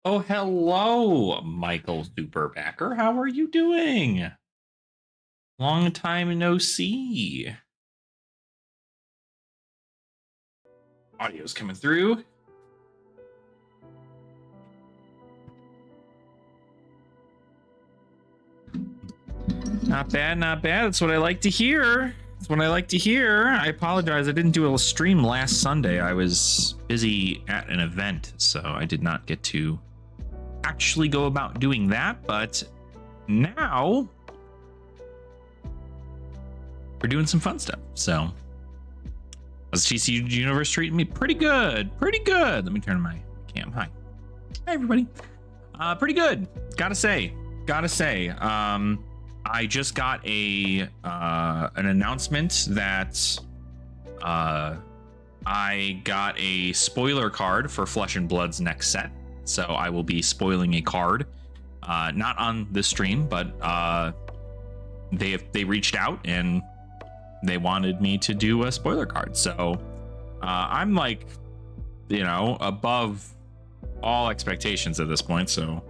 Oh, hello, Michael Superbacker. How are you doing? Long time no see. Audio's coming through. Not bad, not bad. That's what I like to hear. That's what I like to hear. I apologize. I didn't do a stream last Sunday. I was busy at an event, so I did not get to actually go about doing that. But now we're doing some fun stuff. So how's TCG Universe treating me? Pretty good. Pretty good. Let me turn my cam. Hi. Hi, everybody. Pretty good. Gotta say. I just got an announcement that I got a spoiler card for Flesh and Blood's next set. So I will be spoiling a card, not on this stream, but they reached out and they wanted me to do a spoiler card. So I'm like, above all expectations at this point. So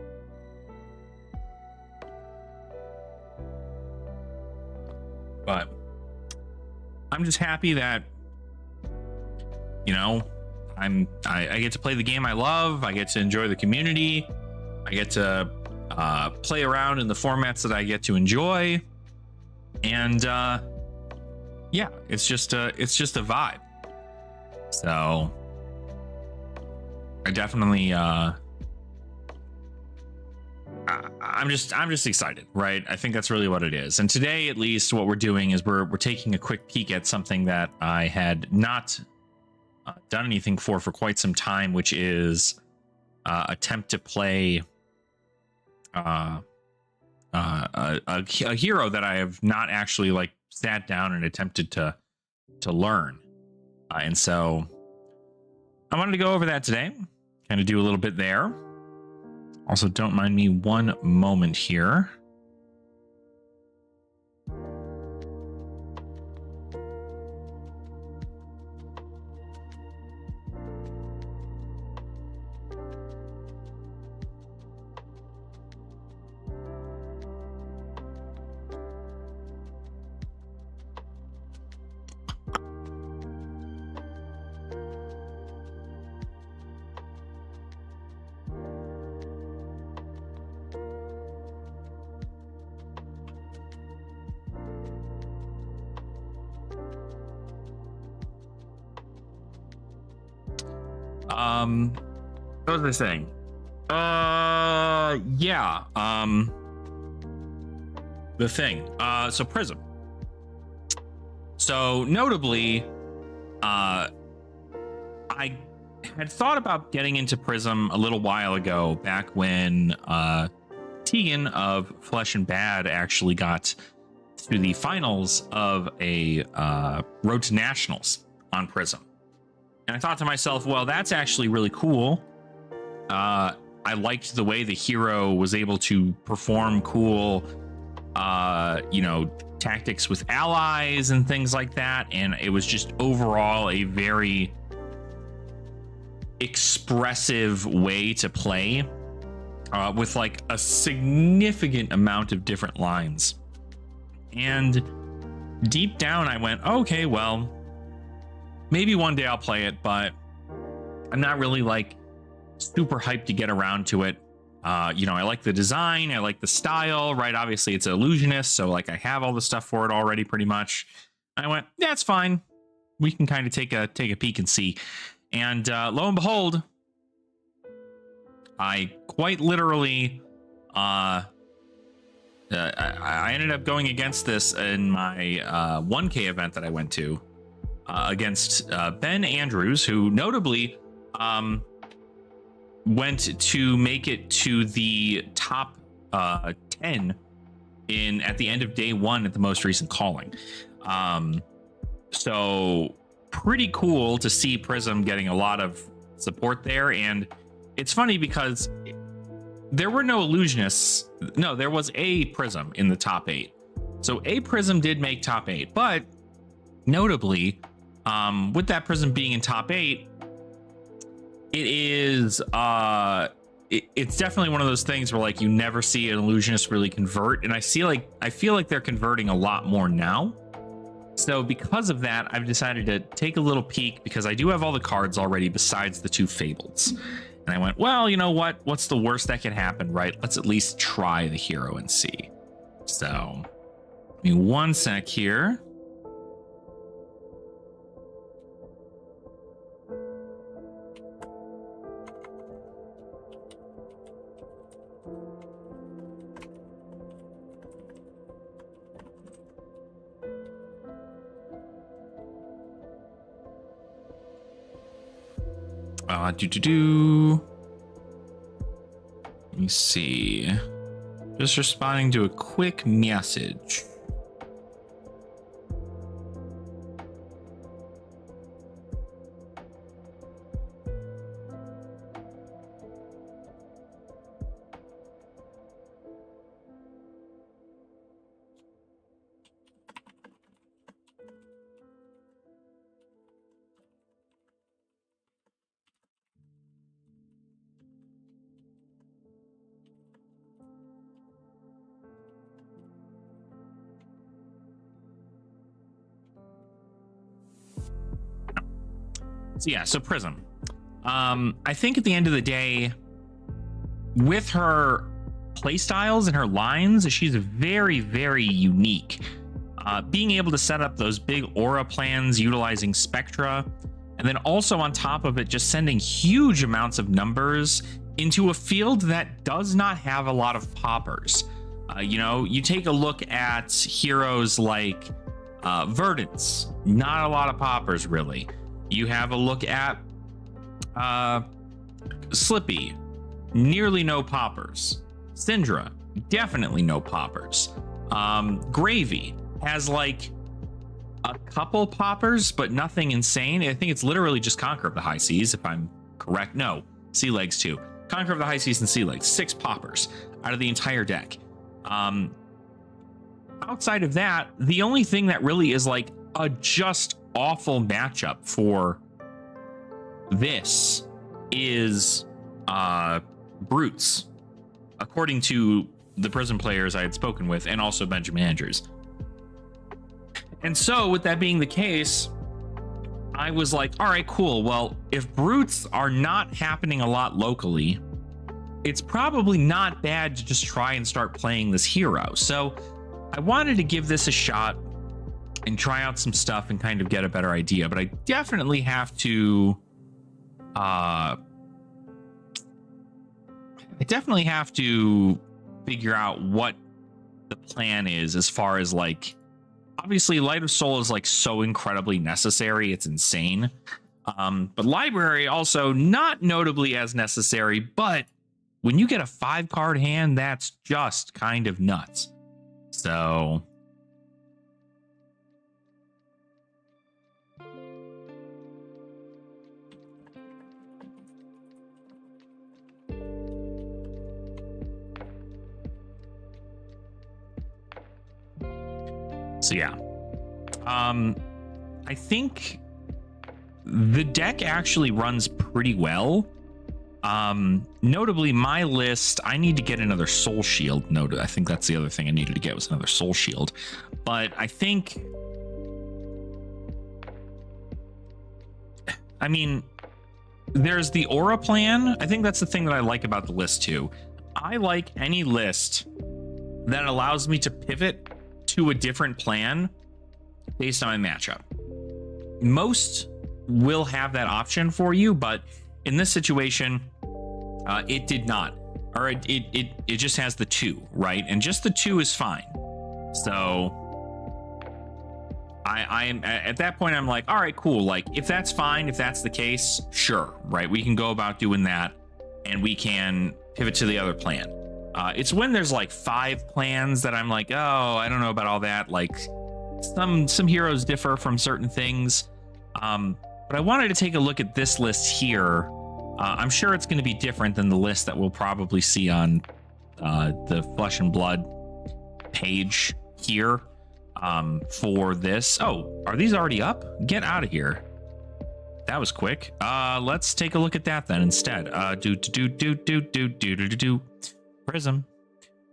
but I'm just happy that, I get to play the game I love. I get to enjoy the community. I get to play around in the formats that I get to enjoy. And yeah, it's just a vibe. So I definitely I'm just excited, right? I think that's really what it is. And today, at least, what we're doing is we're taking a quick peek at something that I had not done anything for quite some time, which is attempt to play a hero that I have not actually sat down and attempted to learn. And so I wanted to go over that today, kind of do a little bit there. Also, don't mind me one moment here. What was I saying? Yeah. The thing. So Prism. So notably, I had thought about getting into Prism a little while ago, back when Tegan of Flesh and Bad actually got to the finals of a Road to Nationals on Prism. And I thought to myself, well, that's actually really cool. I liked the way the hero was able to perform cool, tactics with allies and things like that. And it was just overall a very expressive way to play with a significant amount of different lines. And deep down, I went, okay, well, maybe one day I'll play it, but I'm not really super hyped to get around to it. I like the design, I like the style, right? Obviously it's an Illusionist, so I have all the stuff for it already pretty much. I went, that's fine. We can kind of take a peek and see. And lo and behold, I quite literally I ended up going against this in my 1K event that I went to. Against Ben Andrews, who notably went to make it to the top 10 at the end of day 1 at the most recent calling. So pretty cool to see Prism getting a lot of support there. And it's funny because there were no Illusionists. No, there was a Prism in the top 8. So a Prism did make top 8, but notably, with that Prism being in top 8, it is it's definitely one of those things where like you never see an illusionist really convert, and I feel like they're converting a lot more now. So because of that, I've decided to take a little peek, because I do have all the cards already besides the 2 fables. And I went, well, you know what? What's the worst that can happen, right? Let's at least try the hero and see. So, give me 1 sec here. Let me see. Just responding to a quick message. So yeah, so Prism. I think at the end of the day, with her playstyles and her lines, she's very, very unique. Being able to set up those big aura plans utilizing Spectra, and then also on top of it, just sending huge amounts of numbers into a field that does not have a lot of poppers. You know, you take a look at heroes like Verdance, not a lot of poppers really. You have a look at Slippy, nearly no poppers. Syndra, definitely no poppers. Gravy has like a couple poppers, but nothing insane. I think it's literally just Conquer of the High Seas, if I'm correct. No, Sea Legs too. Conquer of the High Seas and Sea Legs, 6 poppers out of the entire deck. Outside of that, the only thing that really is like a just awful matchup for this is Brutes, according to the Prism players I had spoken with, and also Benjamin Andrews. And so with that being the case, I was like, all right, cool. Well, if Brutes are not happening a lot locally, it's probably not bad to just try and start playing this hero. So I wanted to give this a shot and try out some stuff and kind of get a better idea, but I definitely have to figure out what the plan is, as far as like, obviously Light of Soul is like so incredibly necessary, it's insane. But Library also not notably as necessary, but when you get a 5-card hand, that's just kind of nuts. So yeah, I think the deck actually runs pretty well. Notably, my list, I need to get another Soul Shield. Noted, I think that's the other thing I needed to get, was another Soul Shield. But I think, I mean, there's the Aura plan. I think that's the thing that I like about the list too. I like any list that allows me to pivot to a different plan based on my matchup. Most will have that option for you, but in this situation, it did not, or it just has the 2, right? And just the 2 is fine. So I am at that point, I'm like, all right, cool. Like, if that's fine, if that's the case, sure, right? We can go about doing that, and we can pivot to the other plan. It's when there's like 5 plans that I'm like, oh, I don't know about all that. Like, some heroes differ from certain things. But I wanted to take a look at this list here. I'm sure it's going to be different than the list that we'll probably see on the Flesh and Blood page here for this. Oh, are these already up? Get out of here. that was quick. Let's take a look at that then instead. Prism.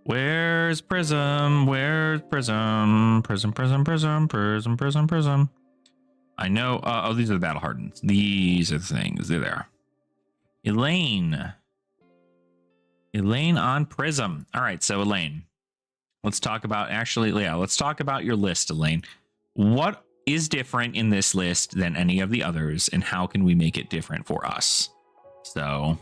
Where's Prism? Where's Prism? Prism. I know. Oh, these are the battle hardens. These are the things. They're there. Elaine on Prism. All right, so Elaine, let's talk about let's talk about your list, Elaine. What is different in this list than any of the others, and how can we make it different for us? So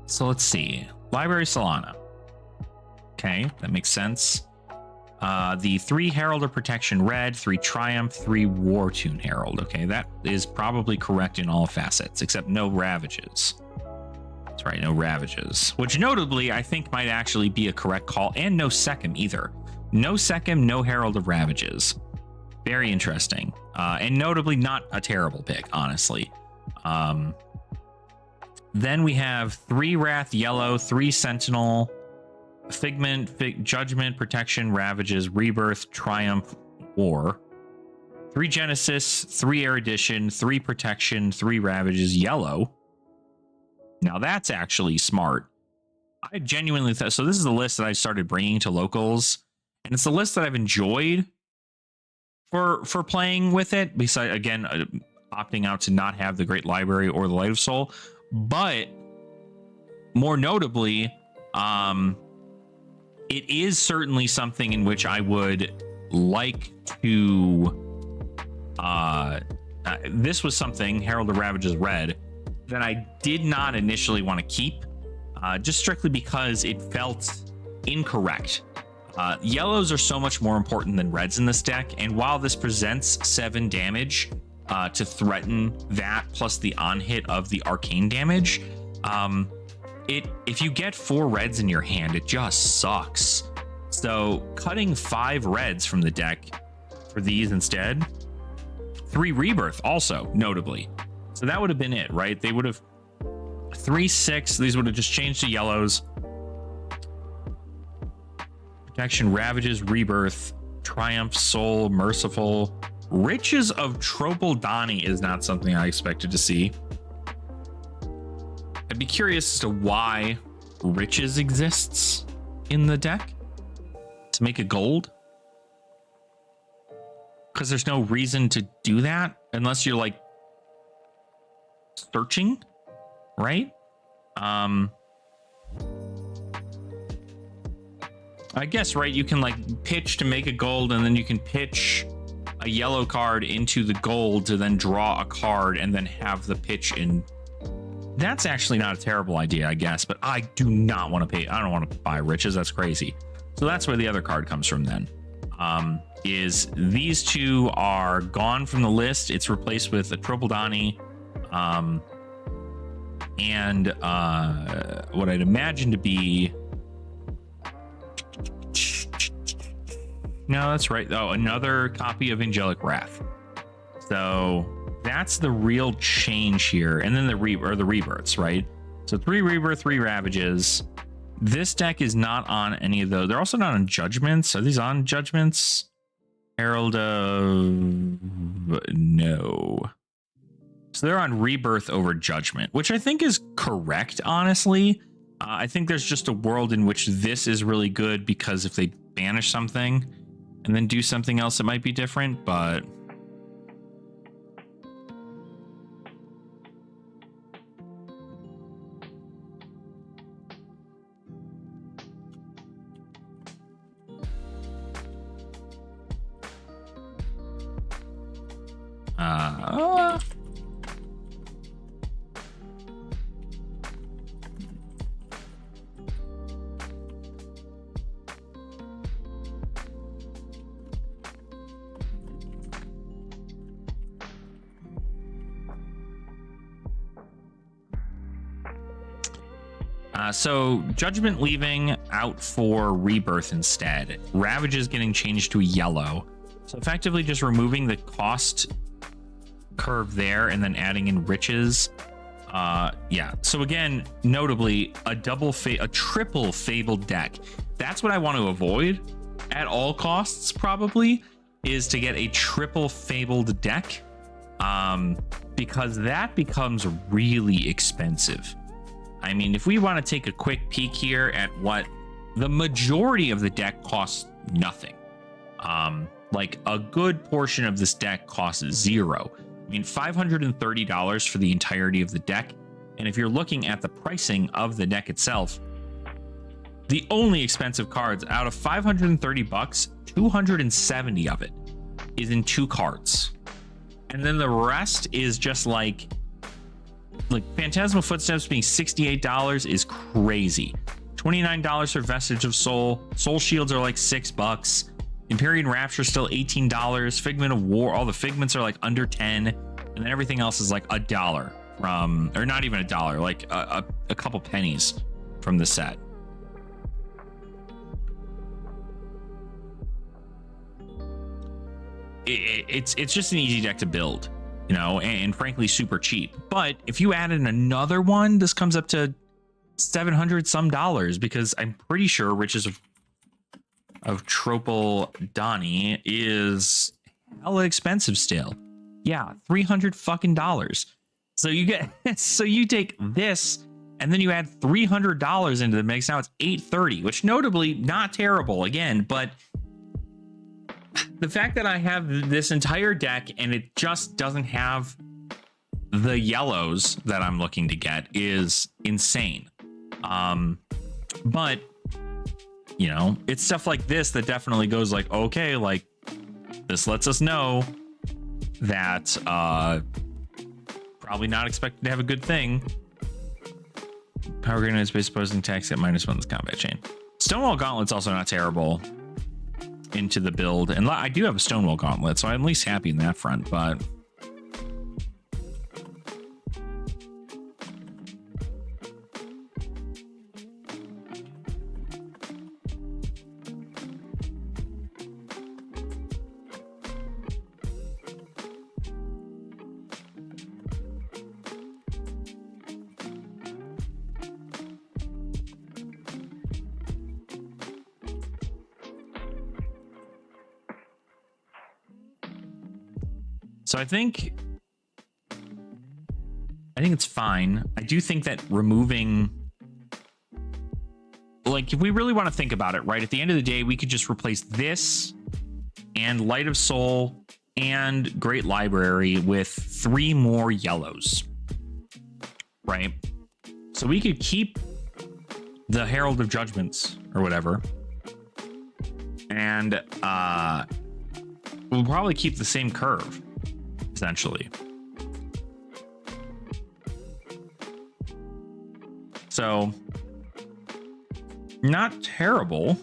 so let's see. Library Solana. Okay, that makes sense. The 3 Herald of Protection red, 3 Triumph, 3 War Tune Herald. Okay, that is probably correct in all facets, except no Ravages. That's right, no Ravages. Which notably, I think might actually be a correct call, and no Second either. No Second, no Herald of Ravages. Very interesting. And notably not a terrible pick, honestly. Then we have 3 Wrath Yellow, 3 Sentinel, Figment, Judgment, Protection, Ravages, Rebirth, Triumph, War. 3 Genesis, 3 Erudition, 3 Protection, 3 Ravages, Yellow. Now that's actually smart. I genuinely thought, so this is the list that I started bringing to locals, and it's a list that I've enjoyed for playing with it, besides, again, opting out to not have the Great Library or the Light of Soul. But more notably, it is certainly something in which I would like to. This was something, Herald of Ravages red, that I did not initially want to keep, just strictly because it felt incorrect. Yellows are so much more important than reds in this deck, and while this presents 7 damage to threaten that plus the on hit of the arcane damage, if you get 4 reds in your hand, it just sucks. So cutting 5 reds from the deck for these instead, 3 Rebirth also notably. So that would have been it, right? They would have 3/6. These would have just changed to yellows. Protection, Ravages, Rebirth, Triumph, Soul, Merciful. Riches of Tropeldani is not something I expected to see. I'd be curious as to why Riches exists in the deck to make a gold. Because there's no reason to do that unless you're like searching, right? I guess, right, you can like pitch to make a gold, and then you can pitch a yellow card into the gold to then draw a card and then have the pitch in. That's actually not a terrible idea, I guess, but I do not want to pay. I don't want to buy Riches. That's crazy. So that's where the other card comes from then. Is these 2 are gone from the list. It's replaced with a Tropeldani, and what I'd imagine to be. No, that's right. Oh, another copy of Angelic Wrath. So that's the real change here. And then the rebirths, right? So 3 Rebirth, 3 Ravages. This deck is not on any of those. They're also not on Judgments. Are these on Judgments? Herald of... No. So they're on Rebirth over Judgment, which I think is correct, honestly. I think there's just a world in which this is really good, because if they banish something and then do something else, it might be different, but So Judgment leaving out for Rebirth instead. Ravage is getting changed to yellow. So effectively just removing the cost curve there and then adding in Riches. Yeah. So again, notably a triple Fabled deck. That's what I want to avoid at all costs, probably, is to get a triple Fabled deck. Because that becomes really expensive. I mean, if we want to take a quick peek here at what the majority of the deck costs, nothing. Like a good portion of this deck costs $0. I mean, $530 for the entirety of the deck. And if you're looking at the pricing of the deck itself, the only expensive cards out of 530 bucks, 270 of it is in 2 cards. And then the rest is just like Phantasmal Footsteps being $68 is crazy. $29 for Vestige of Soul. Soul Shields are like $6. Empyrean Rapture still $18. Figment of War, all the figments are like under 10, and then everything else is like $1 from, or not even $1, like a couple pennies from the set. It's just an easy deck to build, you know, and frankly super cheap. But if you add in another one, this comes up to $700 some because I'm pretty sure Riches of Tropal Donnie is hella expensive still. Yeah, $300 fucking. So you get so you take this and then you add $300 into the mix. Now it's $830, which notably not terrible again, but the fact that I have this entire deck and it just doesn't have the yellows that I'm looking to get is insane. But you know, it's stuff like this that definitely goes like, okay, like this lets us know that probably not expected to have a good thing. Power Grenade Space Opposing Attacks at -1 this combat chain. Stonewall Gauntlet's also not terrible into the build, and I do have a Stonewall Gauntlet, so I'm at least happy in that front, but so I think it's fine. I do think that removing, like, if we really want to think about it, right, at the end of the day, we could just replace this and Light of Soul and Great Library with 3 more yellows, right? So we could keep the Herald of Judgments or whatever, and we'll probably keep the same curve, essentially. So not terrible,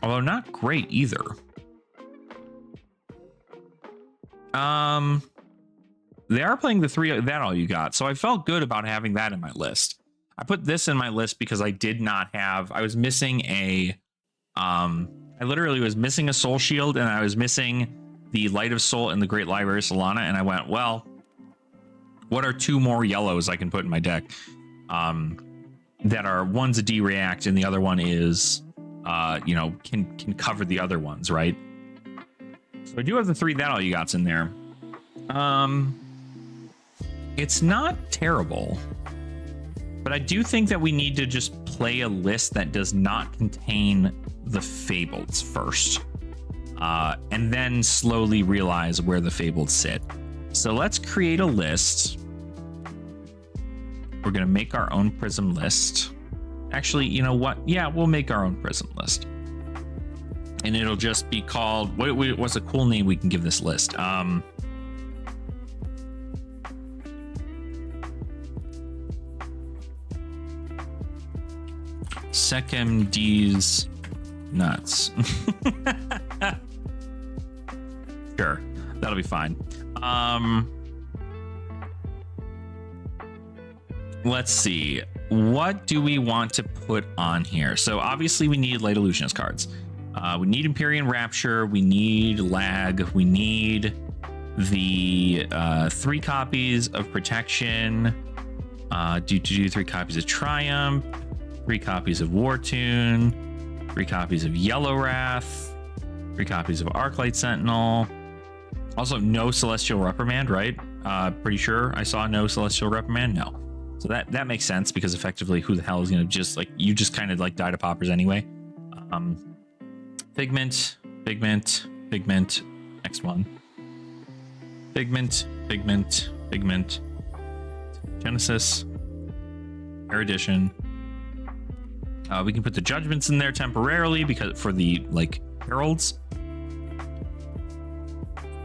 although not great either. They are playing the 3 that all you got, so I felt good about having that in my list. I put this in my list because I did not have, I was missing a I literally was missing a Soul Shield, and I was missing the Light of Soul and the Great Library Solana, and I went, well, what are 2 more yellows I can put in my deck? That are, one's a D-React, and the other one is, you know, can cover the other ones, right? So I do have the 3 that all you gots in there. It's not terrible, but I do think that we need to just play a list that does not contain the Fableds first, and then slowly realize where the Fableds sit. So let's create a list. We're gonna make our own Prism list. Actually, you know what? Yeah, we'll make our own Prism list. and it'll just be called, what's a cool name we can give this list? SecMD's nuts. Sure, that'll be fine. Let's see, what do we want to put on here? So obviously we need Light Illusionist cards. We need Empyrean Rapture, we need Lag, we need the 3 copies of Protection, 3 copies of Triumph, 3 copies of War Tune, 3 copies of Yellow Wrath, 3 copies of Arclight Sentinel. Also, no Celestial Reprimand, right? Pretty sure I saw no Celestial Reprimand. No, so that makes sense, because effectively, who the hell is gonna just like, you just kind of like die to poppers anyway. Figment. Next one. Figment. Genesis. Erudition. We can put the Judgments in there temporarily because for the like heralds.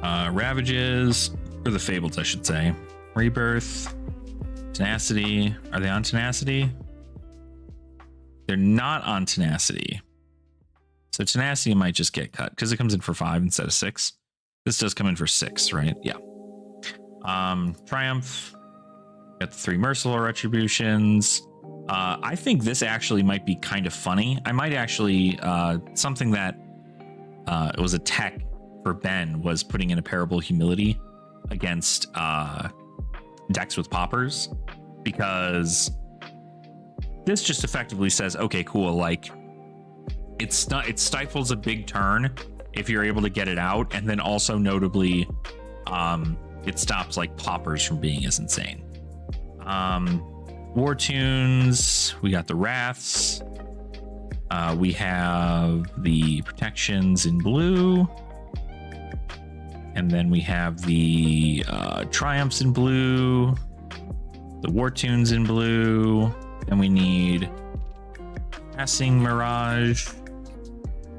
Ravages, or the Fables, I should say. Rebirth, Tenacity. Are they on Tenacity? They're not on Tenacity. So Tenacity might just get cut because it comes in for 5 instead of 6. This does come in for 6, right? Yeah. Triumph. Got the 3 Merciful Retributions. I think this actually might be kind of funny. I might actually, something that it was a tech for Ben was putting in a Parable Humility against decks with poppers, because this just effectively says, okay, cool, like it stifles a big turn if you're able to get it out, and then also notably it stops like poppers from being as insane. War Tunes, we got the Wraths, we have the Protections in blue, and then we have the Triumphs in blue, the War Tunes in blue, and we need Passing Mirage,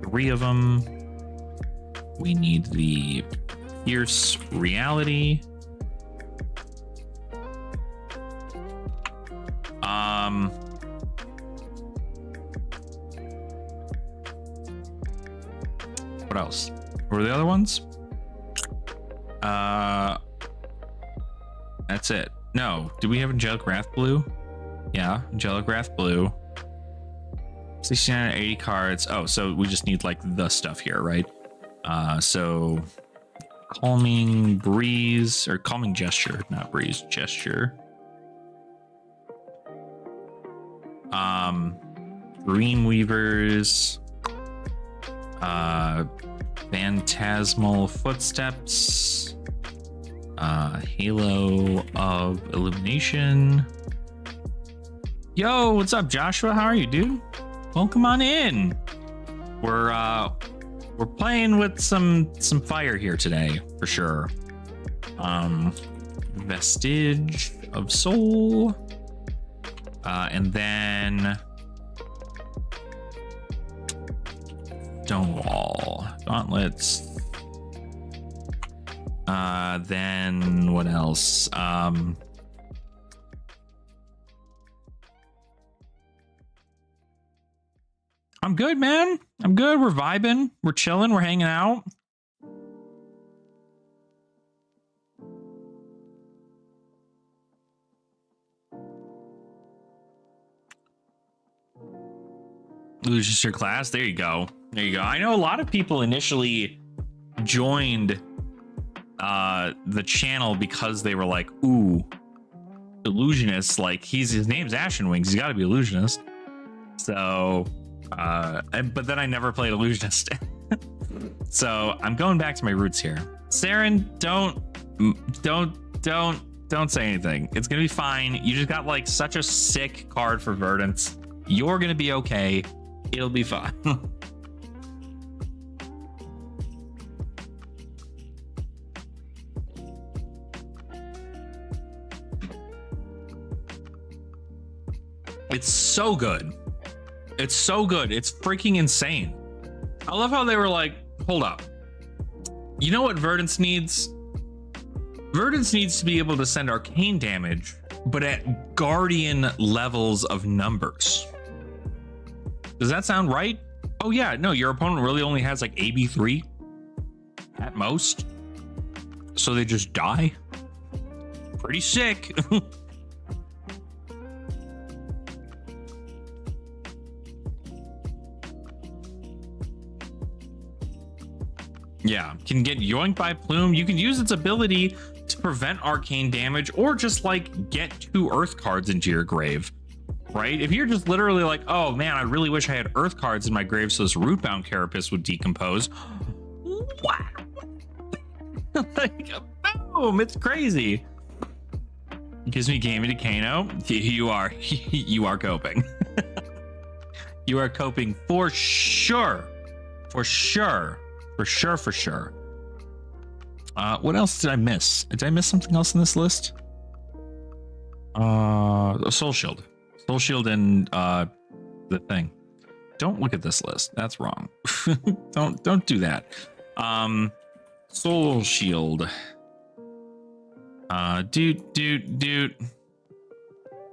3 of them. We need the Fierce Reality. What else? What were the other ones? That's it. No, do we have Angelic Wrath blue? Yeah, Angelic Wrath blue. 69 out of 80 cards. Oh, so we just need like the stuff here, right? So Calming Breeze, or Calming Gesture, not Breeze, Gesture. Dreamweavers, Phantasmal Footsteps, Halo of Illumination. Yo, what's up, Joshua? How are you, dude? Welcome on in. We're playing with some fire here today for sure. Vestige of Soul, and then Stonewall, Gauntlets. Then what else? I'm good, man. I'm good. We're vibing. We're chilling. We're hanging out. Illusionist your class. There you go. There you go. I know a lot of people initially joined the channel because they were like, ooh, Illusionist, like his name's Ashen Wings. He's got to be Illusionist. So, but then I never played Illusionist. So I'm going back to my roots here. Saren, don't say anything. It's gonna be fine. You just got like such a sick card for Verdance. You're gonna be okay. It'll be fine. It's so good. It's so good. It's freaking insane. I love how they were like, hold up. You know what Verdance needs? Verdance needs to be able to send arcane damage, but at Guardian levels of numbers. Does that sound right? Oh yeah, no, your opponent really only has like AB3 at most. So they just die. Pretty sick. Yeah, can get yoinked by Plume. You can use its ability to prevent arcane damage or just like get 2 earth cards into your grave, right? If you're just literally like, oh man, I really wish I had earth cards in my grave so this Rootbound Carapace would decompose. Wow. Like, boom, it's crazy. It gives me Game into Kano. You are coping. You are coping for sure. For sure. For sure, for sure. What else did I miss? Did I miss something else in this list? Soul Shield. Soul Shield and the thing. Don't look at this list. That's wrong. don't do that. Soul Shield. Dude.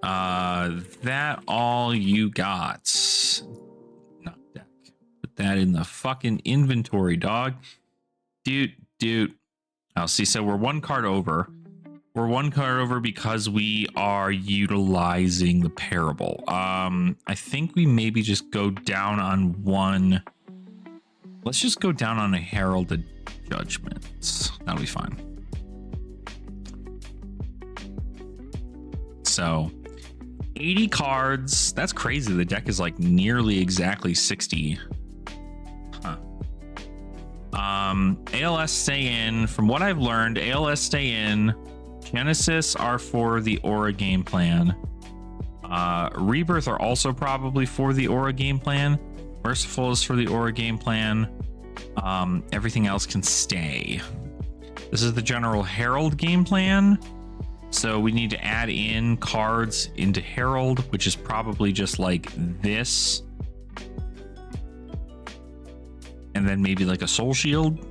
That all you got. Not deck. Put that in the fucking inventory, dog. Dude. Oh, see, so we're 1 card over. We're 1 card over because we are utilizing the Parable. I think we maybe just go down on 1. Let's just go down on a Heralded Judgment. That'll be fine. So 80 cards. That's crazy. The deck is like nearly exactly 60. Huh. ALS stay in. From what I've learned, ALS stay in. Genesis are for the Aura game plan. Rebirth are also probably for the Aura game plan. Merciful is for the Aura game plan. Everything else can stay. This is the general Herald game plan. So we need to add in cards into Herald, which is probably just like this. And then maybe like a Soul Shield.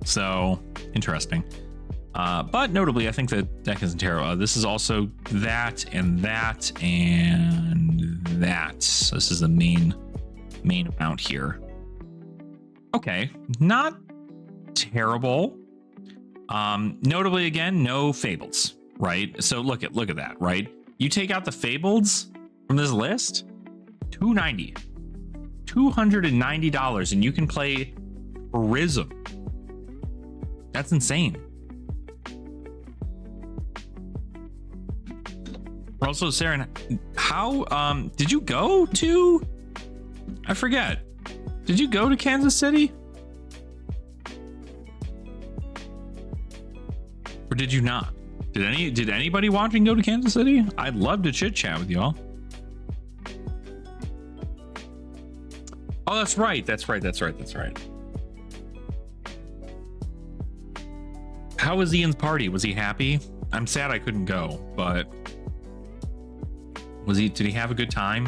So interesting. But notably, I think the deck isn't terrible. This is also that and that and that. So this is the main amount here. Okay, not terrible. Notably, again, no Fables, right? So look at that, right? You take out the Fables from this list, $290, and you can play Prism. That's insane. Also, Saren, how did you go to? I forget. Did you go to Kansas City? Or did you not? Did anybody watching go to Kansas City? I'd love to chit chat with y'all. Oh, that's right. That's right. How was Ian's party? Was he happy? I'm sad I couldn't go, but did he have a good time?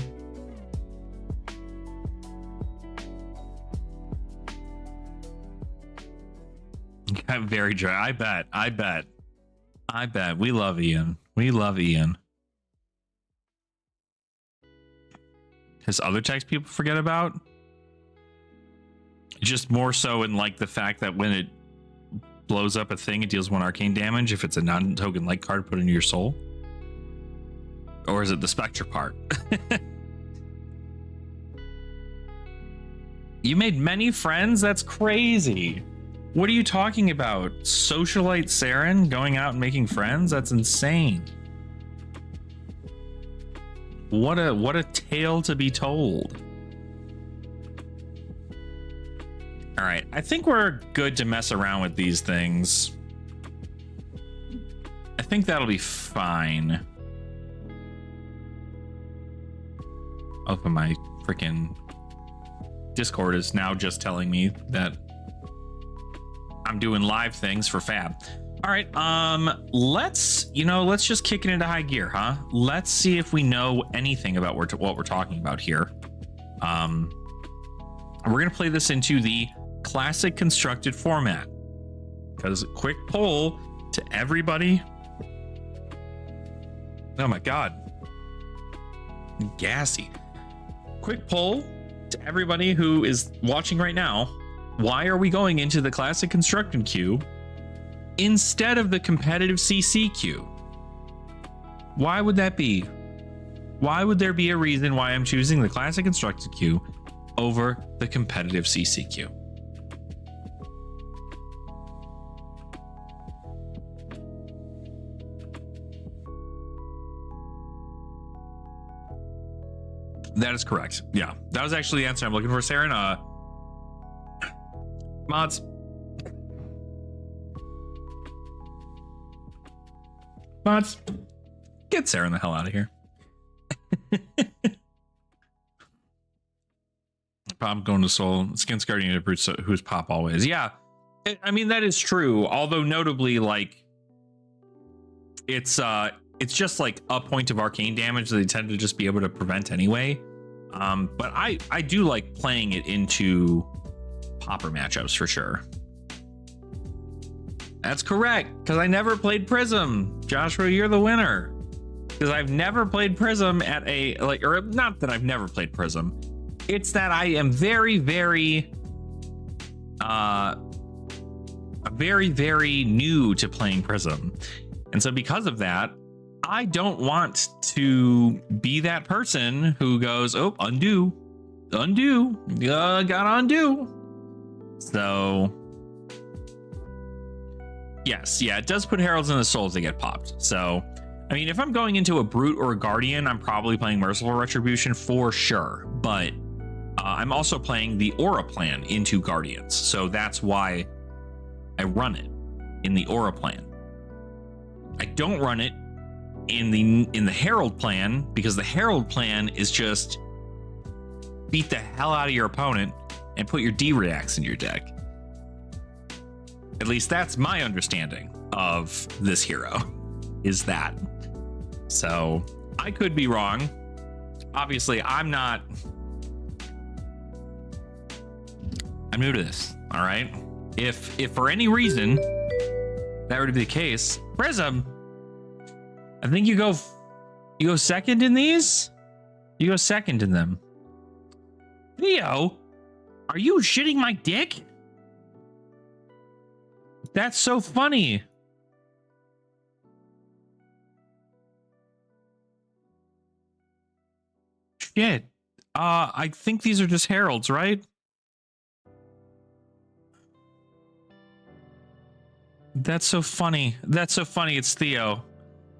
I'm very dry. I bet. We love Ian. Has other text people forget about? Just more so in like the fact that when it blows up a thing, it deals 1 arcane damage if it's a non-token like card put into your soul. Or is it the Spectre part? You made many friends? That's crazy. What are you talking about? Socialite Saren going out and making friends? That's insane. What a tale to be told. All right, I think we're good to mess around with these things. I think that'll be fine. Open my freaking Discord is now just telling me that I'm doing live things for Fab. All right, let's just kick it into high gear, huh? Let's see if we know anything about what we're talking about here. we're going to play this into the classic constructed format. Because quick poll to everybody. Oh my God. I'm gassy. Quick poll to everybody who is watching right now. Why are we going into the classic constructed queue instead of the competitive CC queue? Why would that be? Why would there be a reason why I'm choosing the classic constructed queue over the competitive CC queue? That is correct. Yeah, that was actually the answer I'm looking for, Saren. Mods, get Saren the hell out of here. Pop going to Soul. Skins Guardian of Brutes, who's Pop always. Yeah, I mean, that is true. Although notably, like, it's just like a point of arcane damage that they tend to just be able to prevent anyway. But I do like playing it into popper matchups for sure. That's correct, because I never played Prism. Joshua, you're the winner. Because I've never played Prism at a, like, or not that I've never played Prism. It's that I am very, very new to playing Prism. And so because of that, I don't want to be that person who goes, oh, undo, gotta undo. So yes, yeah, it does put Heralds in the Souls that get popped. So, I mean, if I'm going into a Brute or a Guardian, I'm probably playing Merciful Retribution for sure. But I'm also playing the Aura plan into Guardians. So that's why I run it in the Aura plan. I don't run it in the Herald plan, because the Herald plan is just beat the hell out of your opponent and put your D-reacts in your deck. At least that's my understanding of this hero, is that. So I could be wrong. Obviously, I'm new to this, all right? If for any reason that were to be the case, Prism, I think you go second in these? You go second in them. Theo, are you shitting my dick? That's so funny. Shit. I think these are just heralds, right? That's so funny. That's so funny. It's Theo.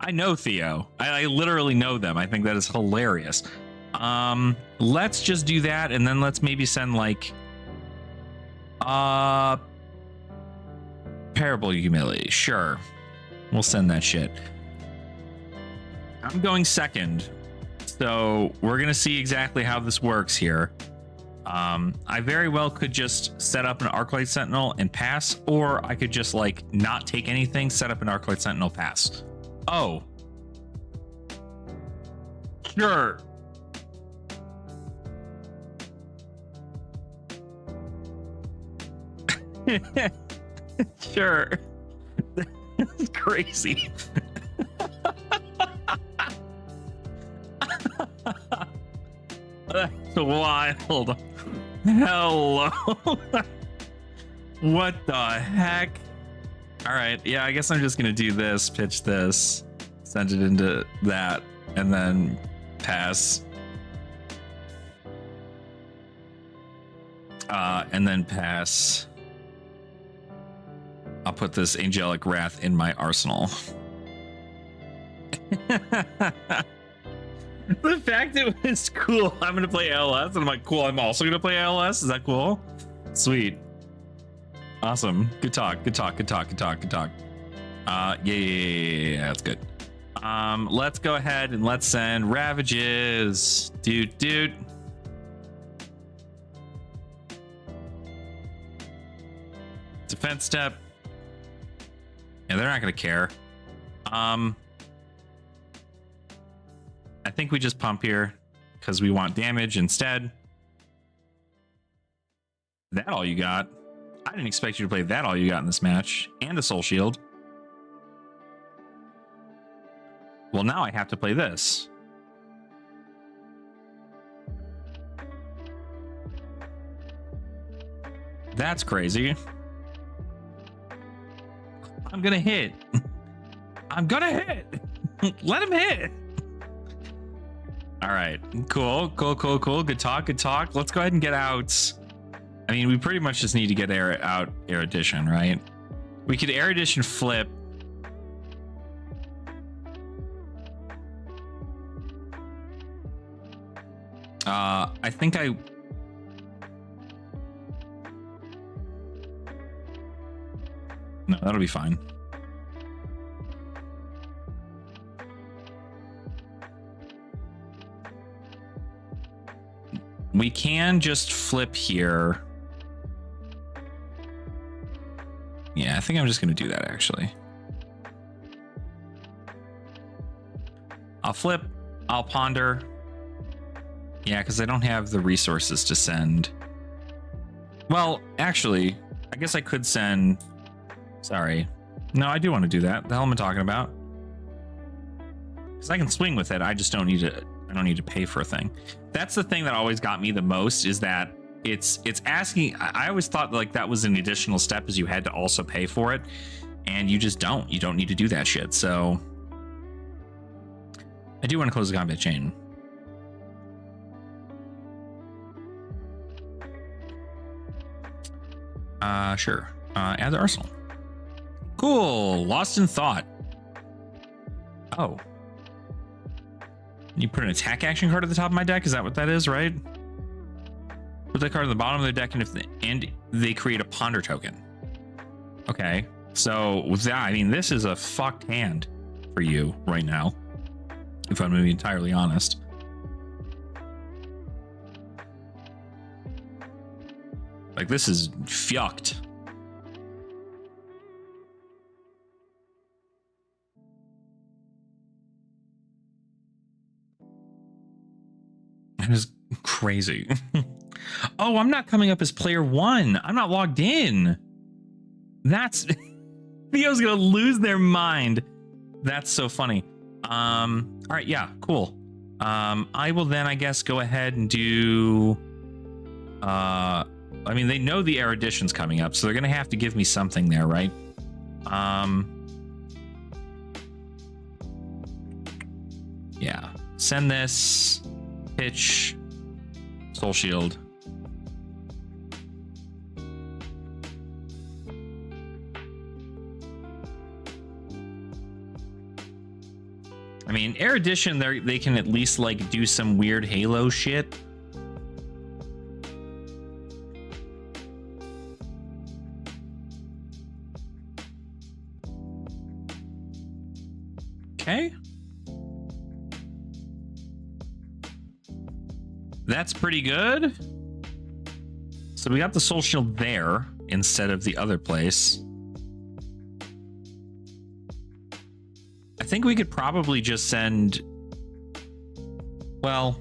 I know Theo. I literally know them. I think that is hilarious. Let's just do that, and then let's maybe send like Parable Humility. Sure. We'll send that shit. I'm going second. So we're gonna see exactly how this works here. I very well could just set up an Arclight Sentinel and pass, or I could just like not take anything, set up an Arclight Sentinel, pass. Oh. Sure. Sure. That's crazy. That's wild. Hello. What the heck? All right. Yeah, I guess I'm just going to do this, pitch this, send it into that, and then pass. And then pass. I'll put this Angelic Wrath in my arsenal. The fact it was cool, I'm going to play LS, and I'm like, cool, I'm also going to play LS. Is that cool? Sweet. Awesome. Good talk. Good talk. Good talk. Good talk. Good talk. Yeah, that's good. Let's go ahead and let's send Ravages. Dude. Defense step. Yeah, they're not going to care. I think we just pump here because we want damage instead. That all you got? I didn't expect you to play that all you got in this match. And a Soul Shield. Well, now I have to play this. That's crazy. I'm gonna hit. I'm gonna hit. Let him hit. All right. Cool. Good talk. Let's go ahead and get out. I mean, we pretty much just need to get Air Edition, right? We could Air Edition flip. I think I... No, that'll be fine. We can just flip here. Yeah, I think I'm just going to do that, actually. I'll flip. I'll ponder. Yeah, because I don't have the resources to send. Well, actually, I guess I could send... Sorry. No, I do want to do that. The hell am I talking about? Because I can swing with it. I just don't need to... I don't need to pay for a thing. That's the thing that always got me the most, is that it's asking... I always thought like that was an additional step, is you had to also pay for it, and you just don't. You don't need to do that shit. So I do want to close the combat chain. Sure. Add the arsenal. Cool. Lost in Thought. Oh. You put an attack action card at the top of my deck? Is that what that is, right? Put that card at the bottom of the deck, and they create a ponder token. Okay. So with that, I mean, this is a fucked hand for you right now, if I'm going to be entirely honest. Like, this is fucked. That is crazy. Oh, I'm not coming up as player 1. I'm not logged in. That's... Theo's gonna lose their mind. That's so funny. All right, yeah, cool. I will then, I guess, go ahead and do... I mean, they know the Air Edition's coming up, so they're gonna have to give me something there, right? Yeah. Send this. Pitch. Soul Shield. I mean, Air Edition, they can at least like do some weird Halo shit. Okay. That's pretty good. So we got the Soul Shield there instead of the other place. I think we could probably just send... Well,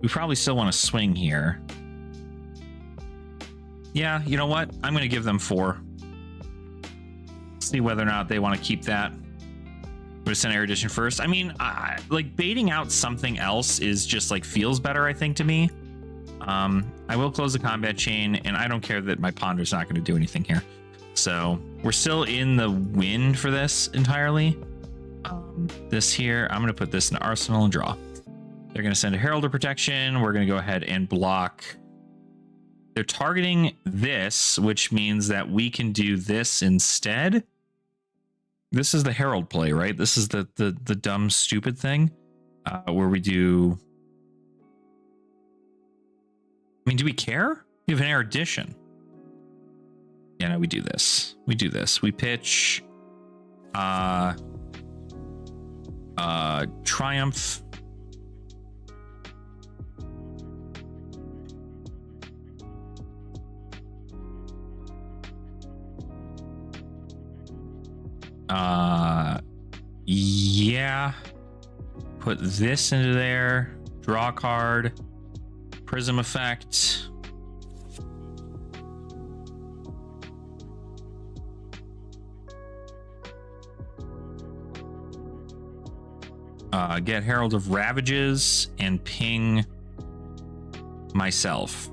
we probably still want to swing here. Yeah, you know what? I'm going to give them 4. See whether or not they want to keep that. We're going to send Air Edition first. I mean, like, baiting out something else is just, like, feels better, I think, to me. I will close the combat chain, and I don't care that my Ponder's not going to do anything here. So, we're still in the win for this entirely. This here, I'm going to put this in Arsenal and draw. They're going to send a Herald of Protection. We're going to go ahead and block. They're targeting this, which means that we can do this instead. This is the Herald play, right? This is the dumb, stupid thing where we do... I mean, do we care? We have an Air Edition. Yeah, no, we do this. We do this. We pitch... Triumph. Yeah. Put this into there. Draw a card. Prism effect. Get Herald of Ravages and ping myself.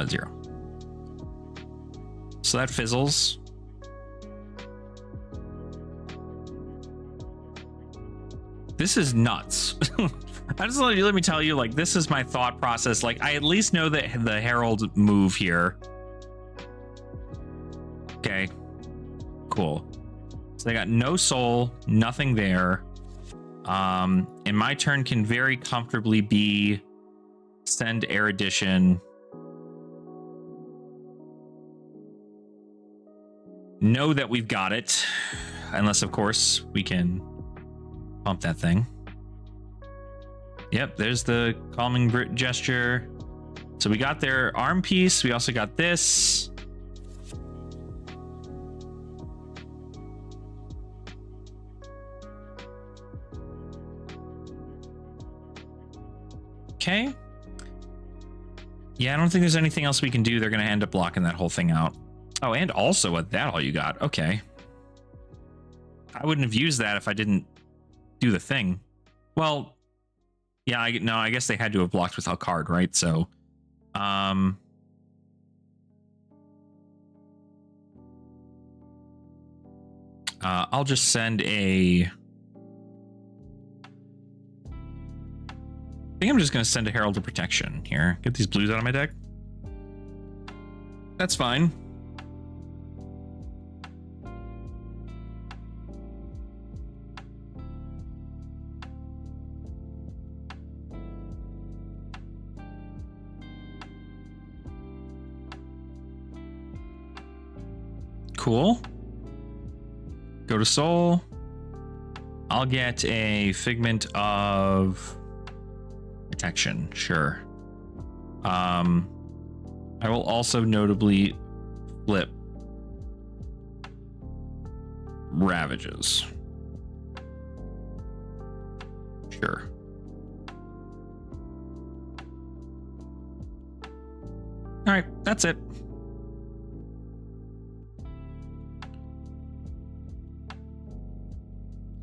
Zero. So that fizzles. This is nuts. I just let me tell you, like, this is my thought process. Like, I at least know that the Herald move here. Okay, cool. So they got no soul, nothing there. And my turn can very comfortably be send Erudition. Know that we've got it, unless of course we can pump that thing. Yep, there's the calming gesture. So we got their arm piece. We also got this. Okay. Yeah, I don't think there's anything else we can do. They're going to end up blocking that whole thing out. Oh, and also with that, all you got. Okay. I wouldn't have used that if I didn't do the thing. Well, yeah, I guess they had to have blocked without card, right? So, I'll just send a... I think I'm just going to send a Herald of Protection here. Get these blues out of my deck. That's fine. Cool. Go to Soul. I'll get a Figment of Protection. Sure. I will also notably flip Ravages. Sure. All right, that's it.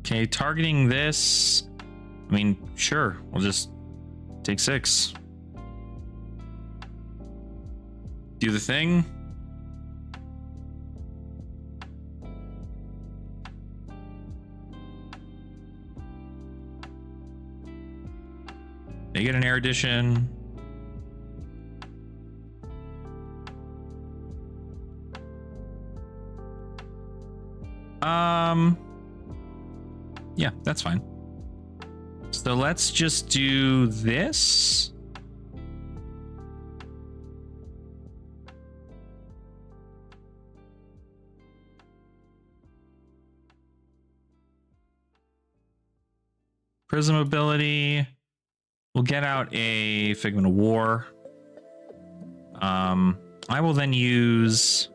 Okay, targeting this. I mean, sure, we'll just take 6. Do the thing. They get an Erudition. Yeah, that's fine. So let's just do this. Prism ability. We'll get out a Figment of War. I will then use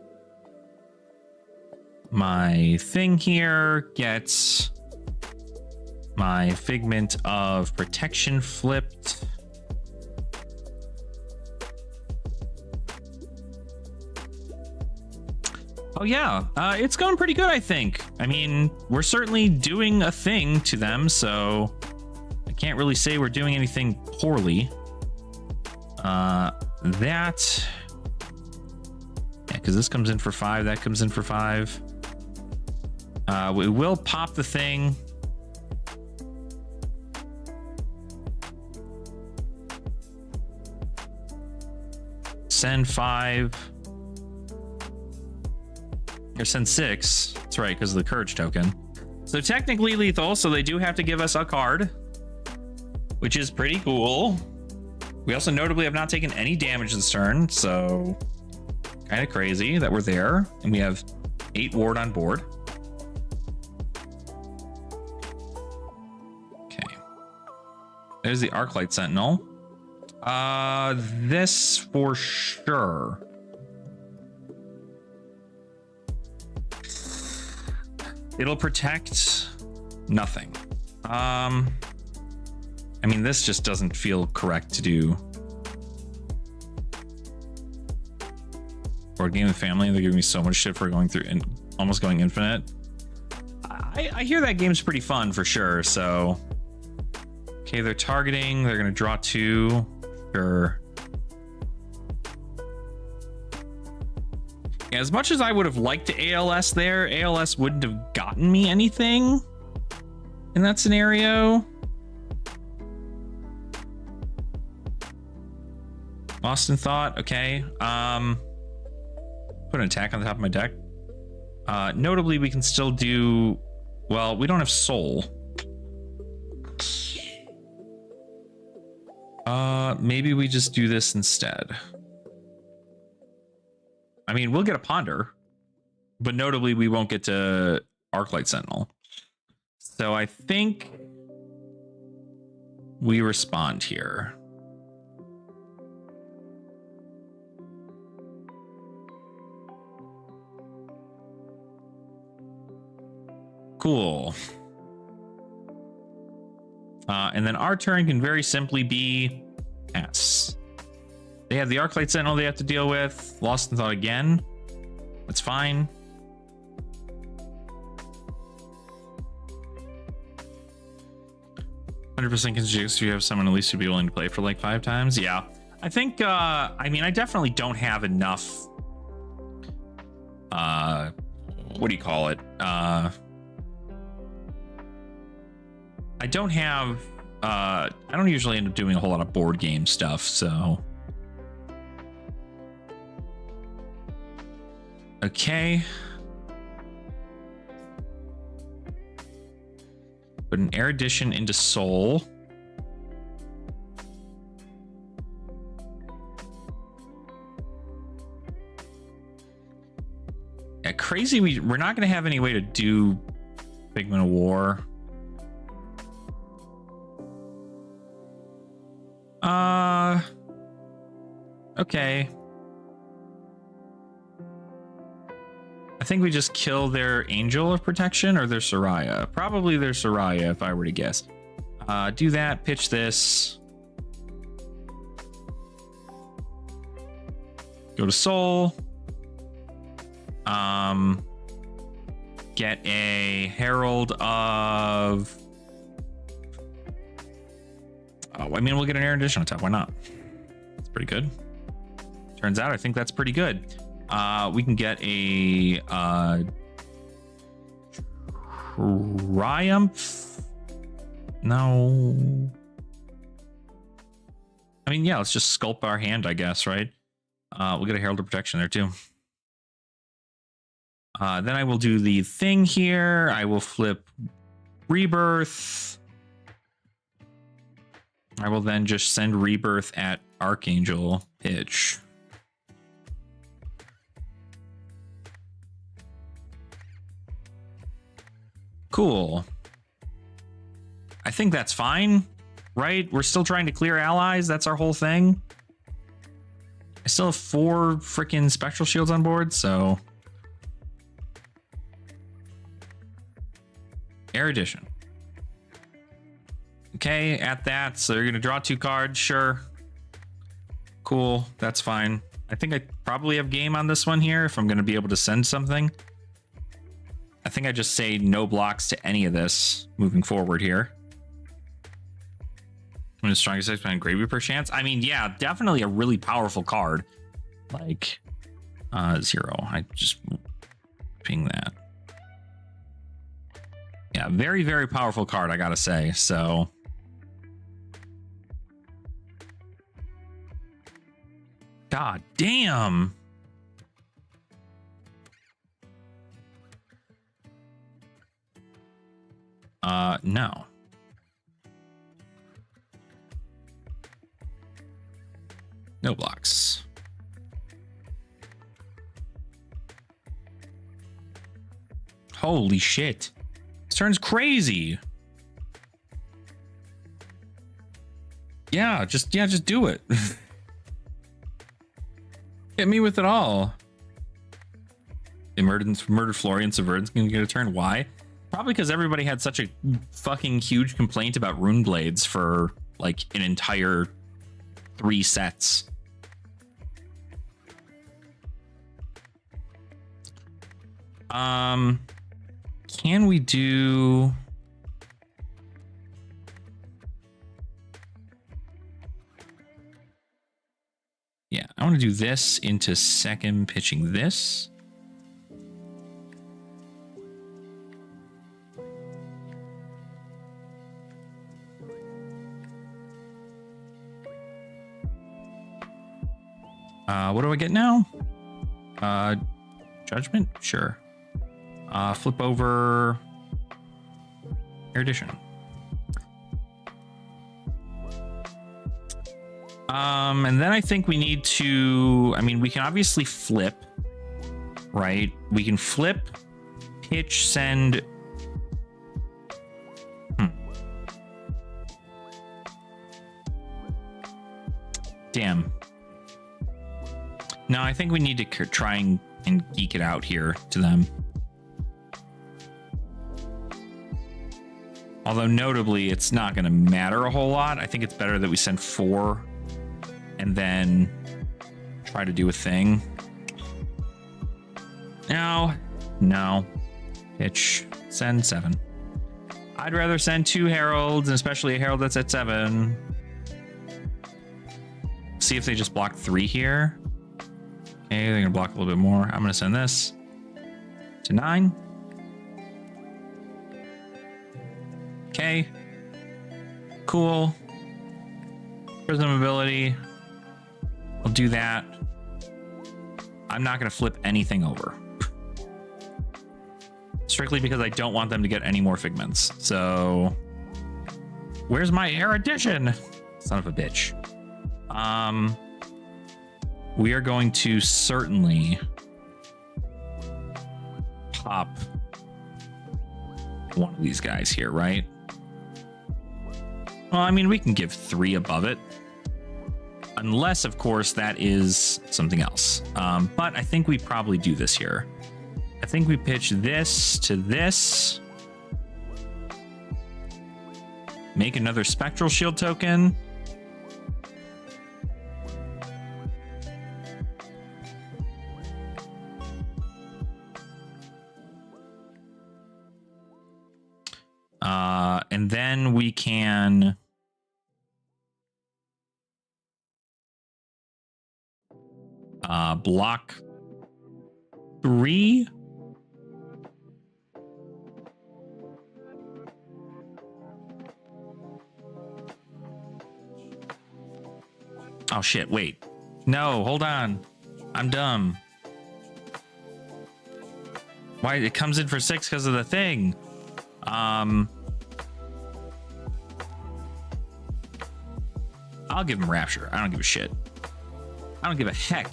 my thing here, get my Figment of Protection flipped. Oh yeah, it's going pretty good, I think. I mean, we're certainly doing a thing to them, so I can't really say we're doing anything poorly. Yeah, because this comes in for 5, that comes in for 5. We will pop the thing. Send 5. Or send 6. That's right, because of the Courage token. So technically lethal, so they do have to give us a card, which is pretty cool. We also notably have not taken any damage this turn, so kind of crazy that we're there. And we have 8 ward on board. Okay. There's the Arclight Sentinel. This for sure. It'll protect nothing. I mean, this just doesn't feel correct to do. Board game and family. They're giving me so much shit for going through and almost going infinite. I hear that game's pretty fun for sure. So, okay, they're targeting. They're gonna draw 2. Sure. Yeah, as much as I would have liked to ALS there, ALS wouldn't have gotten me anything in that scenario. Lost in Thought. Okay. Put an attack on the top of my deck. Notably, we can still do... Well, we don't have Soul. Maybe we just do this instead. I mean, we'll get a Ponder, but notably, we won't get to Arclight Sentinel. So I think we respond here. Cool. And then our turn can very simply be S. They have the Arclight Sentinel they have to deal with. Lost in Thought again. That's fine. %, because you have someone at least to be willing to play for like 5 times. Yeah. I think, I mean, I definitely don't have enough, what do you call it? I don't have, I don't usually end up doing a whole lot of board game stuff, so. Okay. Put an Erudition into Soul. Yeah, crazy. We're not going to have any way to do Figment of War. Okay. I think we just kill their Angel of Protection or their Soraya. Probably their Soraya, if I were to guess. Do that, pitch this. Go to Soul. Get a Herald of... Oh, I mean, we'll get an Erudition on top. Why not? It's pretty good. Turns out I think that's pretty good. We can get a Triumph. No. I mean, yeah, let's just sculpt our hand, I guess, right? We'll get a Herald of Protection there too. Then I will do the thing here. I will flip Rebirth. I will then just send Rebirth at Archangel pitch. Cool. I think that's fine, right? We're still trying to clear allies. That's our whole thing. I still have 4 freaking Spectral Shields on board, so... Erudition. Okay, at that, so you're gonna draw 2 cards, sure. Cool, that's fine. I think I probably have game on this one here if I'm gonna be able to send something. I think I just say no blocks to any of this moving forward here. I'm the strongest X behind Gravy perchance. I mean, yeah, definitely a really powerful card. Like 0. I just ping that. Yeah, very, very powerful card, I gotta say. So God damn. No. No blocks. Holy shit. This turn's crazy. Yeah, just do it. Hit me with it all. Murdered Florian Subvertant's gonna get a turn. Why? Probably because everybody had such a fucking huge complaint about Rune Blades for like an entire 3 sets. Can we do... Yeah, I want to do this into second, pitching this. What do I get now? Judgment? Sure. Flip over erudition. And then I think we need to, I mean, we can obviously flip, right? We can flip, pitch, send. Damn. No, I think we need to try and geek it out here to them. Although notably, it's not going to matter a whole lot. I think it's better that we send 4 and then try to do a thing. No. Pitch, send 7. I'd rather send 2 heralds, and especially a herald that's at 7. See if they just block 3 here. Okay, they're gonna block a little bit more. I'm gonna send this to 9. Okay. Cool. Prism ability. I'll do that. I'm not gonna flip anything over. Strictly because I don't want them to get any more figments. So where's my erudition? Son of a bitch. We are going to certainly pop one of these guys here, right? Well, I mean, we can give 3 above it. Unless, of course, that is something else. But I think we probably do this here. I think we pitch this to this. Make another spectral shield token. And then we can block 3. Oh shit, wait. No, hold on. I'm dumb. Why? It comes in for 6 because of the thing. I'll give him Rapture. I don't give a shit. I don't give a heck.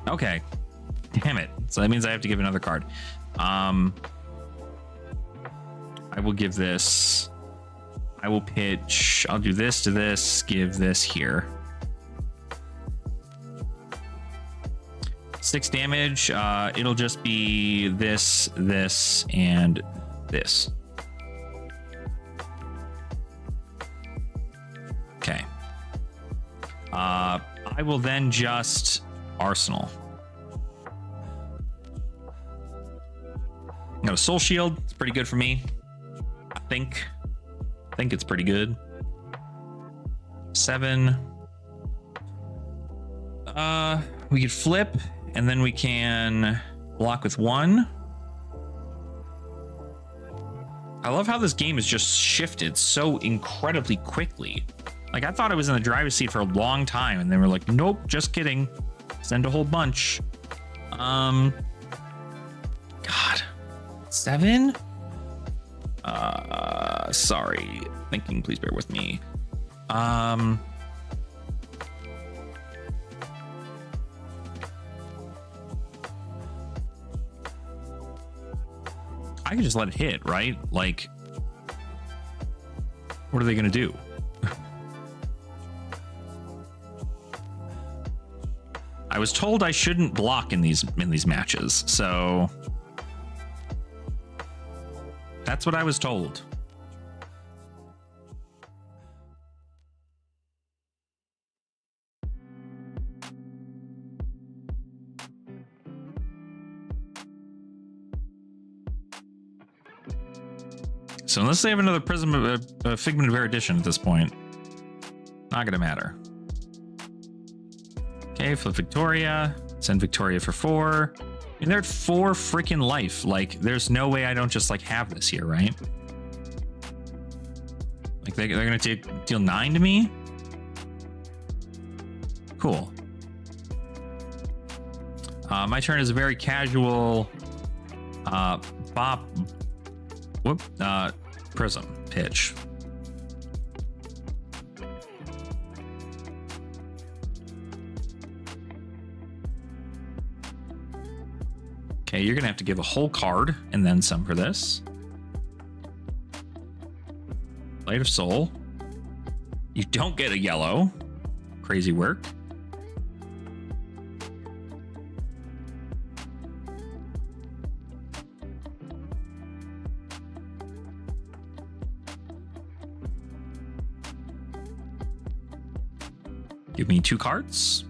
Okay. Damn it. So that means I have to give another card. I will give this. I will pitch. I'll do this to this. Give this here. 6 damage. It'll just be this, this, and this. Okay. I will then just Arsenal. Got a Soul Shield. It's pretty good for me. I think it's pretty good. 7. We could flip, and then we can block with 1. I love how this game has just shifted so incredibly quickly. Like, I thought I was in the driver's seat for a long time, and they were like, nope, just kidding. Send a whole bunch. God. 7? Sorry. Thinking, please bear with me. I can just let it hit, right? Like, what are they gonna do? I was told I shouldn't block in these matches, so that's what I was told. So unless they have another Prism, Figment of Erudition at this point, not gonna matter. Okay, flip Victoria. Send Victoria for 4. I mean, they're at 4 freaking life. Like, there's no way I don't just like have this here, right? Like they're gonna deal 9 to me. Cool. My turn is a very casual Prism pitch. Okay, you're gonna have to give a whole card and then some for this. Blade of Soul. You don't get a yellow. Crazy work. Give me 2 cards.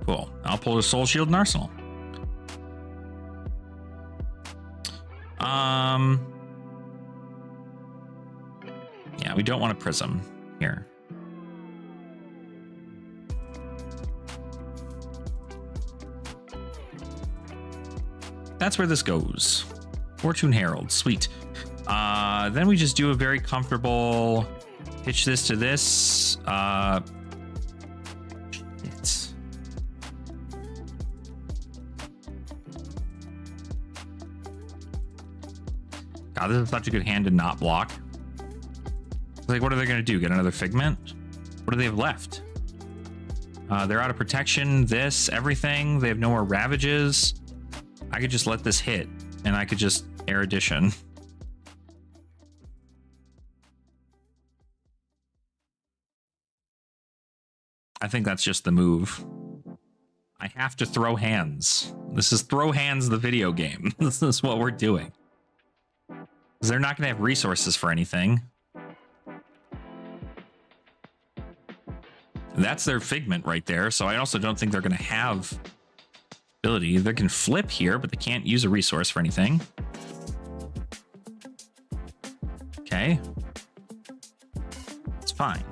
Cool. I'll pull a Soul Shield and Arsenal. Yeah, we don't want a Prism here. That's where this goes. Fortune Herald, sweet. Then we just do a very comfortable pitch this to this. Shit. God, this is such a good hand to not block. Like, what are they going to do? Get another Figment? What do they have left? They're out of protection, this, everything. They have no more Ravages. I could just let this hit, and I could just Erudition. I think that's just the move. I have to throw hands. This is Throw Hands, the video game. This is what we're doing. Because they're not going to have resources for anything. That's their Figment right there. So I also don't think they're going to have ability. They can flip here, but they can't use a resource for anything. Okay. It's fine.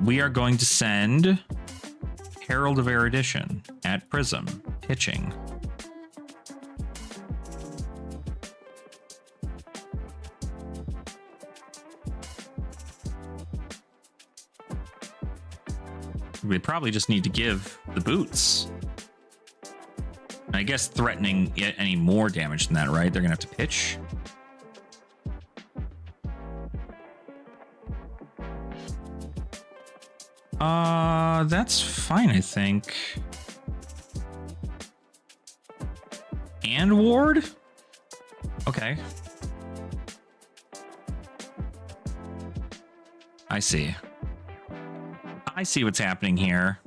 We are going to send Herald of Erudition at Prism, pitching. We probably just need to give the boots. I guess threatening any more damage than that, right? They're gonna have to pitch. That's fine, I think. And ward? Okay. I see. I see what's happening here.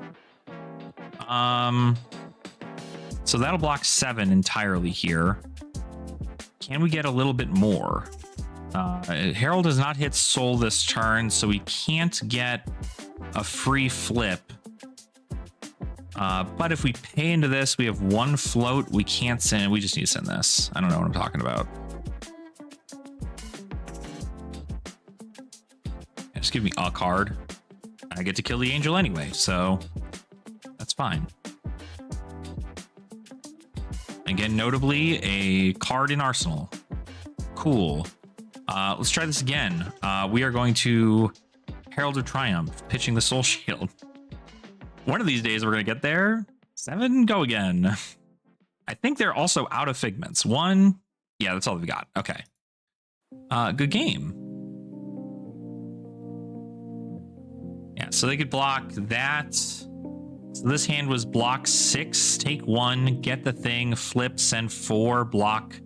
So that'll block 7 entirely here. Can we get a little bit more? Herald does not hit Soul this turn, so we can't get a free flip. But if we pay into this, we have 1 float. We can't send. We just need to send this. I don't know what I'm talking about. Yeah, just give me a card. I get to kill the angel anyway, so that's fine. Again, notably, a card in Arsenal. Cool. Let's try this again. We are going to Herald of Triumph, pitching the Soul Shield. One of these days we're going to get there. 7, go again. I think they're also out of Figments. 1, yeah, that's all we got. Okay. Good game. Yeah, so they could block that. So this hand was block 6, take 1, get the thing, flip, send 4, block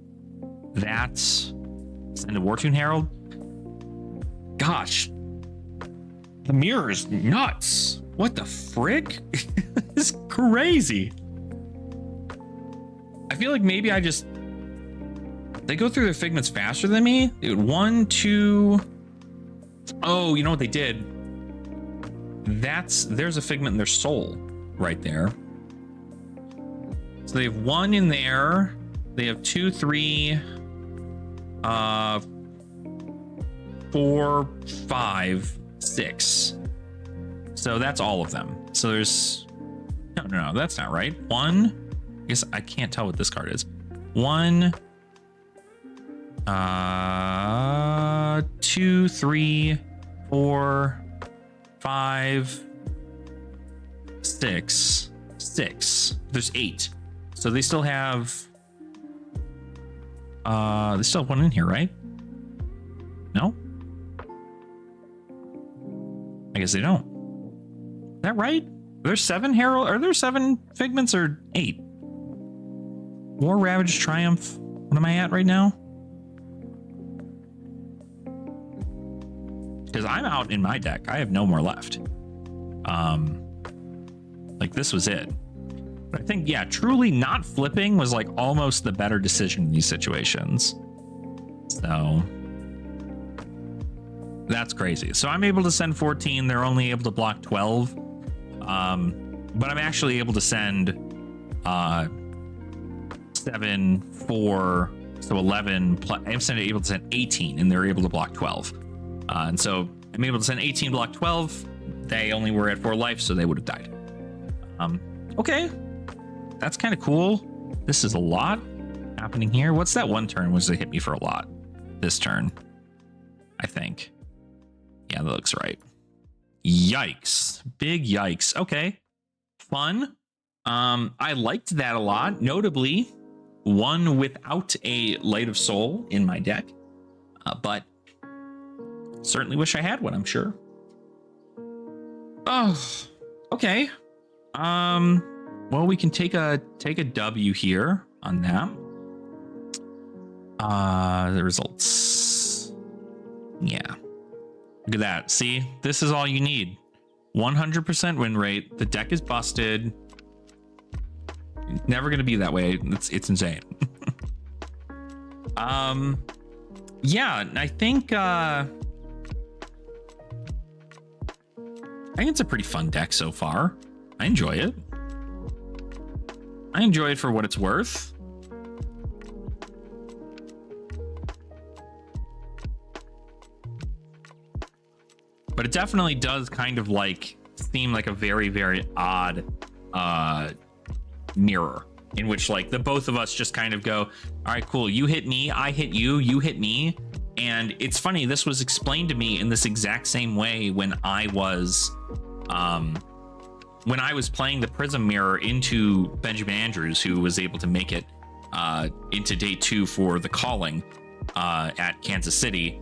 that, send a Wartune Herald. Gosh, the mirror is nuts. What the frick? This is crazy. I feel like maybe they go through their Figments faster than me. Dude, 1, 2. Oh, you know what they did? there's a figment in their soul right there. So they have 1 in there. They have 2, 3, 4, 5, 6. So that's all of them. So there's no, that's not right. 1. I guess I can't tell what this card is. 1, 2, 3, 4, 5, 6. There's 8. So they still have they still have 1 in here, right? No? I guess they don't. Is that right? Are there 7 Herald? Are there 7 figments or 8? War, Ravage, Triumph. What am I at right now? Because I'm out in my deck. I have no more left. Like this was it. But I think, yeah, truly not flipping was like almost the better decision in these situations. So that's crazy. So I'm able to send 14. They're only able to block 12. But I'm actually able to send 7, 4, so 11. I'm able to send 18, and they're able to block 12. And so I'm able to send 18, block 12. They only were at 4 life, so they would have died. Okay, that's kind of cool. This is a lot happening here. What's that one turn was they hit me for a lot? This turn, I think. Yeah, that looks right. Yikes. Big yikes. Okay. Fun. I liked that a lot. Notably, 1 without a Light of Soul in my deck. But certainly wish I had one, I'm sure. Oh, okay. Well, we can take a W here on that. The results. Yeah. Look at that. See, this is all you need. 100% win rate. The deck is busted. Never gonna be that way. It's insane. Yeah, I think it's a pretty fun deck so far. I enjoy it. I enjoy it for what it's worth. But it definitely does kind of like seem like a very, very odd mirror in which like the both of us just kind of go, all right, cool. You hit me, I hit you, you hit me. And it's funny, this was explained to me in this exact same way when I was playing the Prism Mirror into Benjamin Andrews, who was able to make it into day 2 for the calling at Kansas City.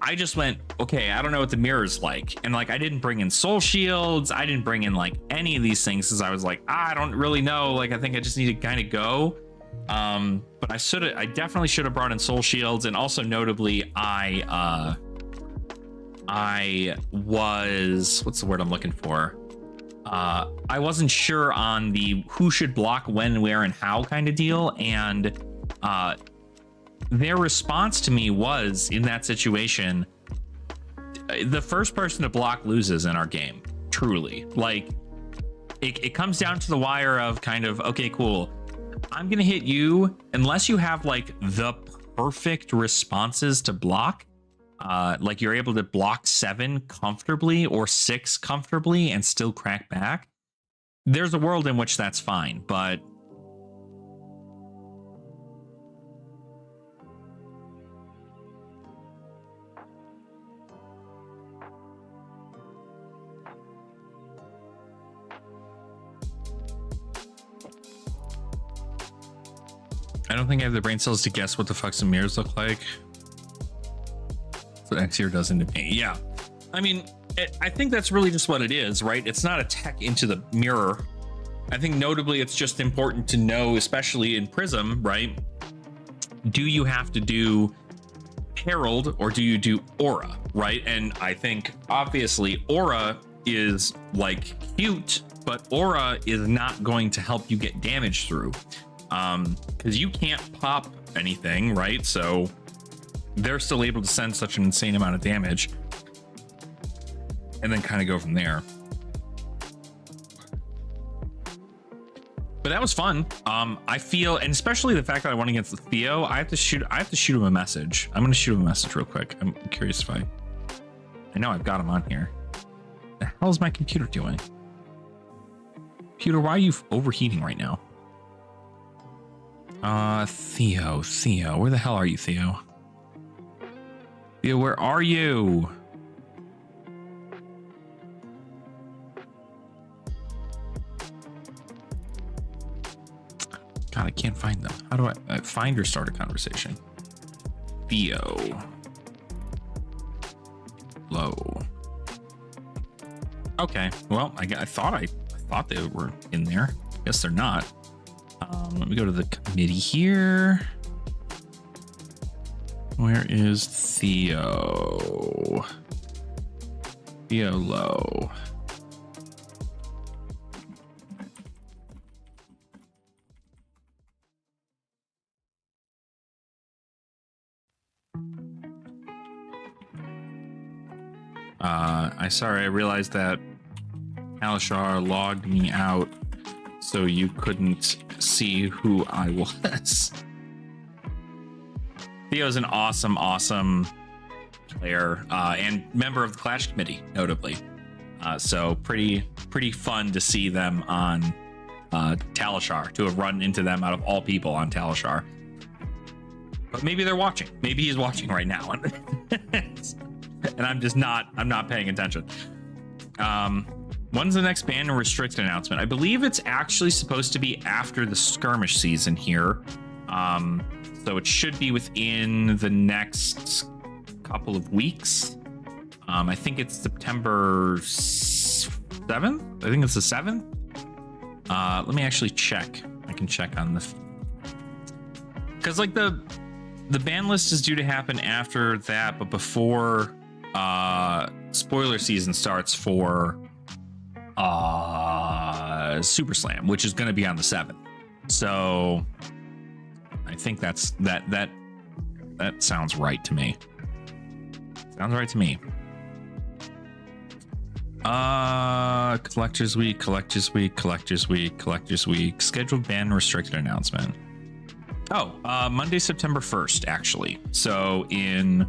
I just went, okay, I don't know what the mirror's like. And like, I didn't bring in soul shields. I didn't bring in like any of these things because I was like, I don't really know. Like, I think I just need to kind of go. But I definitely should have brought in soul shields. And also notably, I was, what's the word I'm looking for? I wasn't sure on the who should block when, where, and how kind of deal. And their response to me was, in that situation, the first person to block loses in our game. Truly. Like, it comes down to the wire of kind of, okay, cool. I'm going to hit you unless you have like the perfect responses to block. Like you're able to block 7 comfortably or 6 comfortably and still crack back. There's a world in which that's fine, but I don't think I have the brain cells to guess what the fuck some mirrors look like. That's what X-Ear does into me. Yeah. I mean, I think that's really just what it is, right? It's not a tech into the mirror. I think notably it's just important to know, especially in Prism, right? Do you have to do Herald or do you do Aura, right? And I think obviously Aura is like cute, but Aura is not going to help you get damage through. Because you can't pop anything, right? So they're still able to send such an insane amount of damage. and then kind of go from there. But that was fun. I feel, and especially the fact that I went against Theo, I have to shoot him a message. I'm gonna shoot him a message real quick. I'm curious if I know I've got him on here. The hell is my computer doing? Computer, why are you overheating right now? Theo, where the hell are you, Theo? Theo, where are you? God, I can't find them. How do I find or start a conversation? Theo. Low. Okay, well, I thought they were in there. Guess they're not. Let me go to the committee here. Where is Theo? Theo Low. I realized that Alishar logged me out so you couldn't see who I was. Theo's an awesome player and member of the Clash Committee, notably. So pretty fun to see them on Talishar, to have run into them out of all people on Talishar. But maybe they're watching. Maybe he's watching right now. And I'm not paying attention. When's the next ban and restricted announcement? I believe it's actually supposed to be after the skirmish season here. So it should be within the next couple of weeks. I think it's September 7th. I think it's the 7th. Let me actually check. I can check on this. Because like the ban list is due to happen after that, but before spoiler season starts for Super Slam, which is going to be on the 7th. So I think that sounds right to me. Sounds right to me. Collectors Week, scheduled ban restricted announcement. Monday, September 1st, actually. So in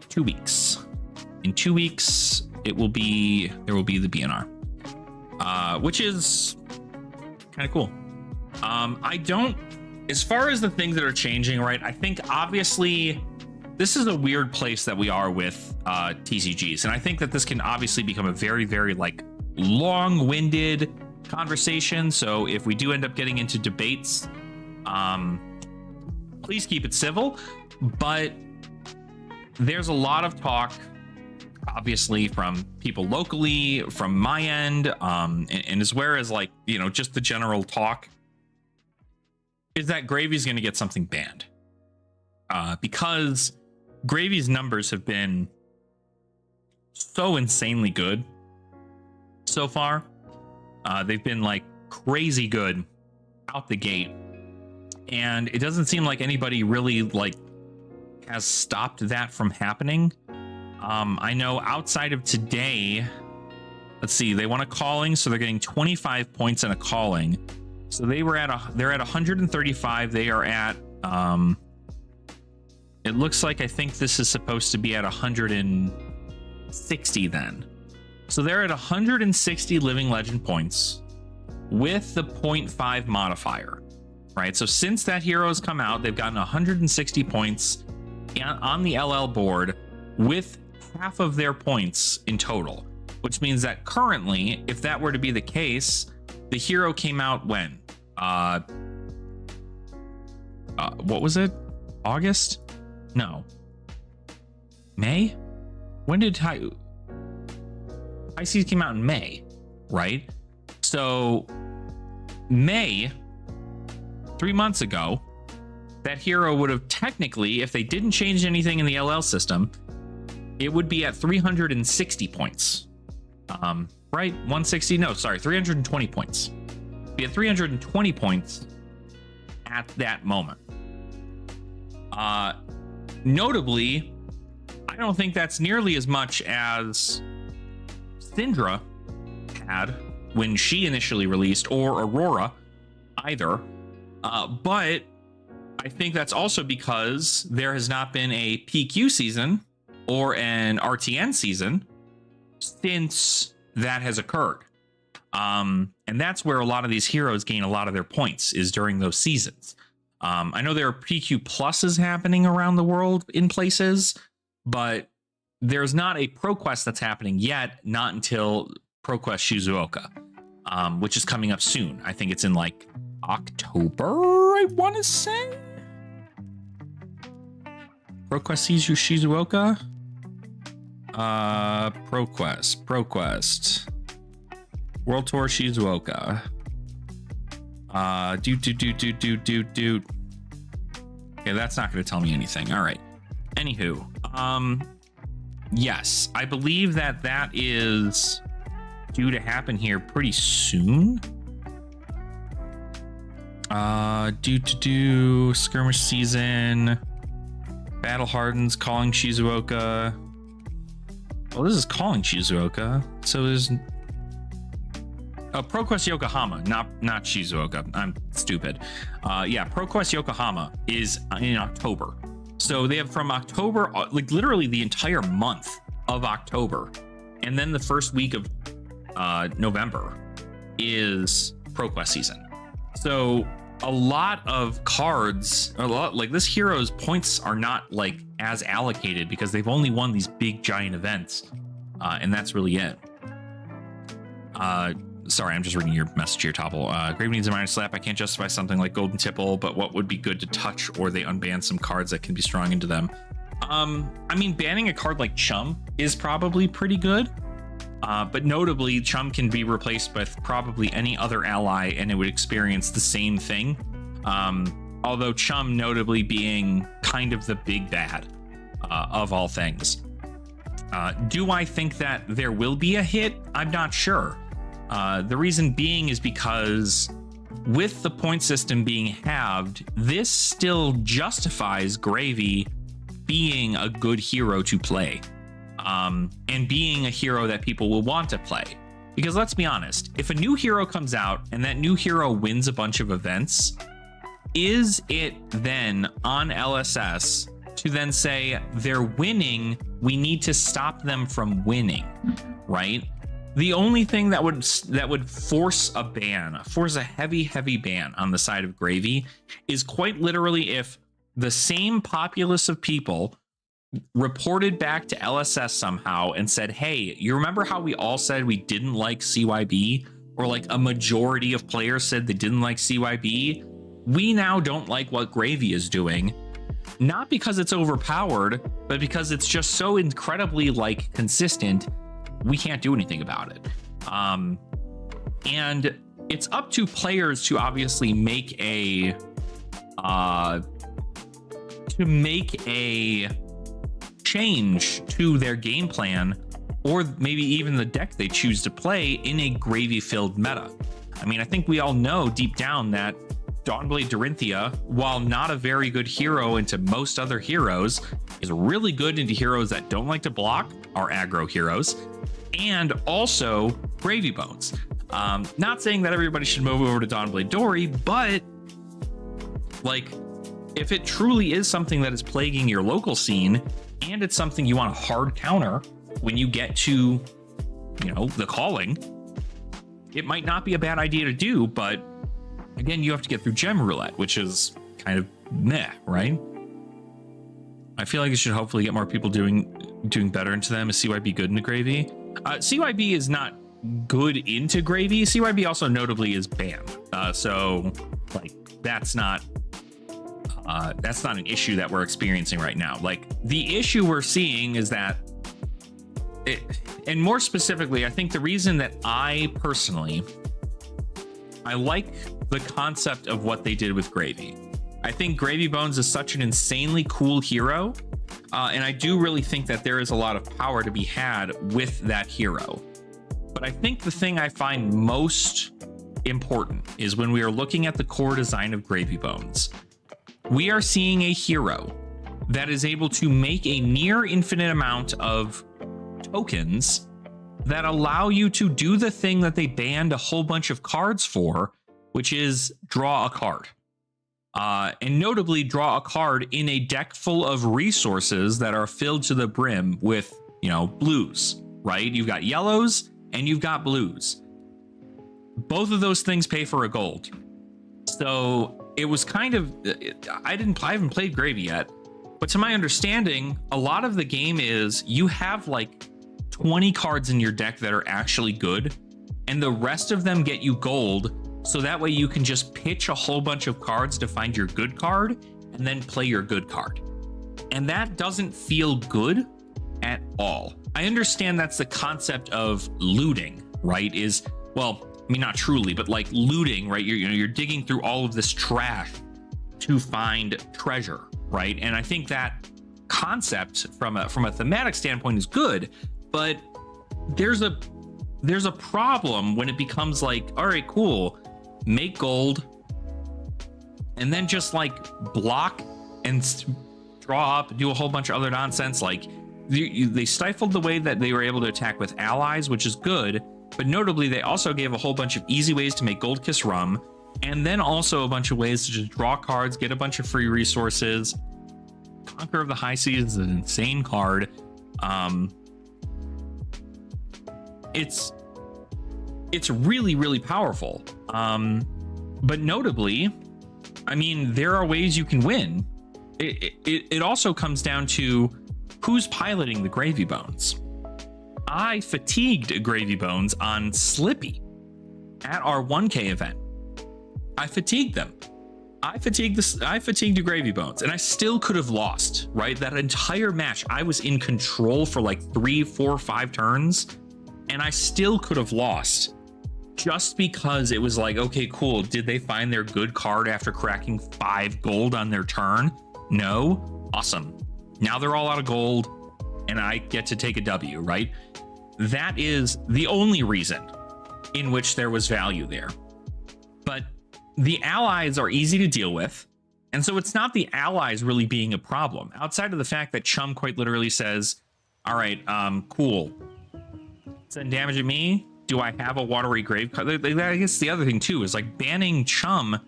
2 weeks. In 2 weeks, there will be the BNR, which is kind of cool. As far as the things that are changing, right? I think obviously this is a weird place that we are with TCGs, and I think that this can obviously become a very, very like long-winded conversation. So if we do end up getting into debates, please keep it civil. But there's a lot of talk, obviously, from people locally, from my end, and as well as like, you know, just the general talk is that Gravy's going to get something banned because Gravy's numbers have been so insanely good so far. They've been like crazy good out the gate, and it doesn't seem like anybody really like has stopped that from happening. I know outside of today, let's see, they won a calling, so they're getting 25 points in a calling. So they're at 135. They are at it looks like, I think this is supposed to be at 160 then. So they're at 160 living legend points with the 0.5 modifier, right? So since that hero has come out, they've gotten 160 points on the LL board with half of their points in total, which means that currently, if that were to be the case, the hero came out when? What was it? August? No. May? When did High Seas came out in May, right? So May, 3 months ago, that hero would have technically, if they didn't change anything in the LL system, it would be at 360 points. Right? 160? No, sorry, 320 points. Be at 320 points at that moment. Notably, I don't think that's nearly as much as Syndra had when she initially released, or Aurora either. But I think that's also because there has not been a PQ season or an RTN season since that has occurred. And that's where a lot of these heroes gain a lot of their points, is during those seasons. I know there are PQ pluses happening around the world in places, but there's not a ProQuest that's happening yet, not until ProQuest Shizuoka, which is coming up soon. I think it's in like October, I want to say. ProQuest Shizuoka? ProQuest. World Tour Shizuoka. Okay, that's not going to tell me anything. All right. Anywho, yes, I believe that is due to happen here pretty soon. Skirmish season, Battle Hardens, Calling Shizuoka. Well, this is Calling Shizuoka, so there's ProQuest Yokohama, not Shizuoka. I'm stupid. Yeah, ProQuest Yokohama is in October. So they have from October, like literally the entire month of October, and then the first week of November is ProQuest season. So a lot of cards, like this hero's points are not like as allocated because they've only won these big giant events, and that's really it. Sorry, I'm just reading your message here, Topple. Grave needs a minor slap. I can't justify something like Golden Tipple, but what would be good to touch, or they unban some cards that can be strong into them? I mean, banning a card like Chum is probably pretty good. But notably, Chum can be replaced with probably any other ally, and it would experience the same thing. Although Chum notably being kind of the big bad of all things. Do I think that there will be a hit? I'm not sure. The reason being is because with the point system being halved, this still justifies Gravy being a good hero to play, and being a hero that people will want to play. Because let's be honest, if a new hero comes out and that new hero wins a bunch of events, is it then on LSS to then say they're winning, we need to stop them from winning, right? The only thing that would force a heavy ban on the side of Gravy is quite literally if the same populace of people reported back to LSS somehow and said, hey, you remember how we all said we didn't like CYB? Or like a majority of players said they didn't like CYB? We now don't like what Gravy is doing. Not because it's overpowered, but because it's just so incredibly like consistent, we can't do anything about it. And it's up to players to obviously make a change to their game plan, or maybe even the deck they choose to play in a Gravy-filled meta. I mean, I think we all know deep down that Dawnblade Dorinthia, while not a very good hero into most other heroes, is really good into heroes that don't like to block, are aggro heroes, and also Gravy Bones. Not saying that everybody should move over to Dawnblade Dory, but like, if it truly is something that is plaguing your local scene, and it's something you want a hard counter when you get to, you know, the calling, it might not be a bad idea to do, but again, you have to get through Gem Roulette, which is kind of meh, right? I feel like it should hopefully get more people doing better into them. Is CYB good into Gravy? CYB is not good into Gravy. CYB also notably is banned. So like that's not an issue that we're experiencing right now. Like the issue we're seeing is that and more specifically, I think the reason that I like the concept of what they did with Gravy. I think Gravy Bones is such an insanely cool hero. And I do really think that there is a lot of power to be had with that hero. But I think the thing I find most important is when we are looking at the core design of Gravy Bones, we are seeing a hero that is able to make a near infinite amount of tokens that allow you to do the thing that they banned a whole bunch of cards for, which is draw a card. And notably draw a card in a deck full of resources that are filled to the brim with, you know, blues, right? You've got yellows and you've got blues. Both of those things pay for a gold. So it was kind of, I haven't played Gravy yet, but to my understanding, a lot of the game is you have like 20 cards in your deck that are actually good, and the rest of them get you gold. So that way you can just pitch a whole bunch of cards to find your good card and then play your good card. And that doesn't feel good at all. I understand that's the concept of looting, right? Is, well, I mean, not truly, but like looting, right? You're digging through all of this trash to find treasure, right? And I think that concept from a thematic standpoint is good, but there's a problem when it becomes like, all right, cool, make gold and then just like block and draw up, do a whole bunch of other nonsense. Like they stifled the way that they were able to attack with allies, which is good, but notably they also gave a whole bunch of easy ways to make Gold Kiss Rum, and then also a bunch of ways to just draw cards, get a bunch of free resources. Conqueror of the High Seas is an insane card. It's really, really powerful. But notably, I mean, there are ways you can win. It also comes down to who's piloting the Gravy Bones. I fatigued Gravy Bones on Slippy at our 1K event. I fatigued them. I fatigued the Gravy Bones, and I still could have lost, right? That entire match, I was in control for like 3, 4, 5 turns, and I still could have lost just because it was like, okay, cool. Did they find their good card after cracking 5 gold on their turn? No. Awesome. Now they're all out of gold, and I get to take a W, right? That is the only reason in which there was value there. But the allies are easy to deal with, and so it's not the allies really being a problem, outside of the fact that Chum quite literally says, all right, cool, send damage at me. Do I have a Watery Grave card? I guess the other thing too is like banning Chum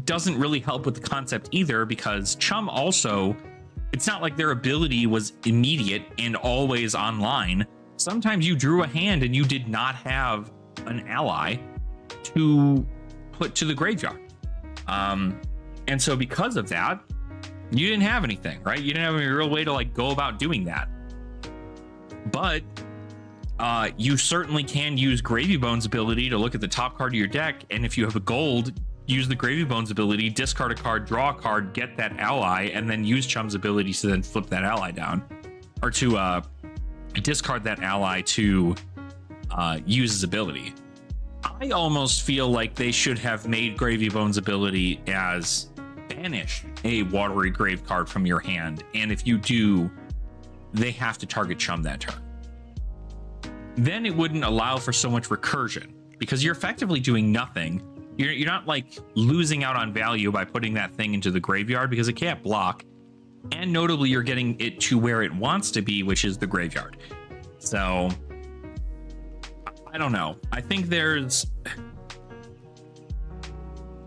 doesn't really help with the concept either, because Chum also, it's not like their ability was immediate and always online. Sometimes you drew a hand and you did not have an ally to put to the graveyard. And so because of that, you didn't have anything, right? You didn't have any real way to like go about doing that. But you certainly can use Gravy Bones' ability to look at the top card of your deck, and if you have a gold, use the Gravy Bones ability, discard a card, draw a card, get that ally, and then use Chum's ability to then flip that ally down, or to discard that ally to use his ability. I almost feel like they should have made Gravy Bones' ability as banish a Watery Grave card from your hand, and if you do, they have to target Chum that turn. Then it wouldn't allow for so much recursion, because you're effectively doing nothing. You're not like losing out on value by putting that thing into the graveyard, because it can't block. And notably, you're getting it to where it wants to be, which is the graveyard. So I don't know. I think there's,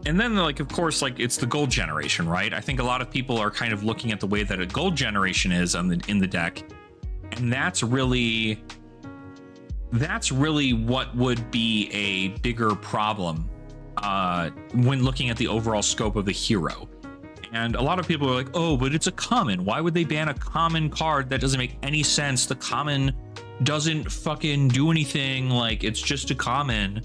and then like, of course, like it's the gold generation, right? I think a lot of people are kind of looking at the way that a gold generation is in the deck, and that's really what would be a bigger problem when looking at the overall scope of the hero. And a lot of people are like, oh, but it's a common. Why would they ban a common card? That doesn't make any sense. The common doesn't fucking do anything. Like, it's just a common.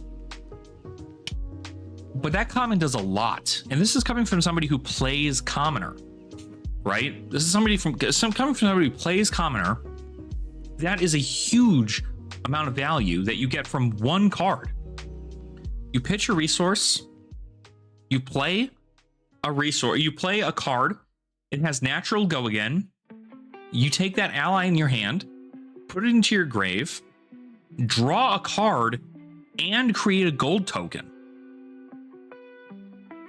But that common does a lot. And this is coming from somebody who plays commoner, right? This is coming from somebody who plays commoner. That is a huge amount of value that you get from one card. You pitch a resource, you play a resource, you play a card, it has natural go again, you take that ally in your hand, put it into your grave, draw a card, and create a gold token.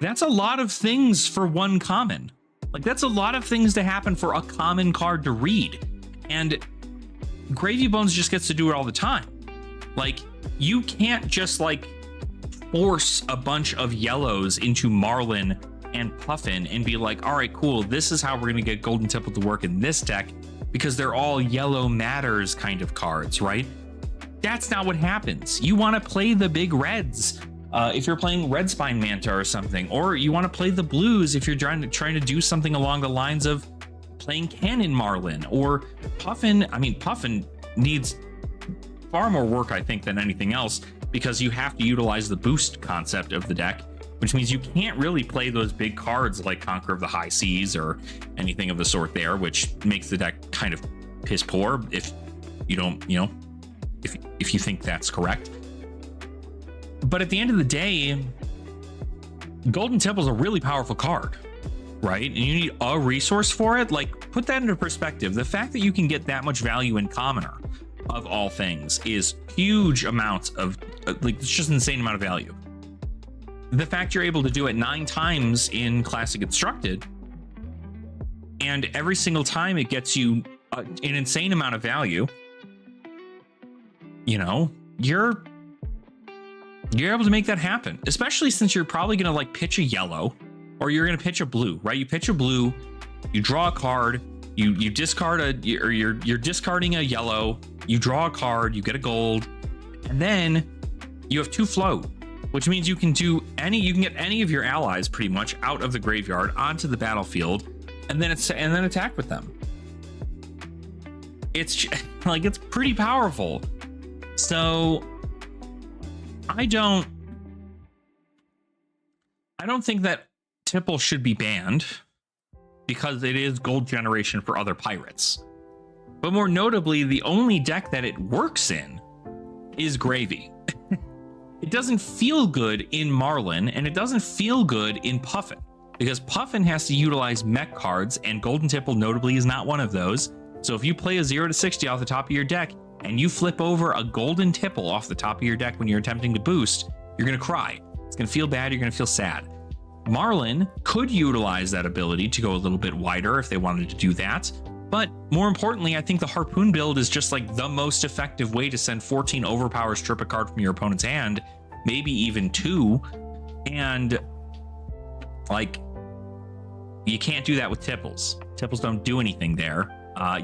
That's a lot of things for one common. Like, that's a lot of things to happen for a common card to read. And Gravy Bones just gets to do it all the time. Like, you can't just, like, force a bunch of yellows into Marlin and Puffin and be like, all right, cool, this is how we're going to get Golden Tipple to work in this deck, because they're all yellow matters kind of cards, right? That's not what happens. You want to play the big reds if you're playing Red Spine Manta or something, or you want to play the blues if you're trying to do something along the lines of playing Cannon Marlin or Puffin. I mean, Puffin needs far more work, I think, than anything else, because you have to utilize the boost concept of the deck, which means you can't really play those big cards like Conqueror of the High Seas or anything of the sort there, which makes the deck kind of piss poor if you don't, you know, if you think that's correct. But at the end of the day, Golden Tipple is a really powerful card, right? And you need a resource for it. Like, put that into perspective. The fact that you can get that much value in Commoner, of all things, is huge amounts of, like, it's just an insane amount of value. The fact you're able to do it 9 times in Classic Constructed, and every single time it gets you an insane amount of value, you know, you're able to make that happen, especially since you're probably going to, like, pitch a yellow, or you're going to pitch a blue, right? You pitch a blue, you draw a card, you discard or you're discarding a yellow, you draw a card, you get a gold, and then you have 2 float, which means you can get any of your allies pretty much out of the graveyard onto the battlefield, and then attack with them. It's like, it's pretty powerful. So I don't think that Tipple should be banned, because it is gold generation for other pirates. But more notably, the only deck that it works in is Gravy. It doesn't feel good in Marlin, and it doesn't feel good in Puffin, because Puffin has to utilize mech cards, and Golden Tipple notably is not one of those. So if you play a 0 to 60 off the top of your deck, and you flip over a Golden Tipple off the top of your deck when you're attempting to boost, you're going to cry. It's going to feel bad. You're going to feel sad. Marlin could utilize that ability to go a little bit wider if they wanted to do that. But more importantly, I think the Harpoon build is just, like, the most effective way to send 14 overpowers, strip a card from your opponent's hand, maybe even 2. And, like, you can't do that with Tipples. Tipples don't do anything there.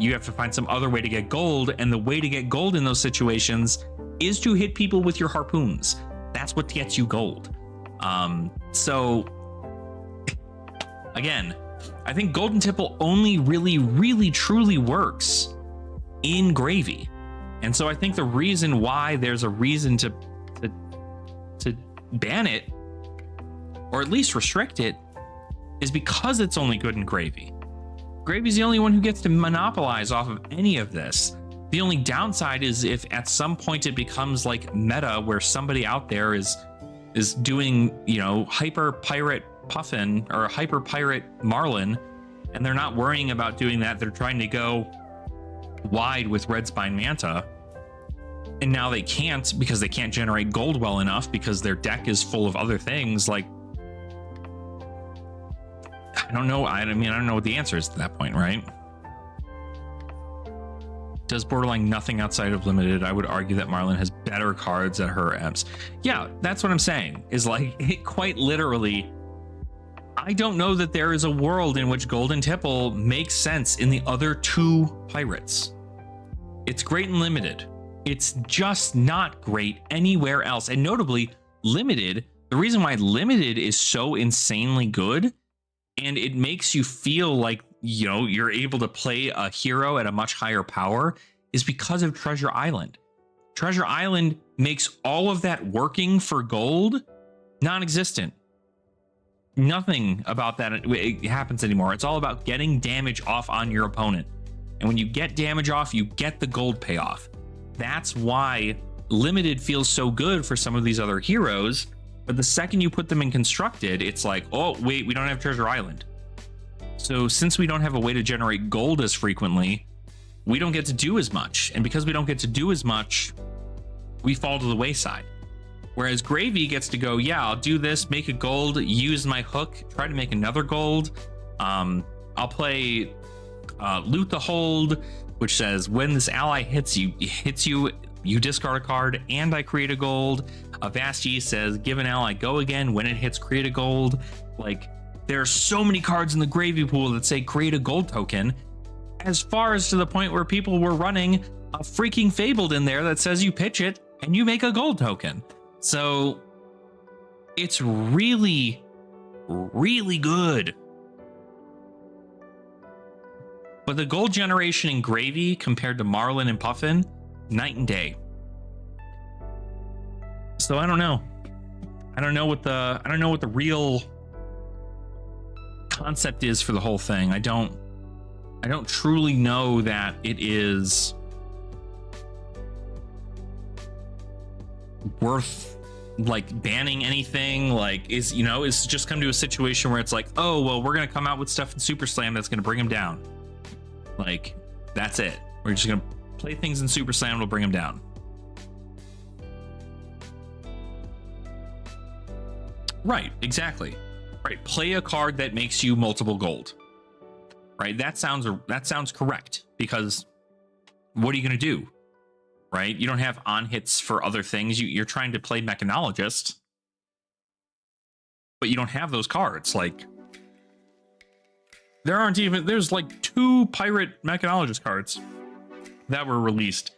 You have to find some other way to get gold, and the way to get gold in those situations is to hit people with your harpoons. That's what gets you gold. So again, I think Golden Tipple only really truly works in Gravy. And so I think the reason why there's a reason to ban it, or at least restrict it, is because it's only good in Gravy. Gravy's the only one who gets to monopolize off of any of this. The only downside is if at some point it becomes like meta, where somebody out there is doing, you know, hyper pirate Puffin or hyper pirate Marlin, and they're not worrying about doing that. They're trying to go wide with Red Spine Manta, and now they can't because they can't generate gold well enough because their deck is full of other things. Like, I don't know. I mean, I don't know what the answer is to that point, right? Does borderline nothing outside of limited? I would argue that Marlin has better cards at her M's. Yeah, that's what I'm saying, is like, it quite literally, I don't know that there is a world in which Golden Tipple makes sense in the other 2 pirates. It's great in limited. It's just not great anywhere else. And notably, limited, the reason why limited is so insanely good, and it makes you feel like, you know, you're able to play a hero at a much higher power, is because of Treasure Island. Treasure Island makes all of that working for gold non-existent. Nothing about that it happens anymore. It's all about getting damage off on your opponent. And when you get damage off, you get the gold payoff. That's why limited feels so good for some of these other heroes. But the second you put them in constructed, it's like, oh, wait, we don't have Treasure Island. So since we don't have a way to generate gold as frequently, we don't get to do as much. And because we don't get to do as much, we fall to the wayside. Whereas Gravy gets to go, yeah, I'll do this, make a gold, use my hook, try to make another gold. I'll play Loot the Hold, which says when this ally hits you, you discard a card and I create a gold. A Vasti says give an ally go again. When it hits, create a gold. Like, there are so many cards in the gravy pool that say create a gold token, as far as to the point where people were running a freaking Fabled in there that says you pitch it and you make a gold token. So it's really, really good. But the gold generation in Gravy compared to Marlin and Puffin, night and day. So I don't know. I don't know what the real concept is for the whole thing. I don't truly know that it is worth like banning anything. Like, is just come to a situation where it's like, oh well, we're gonna come out with stuff in Super Slam that's gonna bring them down. Like, that's it. We're just gonna play things in Super Slam, we'll bring them down. Right, exactly. Right, play a card that makes you multiple gold. Right, that sounds correct, because what are you gonna do? Right, you don't have on hits for other things. You're trying to play Mechanologist, but you don't have those cards. Like, there's like 2 Pirate Mechanologist cards that were released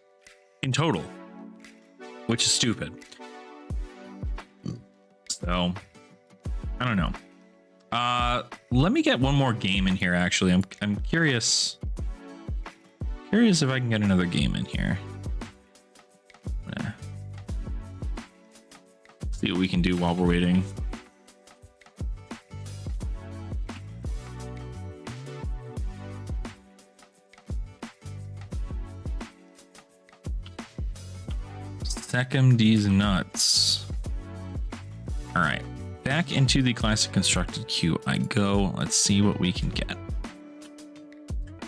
in total, which is stupid. So I don't know. Let me get one more game in here. Actually, I'm curious if I can get another game in here. See what we can do while we're waiting. Second these nuts. All right, back into the classic constructed queue I go. Let's see what we can get.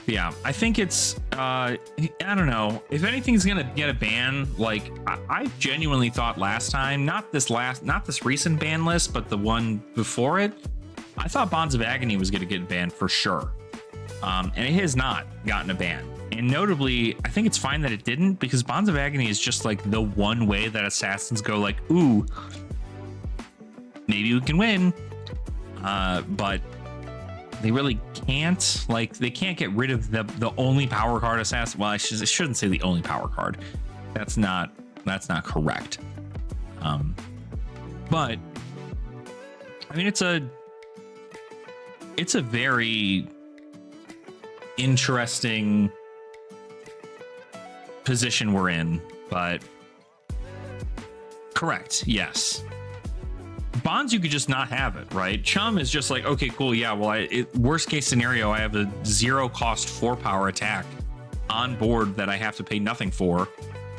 Yeah, I think it's I don't know if anything's gonna get a ban. Like, I genuinely thought last time, not this recent ban list, but the one before it, I thought Bonds of Agony was gonna get banned for sure, and it has not gotten a ban. And notably, I think it's fine that it didn't, because Bonds of Agony is just like the one way that assassins go like, ooh, maybe we can win, but they really can't. Like, they can't get rid of the only power card assassin. Well, I shouldn't say the only power card. That's not correct. But I mean, it's a very interesting position we're in, but correct, yes. Bonds, you could just not have it, right? Chum is just like, okay, cool, yeah, well, worst case scenario, I have a 0 cost 4 power attack on board that I have to pay nothing for,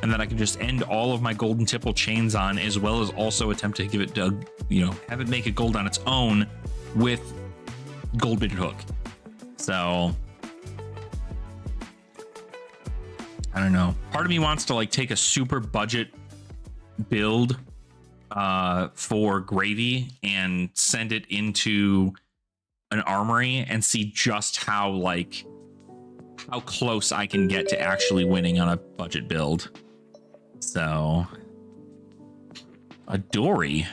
and then I can just end all of my golden tipple chains on, as well as also attempt to give it have it make a gold on its own with gold baited hook. So I don't know. Part of me wants to like take a super budget build for Gravy and send it into an armory and see just how close I can get to actually winning on a budget build. So a Dory.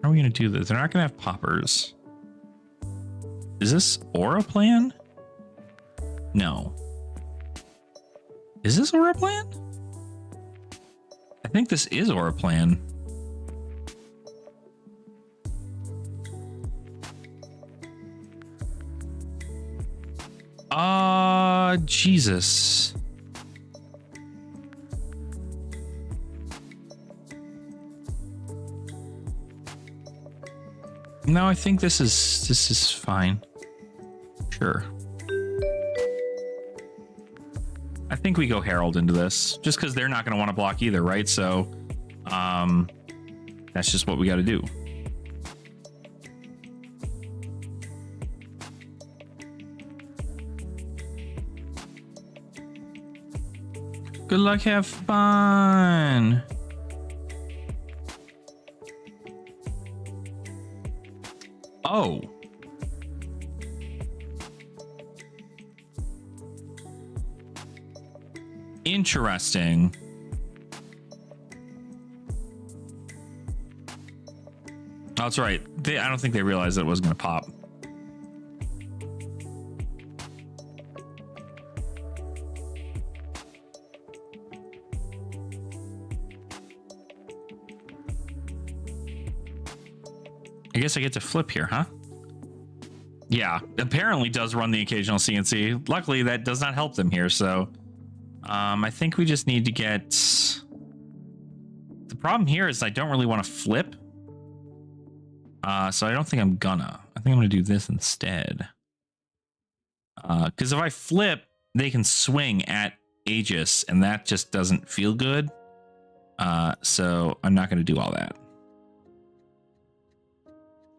How are we gonna do this? They're not gonna have poppers. Is this Aura Plan? No. Is this Aura Plan? I think this is Aura Plan. Jesus. No, I think this is fine. Sure. I think we go Herald into this, just because they're not going to want to block either, right? So, that's just what we got to do. Good luck, have fun. Oh. Interesting. Oh, that's right. I don't think they realized that it was going to pop. I guess I get to flip here, huh? Yeah, apparently does run the occasional CNC. Luckily, that does not help them here, so I think we just need to get... The problem here is I don't really want to flip. So I don't think I'm gonna. I think I'm gonna do this instead. Because if I flip, they can swing at Aegis, and that just doesn't feel good. So I'm not gonna do all that.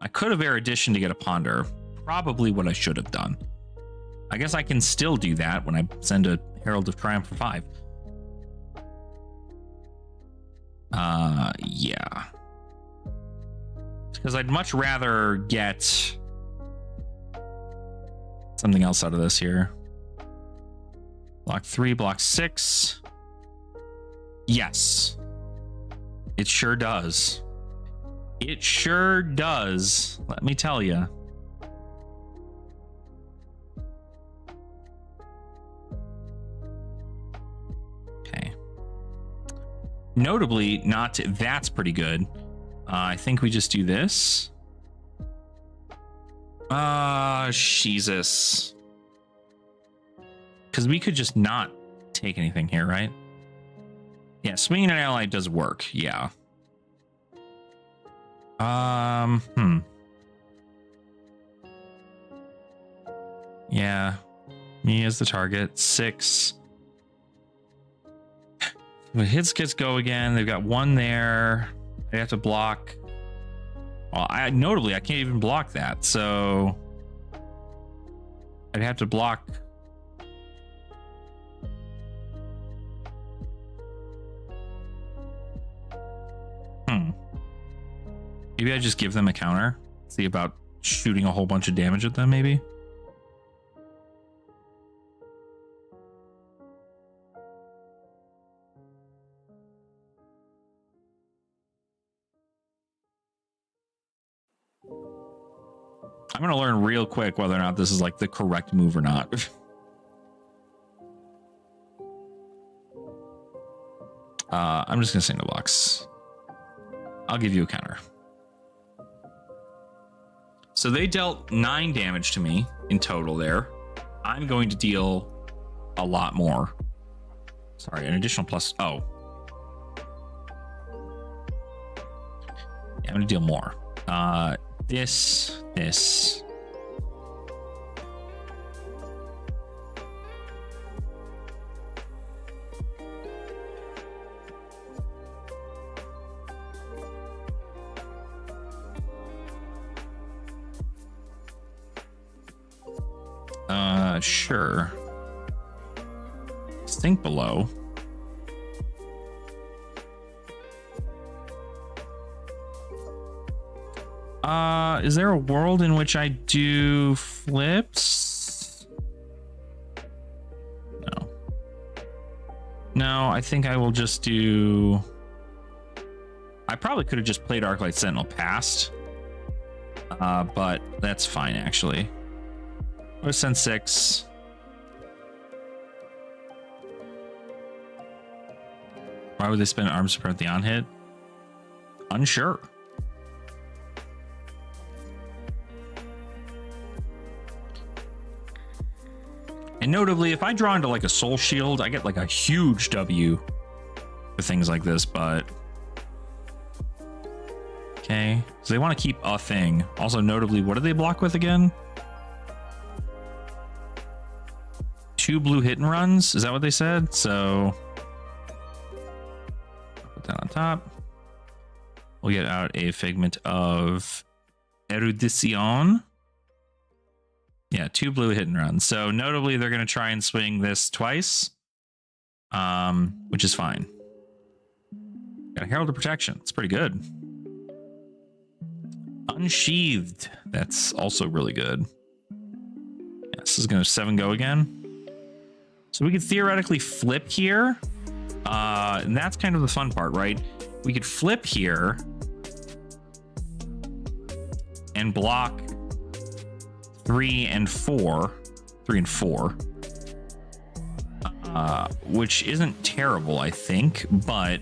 I could have Erudition to get a Ponder. Probably what I should have done. I guess I can still do that when I send a Herald of Triumph for 5. Yeah. Because I'd much rather get something else out of this here. Block 3, block 6. Yes. It sure does. It sure does. Let me tell you. Okay. Notably, not that's pretty good. I think we just do this. Jesus. Because we could just not take anything here, right? Yeah, swinging an ally does work. Yeah. Yeah. Me as the target. 6. The hits gets go again. They've got 1 there. I have to block. Well, notably, I can't even block that. So I'd have to block. Maybe I just give them a counter. See about shooting a whole bunch of damage at them, maybe. I'm going to learn real quick whether or not this is like the correct move or not. I'm just going to say no blocks. I'll give you a counter. So they dealt 9 damage to me in total there. I'm going to deal a lot more. Sorry, an additional plus. Oh. Yeah, I'm going to deal more. This. Sure. Think below. Is there a world in which I do flips? No. No, I think I will just do... I probably could have just played Arclight Sentinel past. But that's fine, actually. Let's send 6. Why would they spend arms to prevent the on-hit? Unsure. And notably, if I draw into like a Soul Shield, I get like a huge W for things like this, but... Okay, so they want to keep a thing. Also, notably, what do they block with again? 2 blue hit and runs? Is that what they said? So... put that on top. We'll get out a Figment of Erudition. Yeah, 2 blue hit and runs. So notably, they're going to try and swing this twice, which is fine. Got a Herald of Protection. It's pretty good. Unsheathed. That's also really good. Yeah, this is going to 7 go again. So we could theoretically flip here. And that's kind of the fun part, right? We could flip here and block 3 and 4, which isn't terrible, I think, but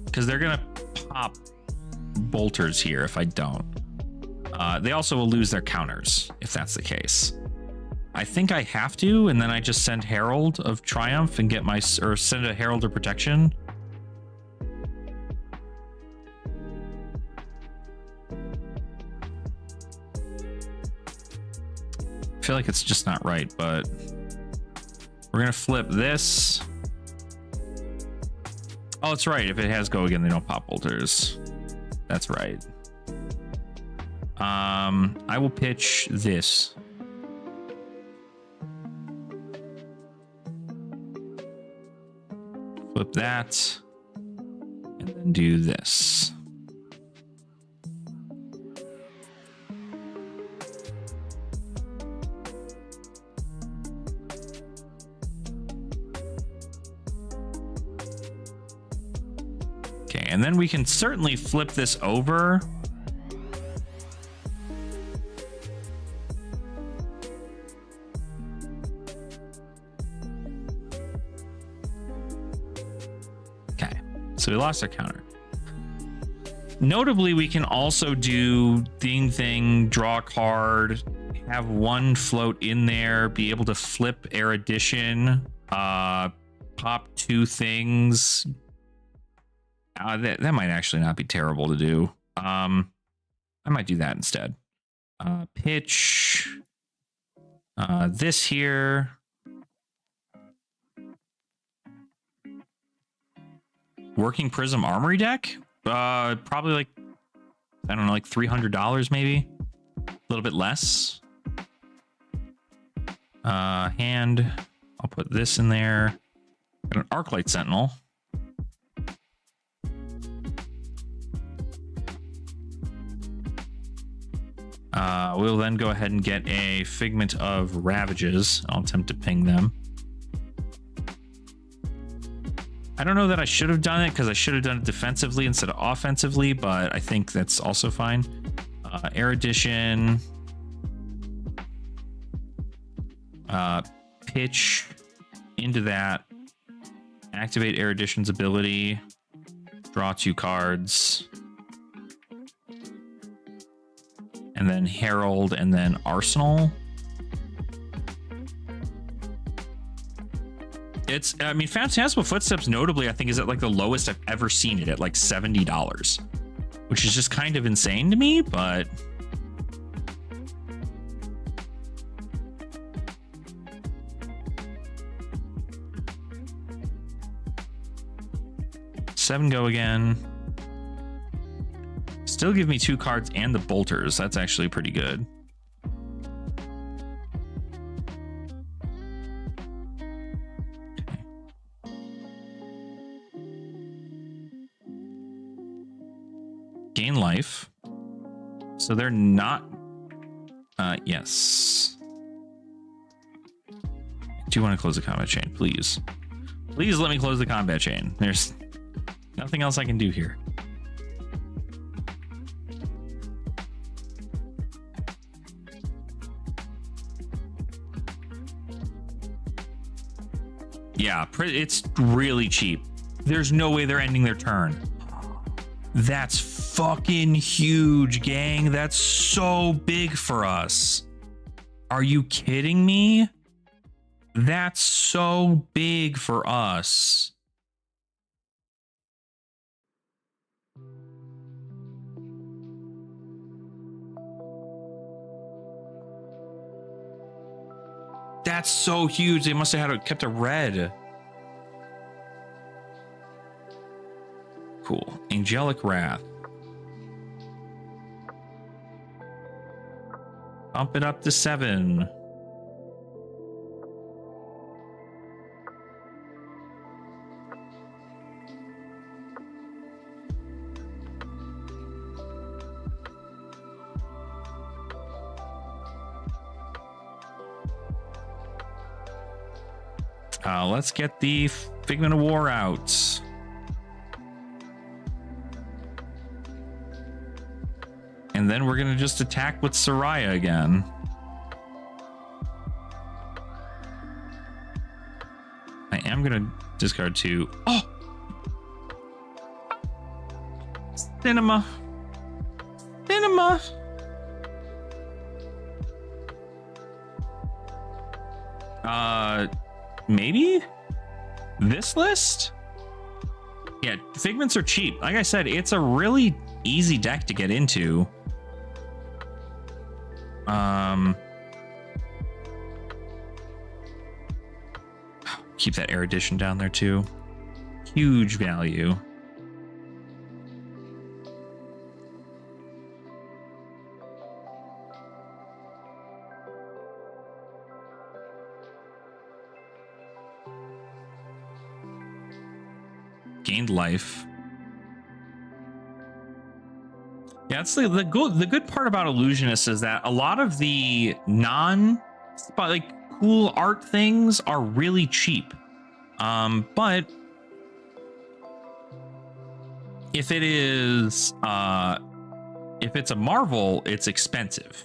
because they're gonna pop bolters here if I don't. They also will lose their counters if that's the case. I think I have to, and then I just send Herald of Triumph and get my, or send a Herald of Protection. I feel like it's just not right, but we're gonna flip this. Oh, it's right. If it has go again, they don't pop bolters. That's right. I will pitch this. Flip that, and then do this. Okay, and then we can certainly flip this over. So we lost our counter. Notably, we can also do thing, draw a card, have one float in there, be able to flip Erudition, pop 2 things. That might actually not be terrible to do. I might do that instead. Pitch this here. Working Prism Armory deck, probably like, I don't know, like $300 maybe, a little bit less. Hand, I'll put this in there. Got an Arclight Sentinel. We'll then go ahead and get a Figment of Ravages. I'll attempt to ping them. I don't know that I should have done it because I should have done it defensively instead of offensively, but I think that's also fine. Erudition. Pitch into that. Activate Erudition's ability. Draw 2 cards. And then Herald and then Arsenal. It's, I mean, Phantasmal Footsteps notably, I think, is at like the lowest I've ever seen it at like $70, which is just kind of insane to me, but seven go again. Still give me 2 cards and the bolters. That's actually pretty good. Gain life. So they're not. Yes. I do want to close the combat chain, please. Please let me close the combat chain. There's nothing else I can do here. Yeah, it's really cheap. There's no way they're ending their turn. That's fucking huge, gang. That's so big for us. Are you kidding me? That's so big for us. That's so huge. They must have kept a red. Cool. Angelic Wrath. Bump it up to 7. Let's get the Figment of War out. And then we're going to just attack with Soraya again. I am going to discard 2. Oh! Cinema. Cinema. Maybe this list? Yeah, Figments are cheap. Like I said, it's a really easy deck to get into. Keep that erudition down there too. Huge value. Gained life. Yeah, that's the good part about Illusionist is that a lot of the cool art things are really cheap. But if it's a Marvel, it's expensive.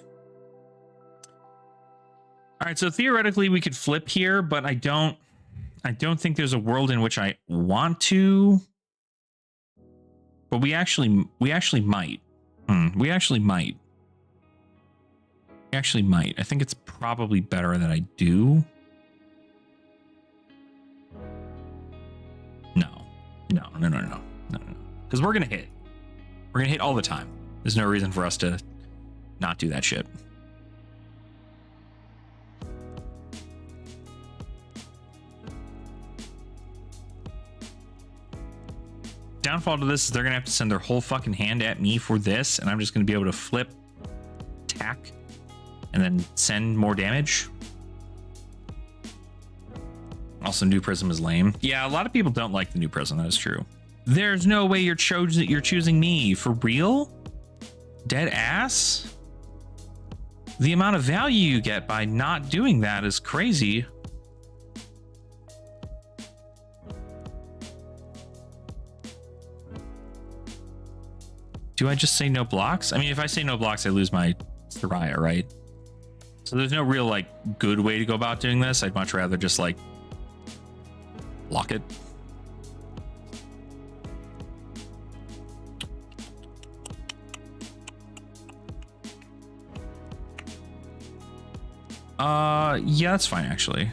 All right, so theoretically we could flip here, but I don't think there's a world in which I want to. But we actually might. We actually might. I think it's probably better that I do. No. Because we're gonna hit. We're gonna hit all the time. There's no reason for us to not do that shit. Downfall to this is they're gonna have to send their whole fucking hand at me for this, and I'm just gonna be able to flip, attack, and then send more damage. Also, New Prism is lame. Yeah, a lot of people don't like the New Prism. That is true. There's no way you're choosing me. For real? Dead ass? The amount of value you get by not doing that is crazy. Do I just say no blocks? I mean, if I say no blocks, I lose my Soraya, right? So there's no real, like, good way to go about doing this. I'd much rather just, like, block it. Yeah, that's fine, actually.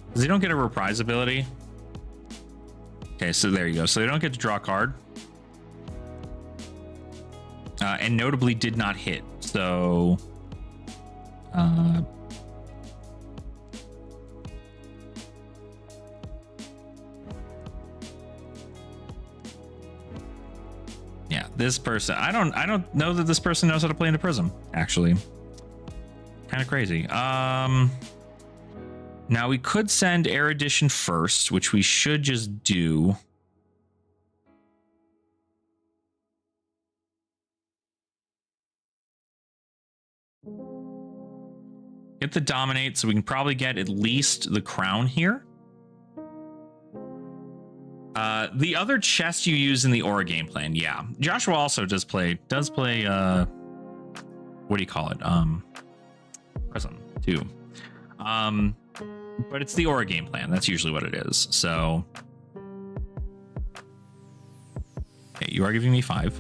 Because they don't get a reprise ability. Okay, so there you go. So they don't get to draw a card. And notably did not hit. So... yeah, this person... I don't know that this person knows how to play into Prism, actually. Kind of crazy. Now we could send Erudition first, which we should just do. Get the Dominate, so we can probably get at least the Crown here. The other chest you use in the Aura game plan, yeah. Joshua also does play what do you call it? Prism too. But it's the Aura game plan. That's usually what it is. So okay, you are giving me 5.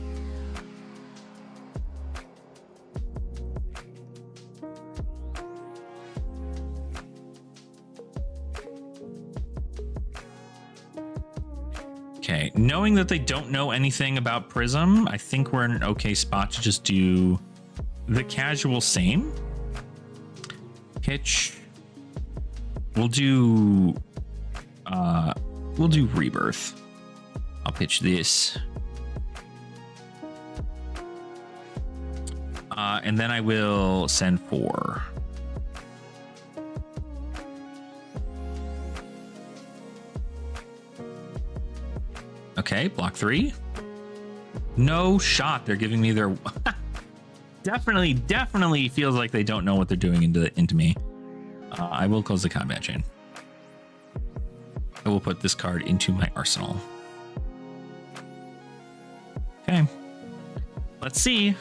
Okay, knowing that they don't know anything about Prism, I think we're in an okay spot to just do the casual same. Pitch. We'll do Rebirth. I'll pitch this. And then I will send 4. Okay, block 3. No shot. They're giving me their... definitely feels like they don't know what they're doing into me. I will close the combat chain. I will put this card into my arsenal. Okay. Let's see.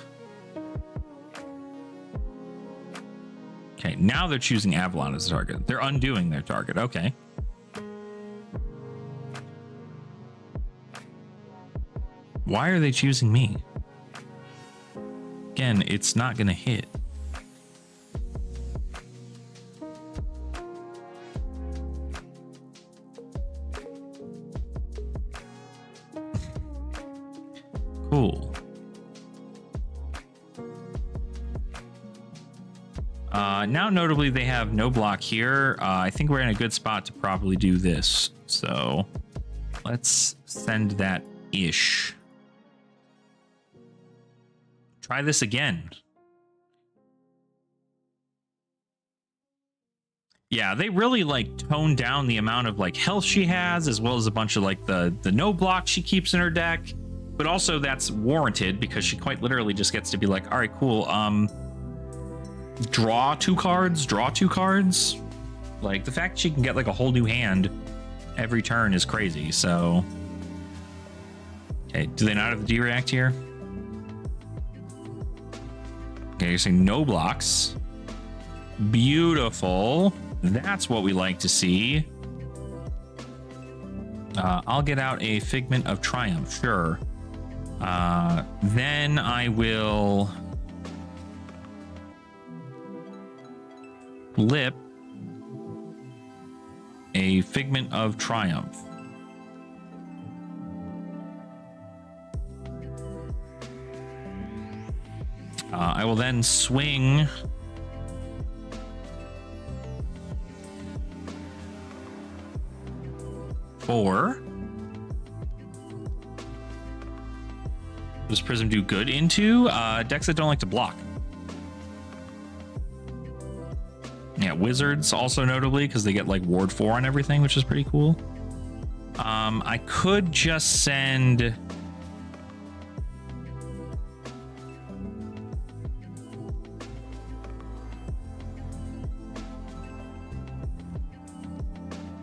Okay, now they're choosing Avalon as a target. They're undoing their target. Okay. Why are they choosing me? Again, it's not going to hit. Cool. Now, notably, they have no block here. I think we're in a good spot to probably do this. So let's send that ish. Try this again. Yeah, they really like toned down the amount of like health she has, as well as a bunch of like the no block she keeps in her deck. But also that's warranted because she quite literally just gets to be like, all right, cool. Draw two cards. Like the fact she can get like a whole new hand every turn is crazy. So, okay, do they not have the D-React here? Okay, you're saying no blocks. Beautiful. That's what we like to see. I'll get out a Figment of Triumph, sure. Then I will flip a Figment of Triumph. I will then swing four. Does Prism do good into decks that don't like to block? Yeah, Wizards also notably because they get like Ward 4 on everything, which is pretty cool. I could just send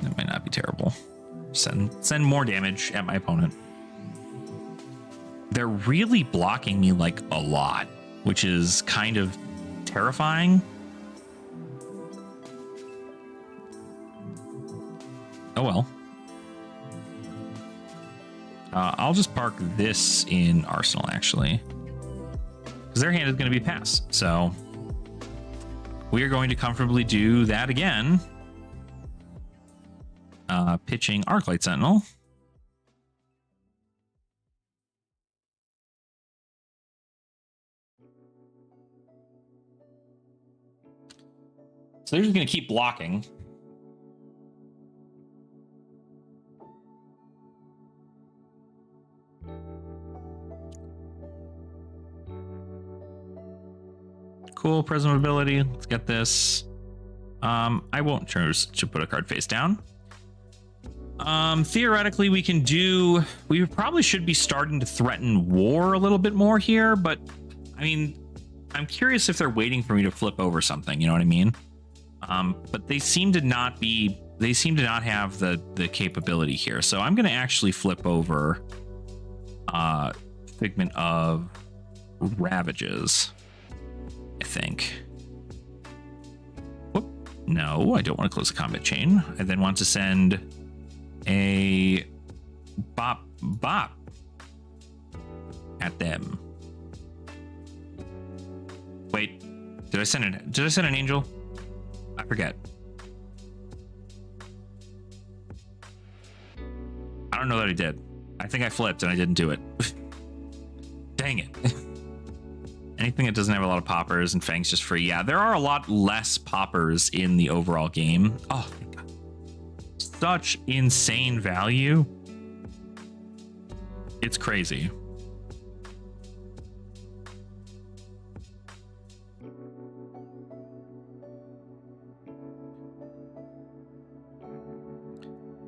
that might not be terrible. Send more damage at my opponent. They're really blocking me like a lot, which is kind of terrifying. Oh well. I'll just park this in Arsenal actually, because their hand is going to be pass. So we are going to comfortably do that again. Pitching Arclight Sentinel. So they're just going to keep blocking. Cool, Prism ability. Let's get this. I won't choose to put a card face down. Theoretically, we probably should be starting to threaten war a little bit more here, but I mean, I'm curious if they're waiting for me to flip over something, you know what I mean? But they seem to not have the capability here. So I'm going to actually flip over Figment of Ravages, I think. Whoop. No, I don't want to close the combat chain. I then want to send a bop at them. Wait, did I send an angel? I forget. I don't know that I did. I think I flipped and I didn't do it. Dang it. Anything that doesn't have a lot of poppers, and Fang's just free. Yeah, there are a lot less poppers in the overall game. Oh, thank God. Such insane value. It's crazy.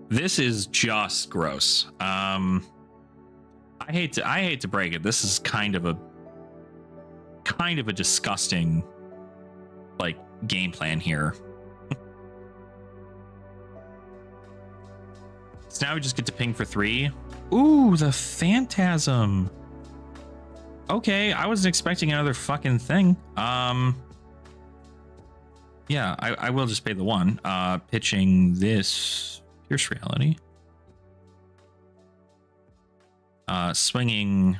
This is just gross. I hate to break it. This is kind of a disgusting like game plan here. So now we just get to ping for 3. Ooh, the Phantasm. Okay, I wasn't expecting another fucking thing. Yeah, I will just pay the 1. Pitching this Pierce Reality. Swinging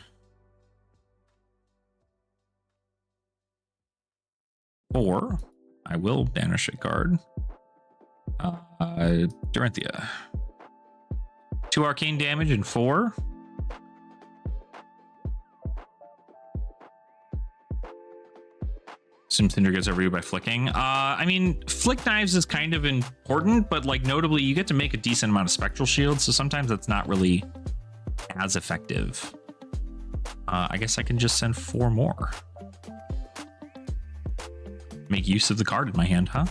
4. I will banish a card. Dorinthia. 2 arcane damage and 4. Some Cinder gets over you by flicking. I mean, flick knives is kind of important, but like notably, you get to make a decent amount of spectral shields, so sometimes that's not really as effective. I guess I can just send 4 more. Make use of the card in my hand, huh?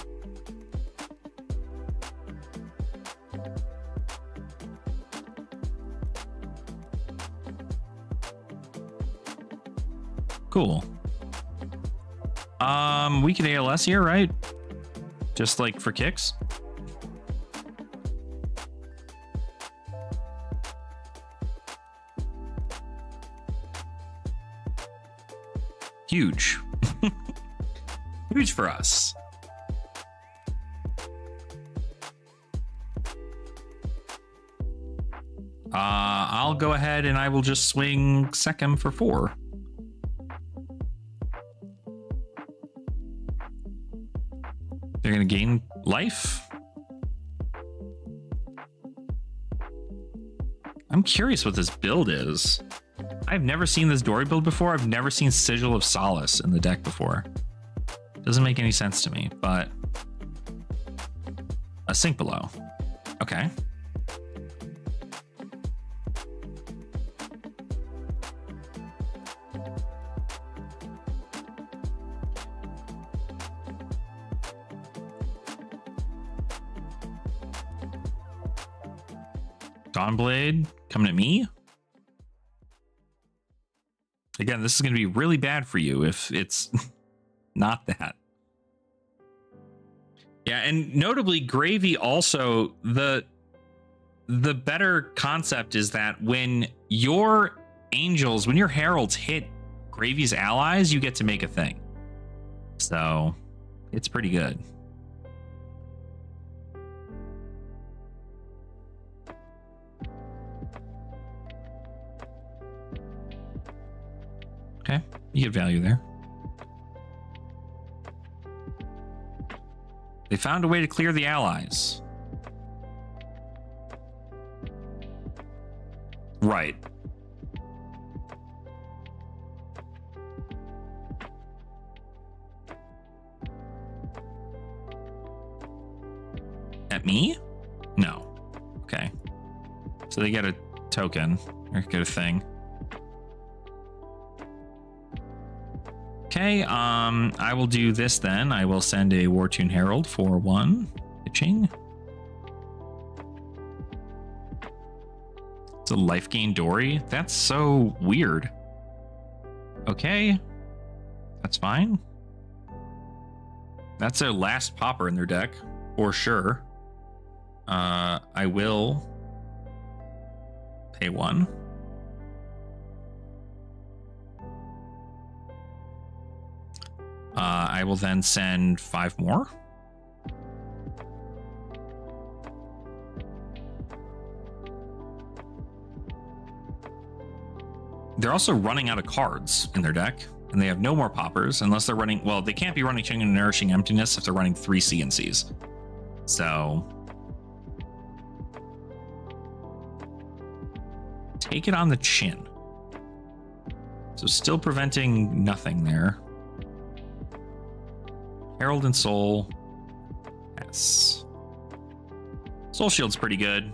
Cool. We could ALS here, right? Just like for kicks. Huge. Huge for us. I'll go ahead and I will just swing Second for 4. They're going to gain life. I'm curious what this build is. I've never seen this Dory build before. I've never seen Sigil of Solace in the deck before. Doesn't make any sense to me, but a Sink Below. Okay. Dawnblade coming at me. Again, this is going to be really bad for you if it's not that. Yeah, and notably, Gravy also, the better concept is that when your angels, when your heralds hit Gravy's allies, you get to make a thing. So it's pretty good. Okay, you get value there. They found a way to clear the allies. Right. At me? No. Okay. So they get a token or get a thing. Okay, I will do this then. I will send a Wartune Herald for 1. Pitching. It's a life gain Dory. That's so weird. Okay. That's fine. That's their last popper in their deck, for sure. I will pay 1. I will then send 5 more. They're also running out of cards in their deck, and they have no more poppers unless they're running. Well, they can't be running Ching and Nourishing Emptiness if they're running 3 CNCs. So take it on the chin. So still preventing nothing there. Herald and Soul. Yes. Soul Shield's pretty good.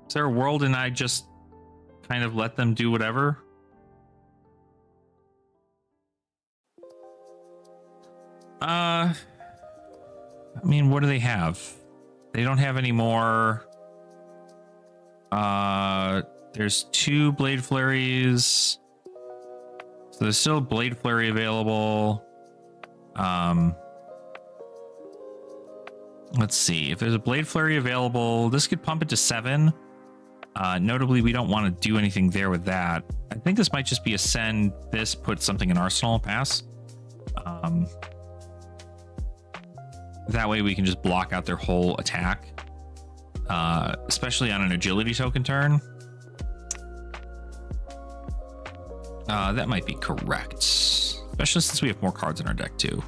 Is there a world and I just kind of let them do whatever? I mean, what do they have? They don't have any more. There's 2 Blade Flurries. So there's still Blade Flurry available. Let's see. If there's a Blade Flurry available, this could pump it to 7. Notably, we don't want to do anything there with that. I think this might just be a send this, put something in Arsenal, pass. That way we can just block out their whole attack. Especially on an agility token turn. That might be correct. Especially since we have more cards in our deck too.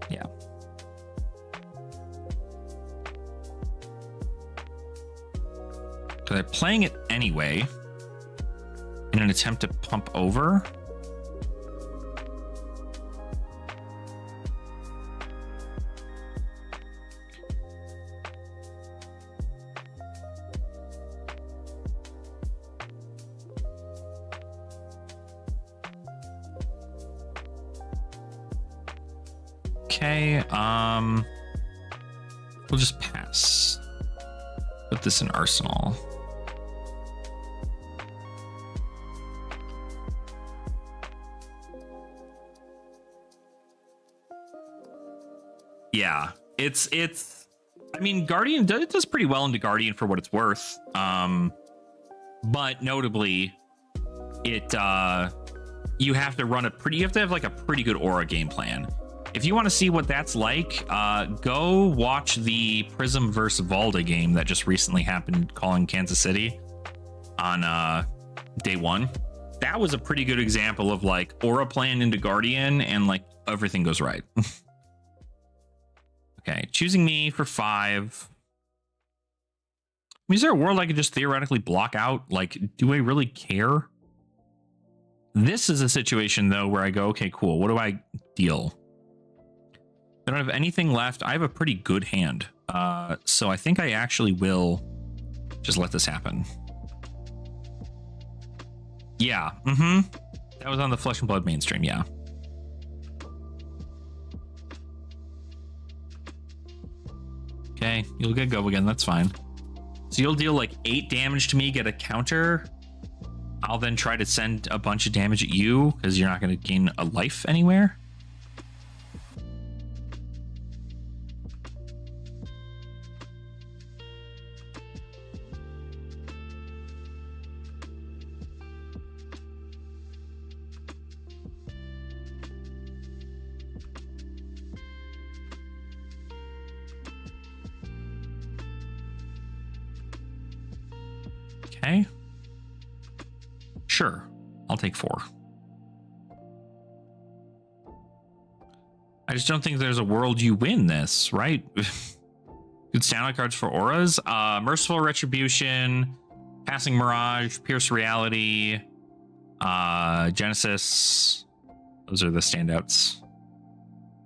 Yeah. Because I'm playing it anyway in an attempt to pump over. Okay, we'll just pass. Put this in Arsenal. Yeah, it's I mean, Guardian does pretty well into Guardian for what it's worth. But notably, it you have to have like a pretty good aura game plan. If you want to see what that's like, go watch the Prism versus Valda game that just recently happened calling Kansas City on day 1. That was a pretty good example of like aura playing into Guardian and like everything goes right. Okay, choosing me for 5. I mean, is there a world I could just theoretically block out? Like, do I really care? This is a situation though where I go, okay, cool. What do I deal? I don't have anything left. I have a pretty good hand. So I think I actually will just let this happen. Yeah. That was on the Flesh and Blood mainstream. Yeah. Okay. You'll get go again. That's fine. So you'll deal like 8 damage to me, get a counter. I'll then try to send a bunch of damage at you because you're not going to gain a life anywhere. Okay. Sure. I'll take 4. I just don't think there's a world you win this, right? Good standout cards for auras. Merciful Retribution, Passing Mirage, Pierce Reality, Genesis. Those are the standouts,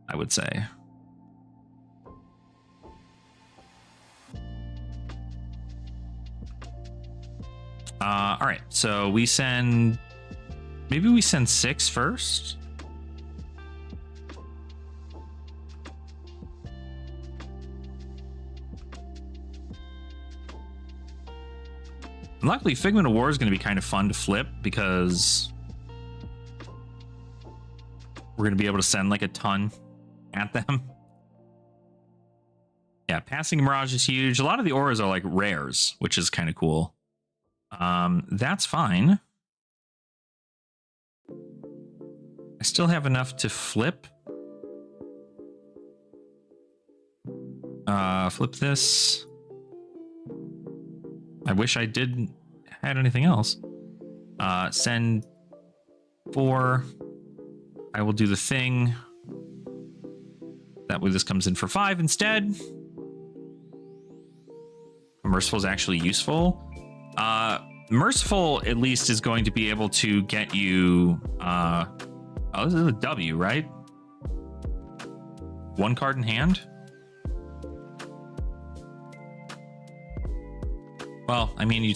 I would say. All right, so we send, maybe we send 6 first. And luckily, Figment of War is going to be kind of fun to flip because we're going to be able to send like a ton at them. Yeah, Passing Mirage is huge. A lot of the auras are like rares, which is kind of cool. That's fine. I still have enough to flip. Flip this. I wish I did had anything else. Send 4. I will do the thing. That way this comes in for 5 instead. Merciful is actually useful. Merciful at least is going to be able to get you oh, this is a W, right? 1 card in hand. Well, I mean, you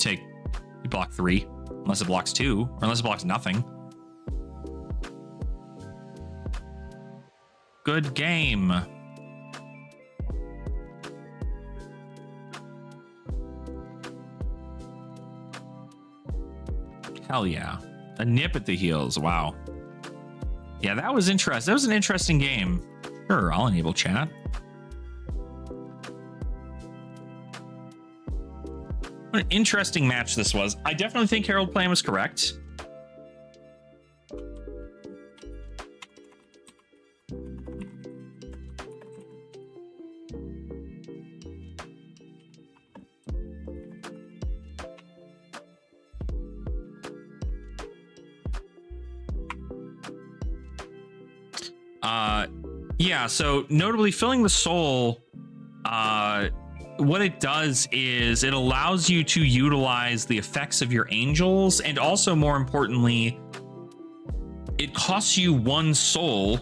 block 3 unless it blocks 2 or unless it blocks nothing. Good game. Hell yeah. A nip at the heels. Wow. Yeah, that was interesting. That was an interesting game. Sure, I'll enable chat. What an interesting match this was. I definitely think Harold plan was correct. Yeah, so notably filling the soul, what it does is it allows you to utilize the effects of your angels, and also more importantly, it costs you 1 soul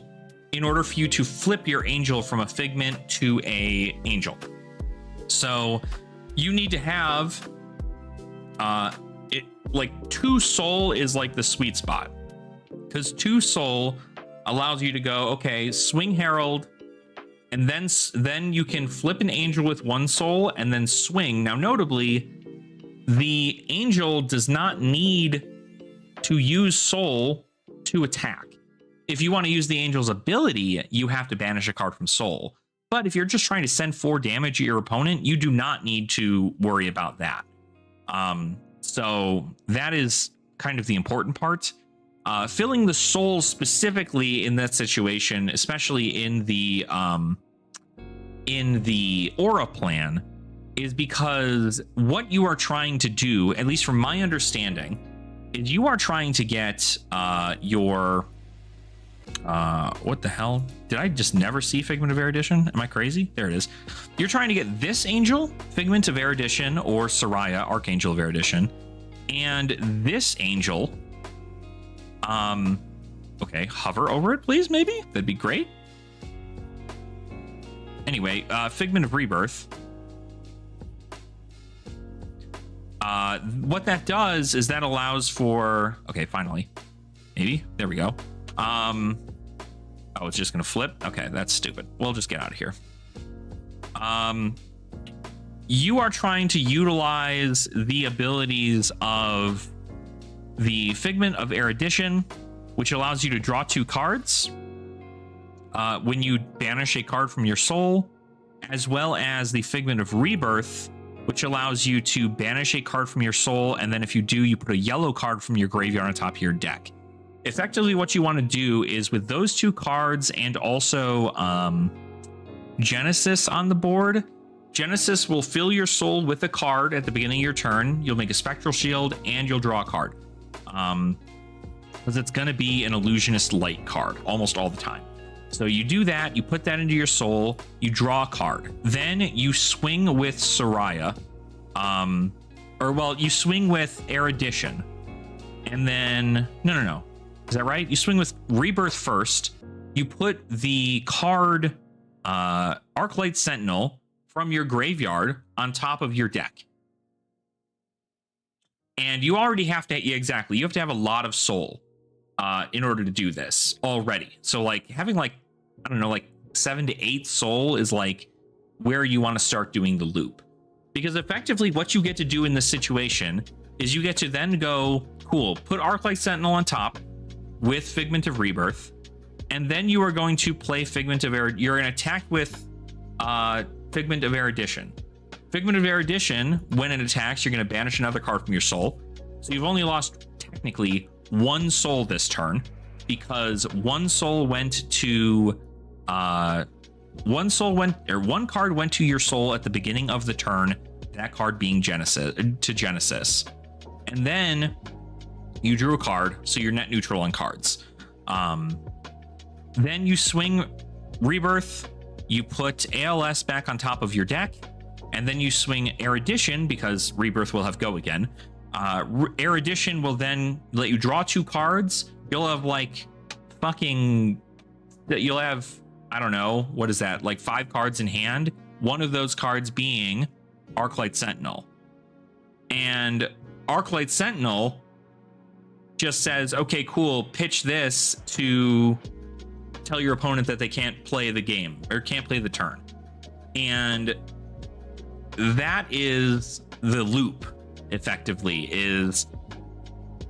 in order for you to flip your angel from a figment to a angel. So you need to have it like 2 soul is like the sweet spot, because 2 soul allows you to go, okay, swing Herald, and then you can flip an angel with 1 soul and then swing. Now, notably, the angel does not need to use soul to attack. If you want to use the angel's ability, you have to banish a card from soul. But if you're just trying to send 4 damage at your opponent, you do not need to worry about that. So that is kind of the important part. Filling the soul specifically in that situation, especially in the aura plan, is because what you are trying to do, at least from my understanding, is you are trying to get your what the hell? Did I just never see Figment of Erudition? Am I crazy? There it is. You're trying to get this angel, Figment of Erudition, or Soraya, Archangel of Erudition, and this angel. Okay, hover over it, please, maybe? That'd be great. Anyway, Figment of Rebirth. What that does is that allows for... Okay, finally. Maybe? There we go. Oh, it's just gonna flip? Okay, that's stupid. We'll just get out of here. You are trying to utilize the abilities of the Figment of Erudition, which allows you to draw 2 cards when you banish a card from your soul, as well as the Figment of Rebirth, which allows you to banish a card from your soul, and then if you do, you put a yellow card from your graveyard on top of your deck. Effectively, what you want to do is with those 2 cards and also Genesis on the board, Genesis will fill your soul with a card at the beginning of your turn. You'll make a Spectral Shield, and you'll draw a card. Because it's going to be an Illusionist light card almost all the time. So you do that, you put that into your soul, you draw a card. Then you swing with Soraya. You swing with Erudition. And then... No. Is that right? You swing with Rebirth first. You put the card Arclight Sentinel from your graveyard on top of your deck. And you already have to... Yeah, exactly. You have to have a lot of soul in order to do this already. So like having like, I don't know, like 7 to 8 soul is like where you want to start doing the loop. Because effectively what you get to do in this situation is you get to then go, cool, put Arclight Sentinel on top with Figment of Rebirth. And then you are going to play Figment of Erudition. You're going to attack with Figment of Erudition. Figment of Erudition, when it attacks, you're going to banish another card from your soul. So you've only lost technically 1 soul this turn, because 1 soul went to one card went to your soul at the beginning of the turn, that card being Genesis. And then you drew a card, so you're net neutral on cards. Then you swing Rebirth, you put ALS back on top of your deck, and then you swing Erudition, because Rebirth will have go again. Erudition will then let you draw 2 cards. You'll have like you'll have, I don't know, what is that, like 5 cards in hand, one of those cards being Arclight Sentinel. And Arclight Sentinel just says, okay, cool, pitch this to tell your opponent that they can't play the game or can't play the turn. And that is the loop, effectively, is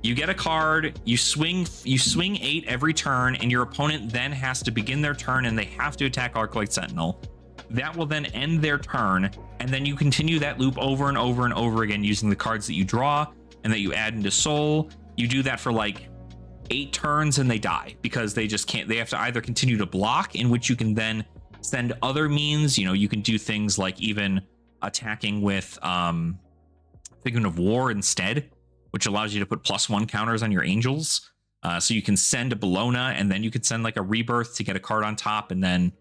You get a card, you swing 8 every turn, and your opponent then has to begin their turn and they have to attack Arclight Sentinel. That will then end their turn, and then you continue that loop over and over and over again using the cards that you draw and that you add into Soul. You do that for like 8 turns and they die because they just can't. They have to either continue to block, in which you can then send other means. You know, you can do things like even attacking with Figment of War instead, which allows you to put +1 counters on your Angels. So you can send a Bologna, and then you could send like a Rebirth to get a card on top, and then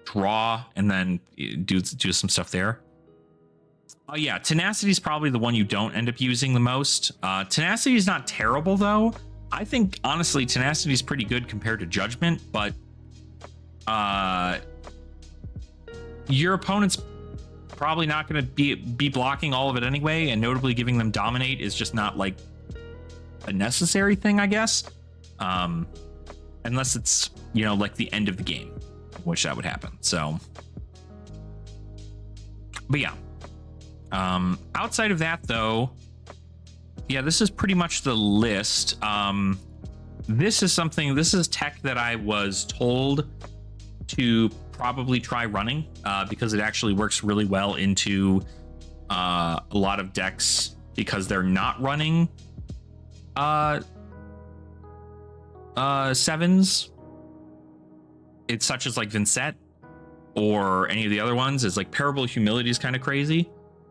draw, and then do some stuff there. Oh yeah, Tenacity is probably the one you don't end up using the most. Tenacity is not terrible though. I think honestly Tenacity is pretty good compared to Judgment, but your opponent's probably not going to be blocking all of it anyway, and notably giving them Dominate is just not like a necessary thing, I guess, unless it's, you know, like the end of the game, which that would happen. So, but yeah, outside of that though, yeah, this is pretty much the list. This is tech that I was told to probably try running because it actually works really well into a lot of decks because they're not running sevens. It's such as like Vincent or any of the other ones. Is like Parable of Humility is kind of crazy.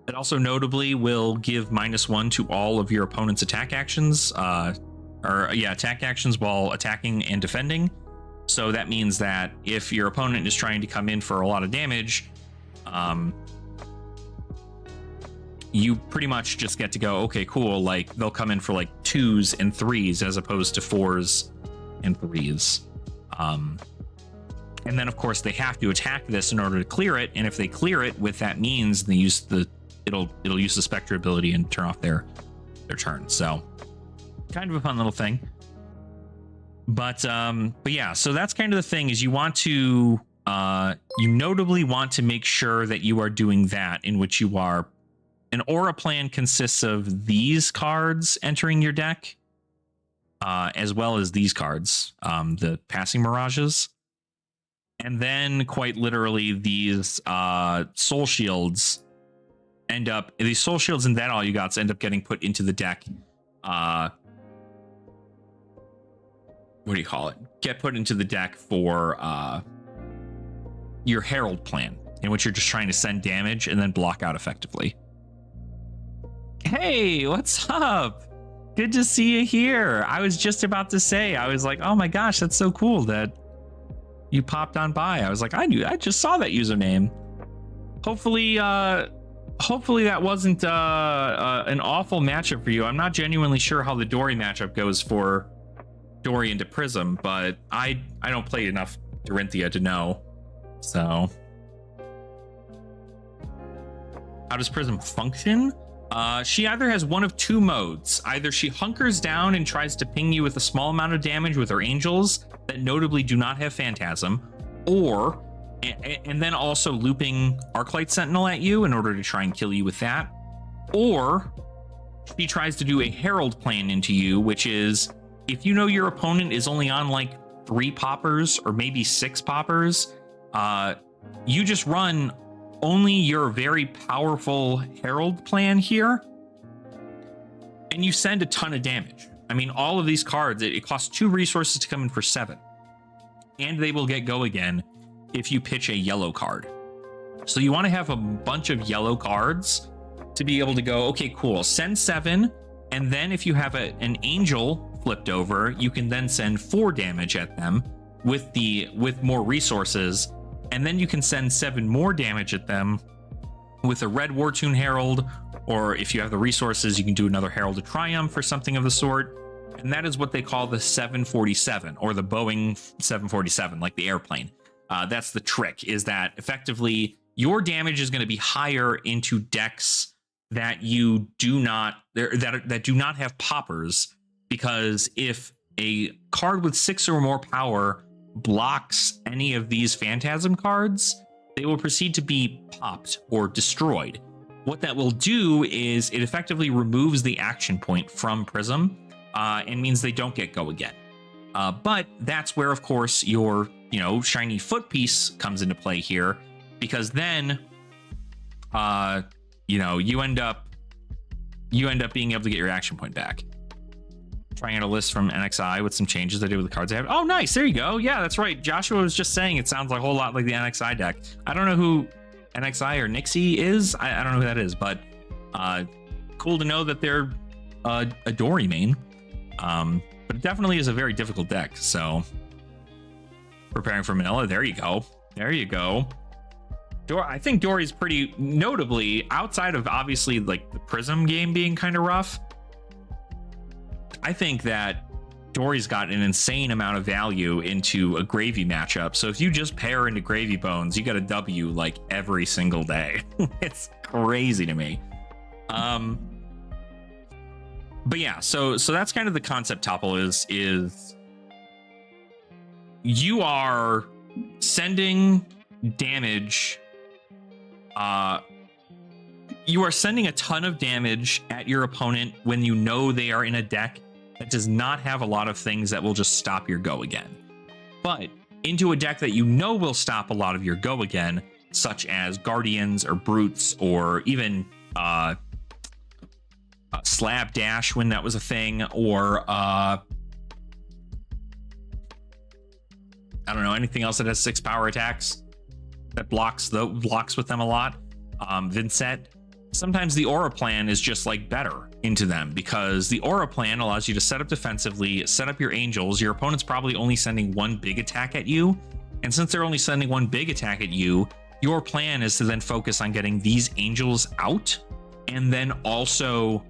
It also notably will give -1 to all of your opponent's attack actions, attack actions while attacking and defending. So that means that if your opponent is trying to come in for a lot of damage, you pretty much just get to go, okay, cool. Like they'll come in for like 2s and 3s as opposed to 4s and 3s. And then of course they have to attack this in order to clear it. And if they clear it with that means, they use it'll use the Spectre ability and turn off their turn. So kind of a fun little thing. But yeah, so that's kind of the thing, is you want to you notably want to make sure that you are doing that, in which you are, an aura plan consists of these cards entering your deck, as well as these cards, the Passing Mirages, and then quite literally these soul shields and then all you got end up getting put into the deck. What do you call it? Get put into the deck for your Herald plan, in which you're just trying to send damage and then block out effectively. Hey, what's up? Good to see you here. I was just about to say, I was like, oh my gosh, that's so cool that you popped on by. I was like, I just saw that username. Hopefully that wasn't an awful matchup for you. I'm not genuinely sure how the Dory matchup goes for Dory into Prism, but I don't play enough Dorinthia to know. So how does Prism function? She either has one of 2 modes. Either she hunkers down and tries to ping you with a small amount of damage with her Angels that notably do not have Phantasm, or and then also looping Arclight Sentinel at you in order to try and kill you with that, or she tries to do a Herald plan into you, which is, if you know your opponent is only on like 3 poppers or maybe 6 poppers, you just run only your very powerful Herald plan here, and you send a ton of damage. I mean, all of these cards, it costs 2 resources to come in for 7, and they will get go again if you pitch a yellow card. So you want to have a bunch of yellow cards to be able to go, okay, cool, send 7, and then if you have an Angel flipped over, you can then send 4 damage at them with more resources, and then you can send 7 more damage at them with a red Wartune Herald, or if you have the resources, you can do another Herald of Triumph or something of the sort. And that is what they call the 747, or the Boeing 747, like the airplane. That's the trick, is that effectively your damage is going to be higher into decks that you do not that do not have poppers, because if a card with 6 or more power blocks any of these Phantasm cards, they will proceed to be popped or destroyed. What that will do is it effectively removes the action point from Prism, and means they don't get go again. But that's where, of course, your shiny foot piece comes into play here, because then you end up being able to get your action point back. Trying out a list from NXI with some changes I did with the cards I have. Oh, nice. There you go. Yeah, that's right. Joshua was just saying it sounds like a whole lot like the NXI deck. I don't know who NXI or Nixie is. I don't know who that is, but cool to know that they're a Dory main. But it definitely is a very difficult deck. So preparing for Manila. There you go. There you go. I think Dory's pretty notably, outside of obviously like the Prism game being kind of rough, I think that Dory's got an insane amount of value into a Gravy matchup. So if you just pair into Gravy Bones, you got a W like every single day. It's crazy to me. But yeah, so that's kind of the concept, Topple, is you are sending damage. You are sending a ton of damage at your opponent when you know they are in a deck that does not have a lot of things that will just stop your go again. But into a deck that you know will stop a lot of your go again, such as Guardians or Brutes, or even Slab Dash when that was a thing, or I don't know, anything else that has 6 power attacks that blocks with them a lot. Vincent. Sometimes the Aura Plan is just like better into them, because the Aura Plan allows you to set up defensively, set up your angels. Your opponent's probably only sending 1 big attack at you, and since they're only sending 1 big attack at you, your plan is to then focus on getting these angels out, and then also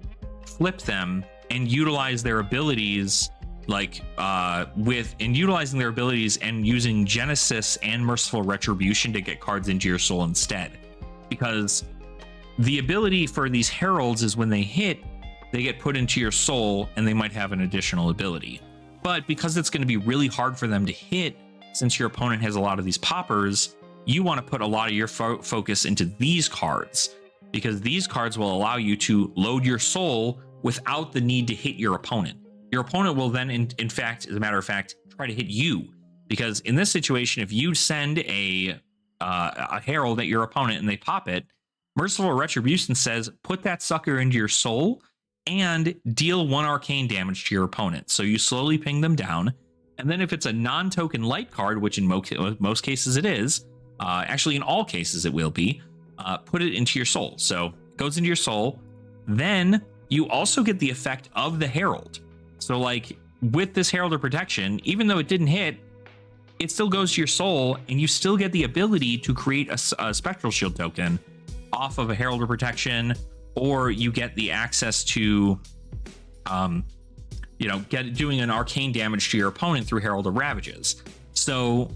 flip them and utilize their abilities, like utilizing their abilities and using Genesis and Merciful Retribution to get cards into your soul instead. Because the ability for these heralds is when they hit, they get put into your soul and they might have an additional ability. But because it's going to be really hard for them to hit, since your opponent has a lot of these poppers, you want to put a lot of your focus into these cards, because these cards will allow you to load your soul without the need to hit your opponent. Your opponent will then, in fact, as a matter of fact, try to hit you. Because in this situation, if you send a herald at your opponent and they pop it, Merciful Retribution says, put that sucker into your soul and deal 1 arcane damage to your opponent. So you slowly ping them down. And then if it's a non-token light card, which in most cases it is, actually in all cases it will be, put it into your soul. So it goes into your soul. Then you also get the effect of the herald. So like with this Herald of Protection, even though it didn't hit, it still goes to your soul, and you still get the ability to create a Spectral Shield token off of a Herald of Protection, or you get the access to, doing an arcane damage to your opponent through Herald of Ravages. So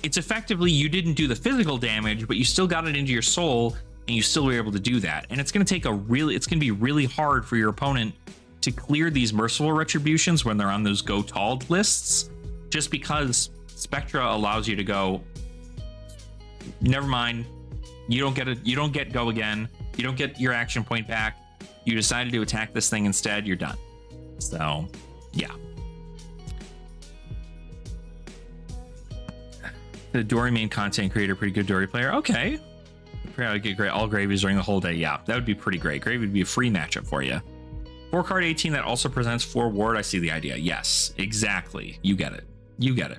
it's effectively, you didn't do the physical damage, but you still got it into your soul, and you still were able to do that. And it's going to take it's going to be really hard for your opponent to clear these Merciful Retributions when they're on those Go Tall lists, just because Spectra allows you to go, never mind, you don't get go again, you don't get your action point back, you decided to attack this thing instead, you're done. So yeah, the Dory main content creator, pretty good Dory player. Okay, probably get great all gravies during the whole day. Yeah, that would be pretty great. Gravy would be a free matchup for you. 4 card 18 that also presents 4 ward. I see the idea. Yes, exactly. You get it. You get it.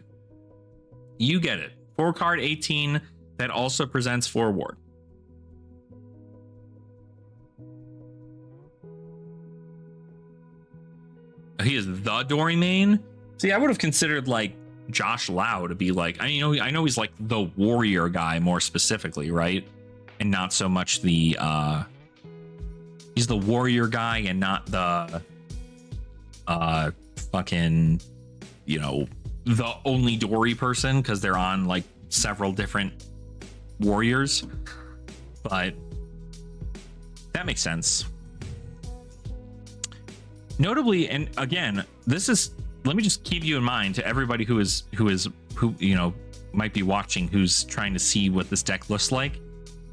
You get it. 4 card 18 that also presents 4 ward. He is the Dory main. See, I would have considered like Josh Lau to be like, I know he's like the warrior guy more specifically, right? And not so much the he's the warrior guy and not the fucking, the only Dory person, because they're on like several different warriors. But that makes sense. Notably, and again, let me just keep you in mind to everybody who might be watching, who's trying to see what this deck looks like.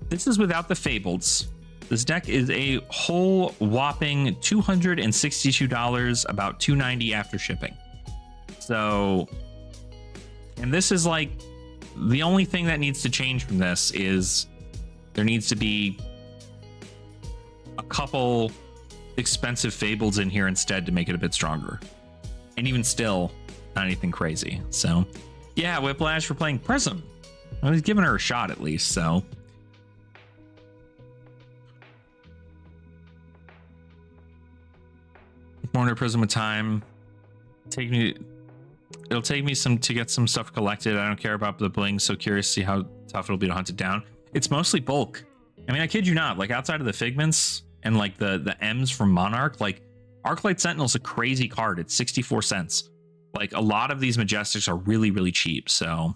This is without the Fableds. This deck is a whole whopping $262, about $290 after shipping. So, and this is like the only thing that needs to change from this is there needs to be a couple expensive fables in here instead to make it a bit stronger. And even still, not anything crazy. So, yeah, Whiplash for playing Prism. I was giving her a shot at least, so. More Prism with time. It'll take me some to get some stuff collected. I don't care about the bling, so curious to see how tough it'll be to hunt it down. It's mostly bulk. I mean, I kid you not, like outside of the Figments and like the M's from Monarch, like Arclight Sentinel's a crazy card. It's 64 cents. Like a lot of these Majestics are really, really cheap. So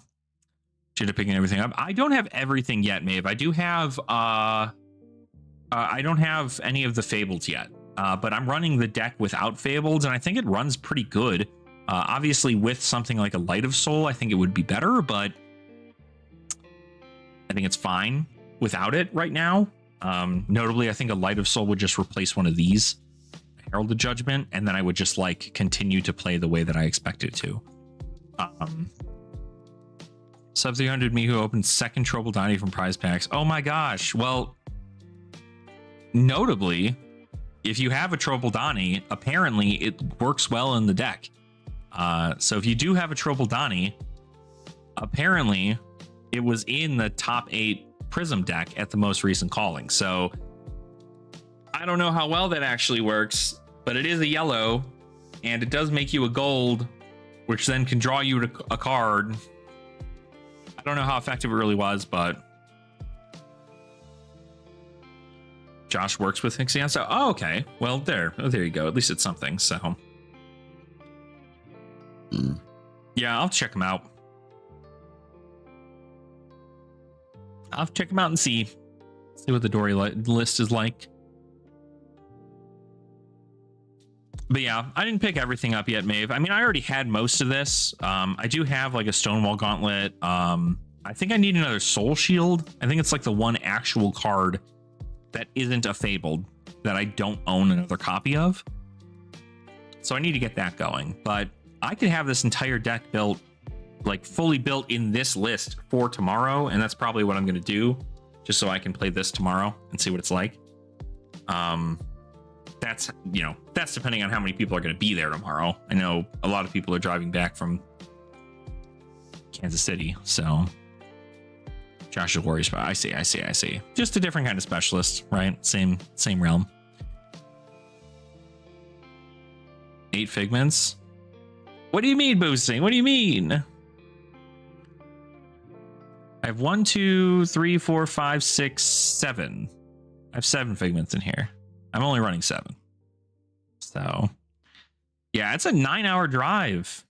should have picking everything up. I don't have everything yet, Maeve. I do have I don't have any of the Fabled yet. But I'm running the deck without Fabled, and I think it runs pretty good. Obviously, with something like a Light of Soul, I think it would be better, but I think it's fine without it right now. Notably, I think a Light of Soul would just replace one of these, Herald of Judgment, and then I would just like continue to play the way that I expect it to. Sub 300 me who opened second Trouble Donnie from prize packs. Oh my gosh. Well, notably, if you have a Trouble Donnie, apparently it works well in the deck. So if you do have a Trouble Donnie, apparently it was in the top 8 Prism deck at the most recent calling. So I don't know how well that actually works, but it is a yellow and it does make you a gold, which then can draw you to a card. I don't know how effective it really was, but Josh works with Hixion. So, oh, okay. Well, there you go. At least it's something. So, yeah, I'll check them out. I'll check them out and see what the Dory list is like. But yeah, I didn't pick everything up yet, Maeve. I mean, I already had most of this. I do have like a Stonewall Gauntlet. I think I need another Soul Shield. I think it's like the one actual card that isn't a Fabled that I don't own another copy of. So I need to get that going. But I could have this entire deck built, like fully built in this list for tomorrow. And that's probably what I'm going to do, just so I can play this tomorrow and see what it's like. That's, you know, that's depending on how many people are going to be there tomorrow. I know a lot of people are driving back from Kansas City, so Joshua worries about. I see. Just a different kind of specialist, right? Same realm. 8 Figments. What do you mean boosting? What do you mean? I have 1, 2, 3, 4, 5, 6, 7. I have 7 Figments in here. I'm only running 7. So yeah, it's a 9-hour drive.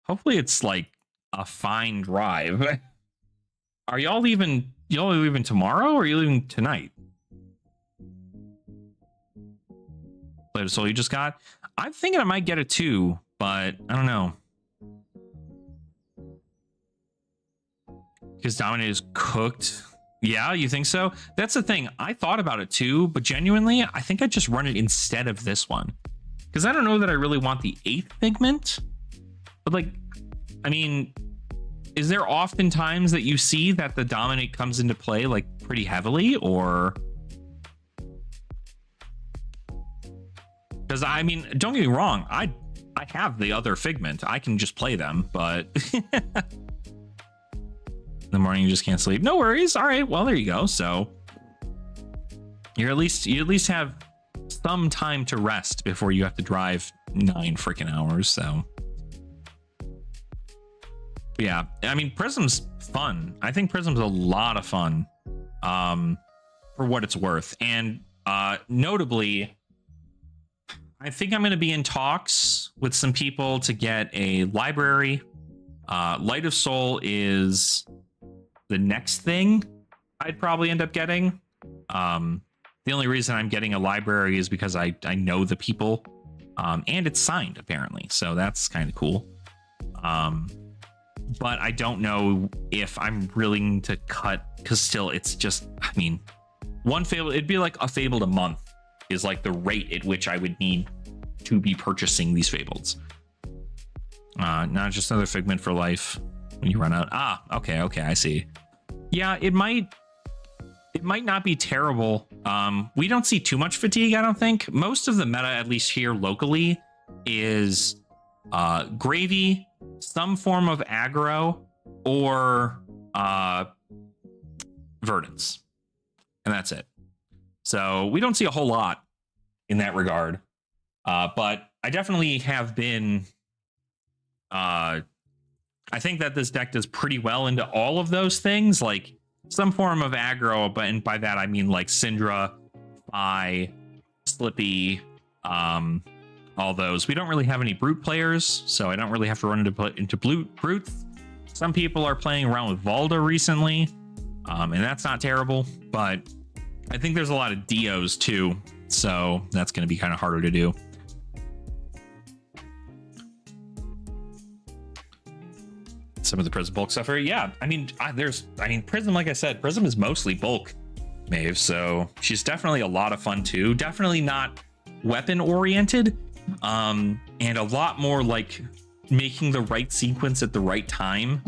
Hopefully it's like a fine drive. Are y'all leaving tomorrow or are you leaving tonight? Light of Soul you just got? I'm thinking I might get it too, but I don't know. Because Dominate is cooked. Yeah, you think so? That's the thing. I thought about it too, but genuinely, I think I'd just run it instead of this one. Because I don't know that I really want the 8th Figment. But like, I mean, is there often times that you see that the Dominate comes into play like pretty heavily, or? Because I mean, don't get me wrong, I have the other Figment. I can just play them, but in the morning you just can't sleep. No worries. All right, well there you go. So you at least have some time to rest before you have to drive 9 freaking hours. So yeah, I mean, Prism's fun. I think Prism's a lot of fun for what it's worth. And notably, I think I'm going to be in talks with some people to get a library. Light of Soul is the next thing I'd probably end up getting. The only reason I'm getting a library is because I know the people, and it's signed apparently, so that's kind of cool. But I don't know if I'm willing to cut, because still it's just, I mean, one fable, it'd be like a fabled a month is like the rate at which I would need to be purchasing these fableds. Not just another figment for life when you run out. Okay, I see. Yeah, it might not be terrible. We don't see too much fatigue, I don't think. Most of the meta, at least here locally, is gravy, some form of aggro, or verdants. And that's it. So we don't see a whole lot in that regard. But I definitely have been... I think that this deck does pretty well into all of those things, like some form of aggro, but and by that I mean like Syndra, Phi, Slippy, all those. We don't really have any brute players, so I don't really have to run into brutes. Some people are playing around with Valda recently, and that's not terrible, but I think there's a lot of Dios too, so that's going to be kind of harder to do. Some of the Prism bulk stuff. Yeah, I mean, Prism, like I said, Prism is mostly bulk, Maeve, so she's definitely a lot of fun too. Definitely not weapon oriented, and a lot more like making the right sequence at the right time.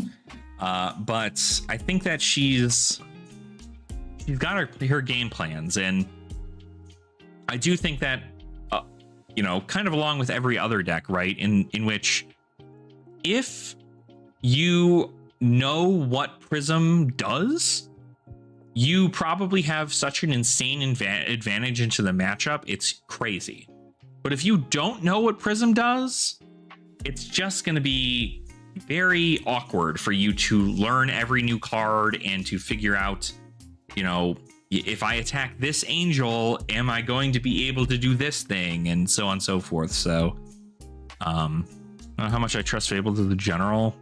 But I think that she's got her game plans, and I do think that kind of along with every other deck, right, in which if you know what Prism does, you probably have such an insane advantage into the matchup. It's crazy. But if you don't know what Prism does, it's just going to be very awkward for you to learn every new card and to figure out, if I attack this angel, am I going to be able to do this thing, and so on and so forth. So I don't know how much I trust Fable to the general.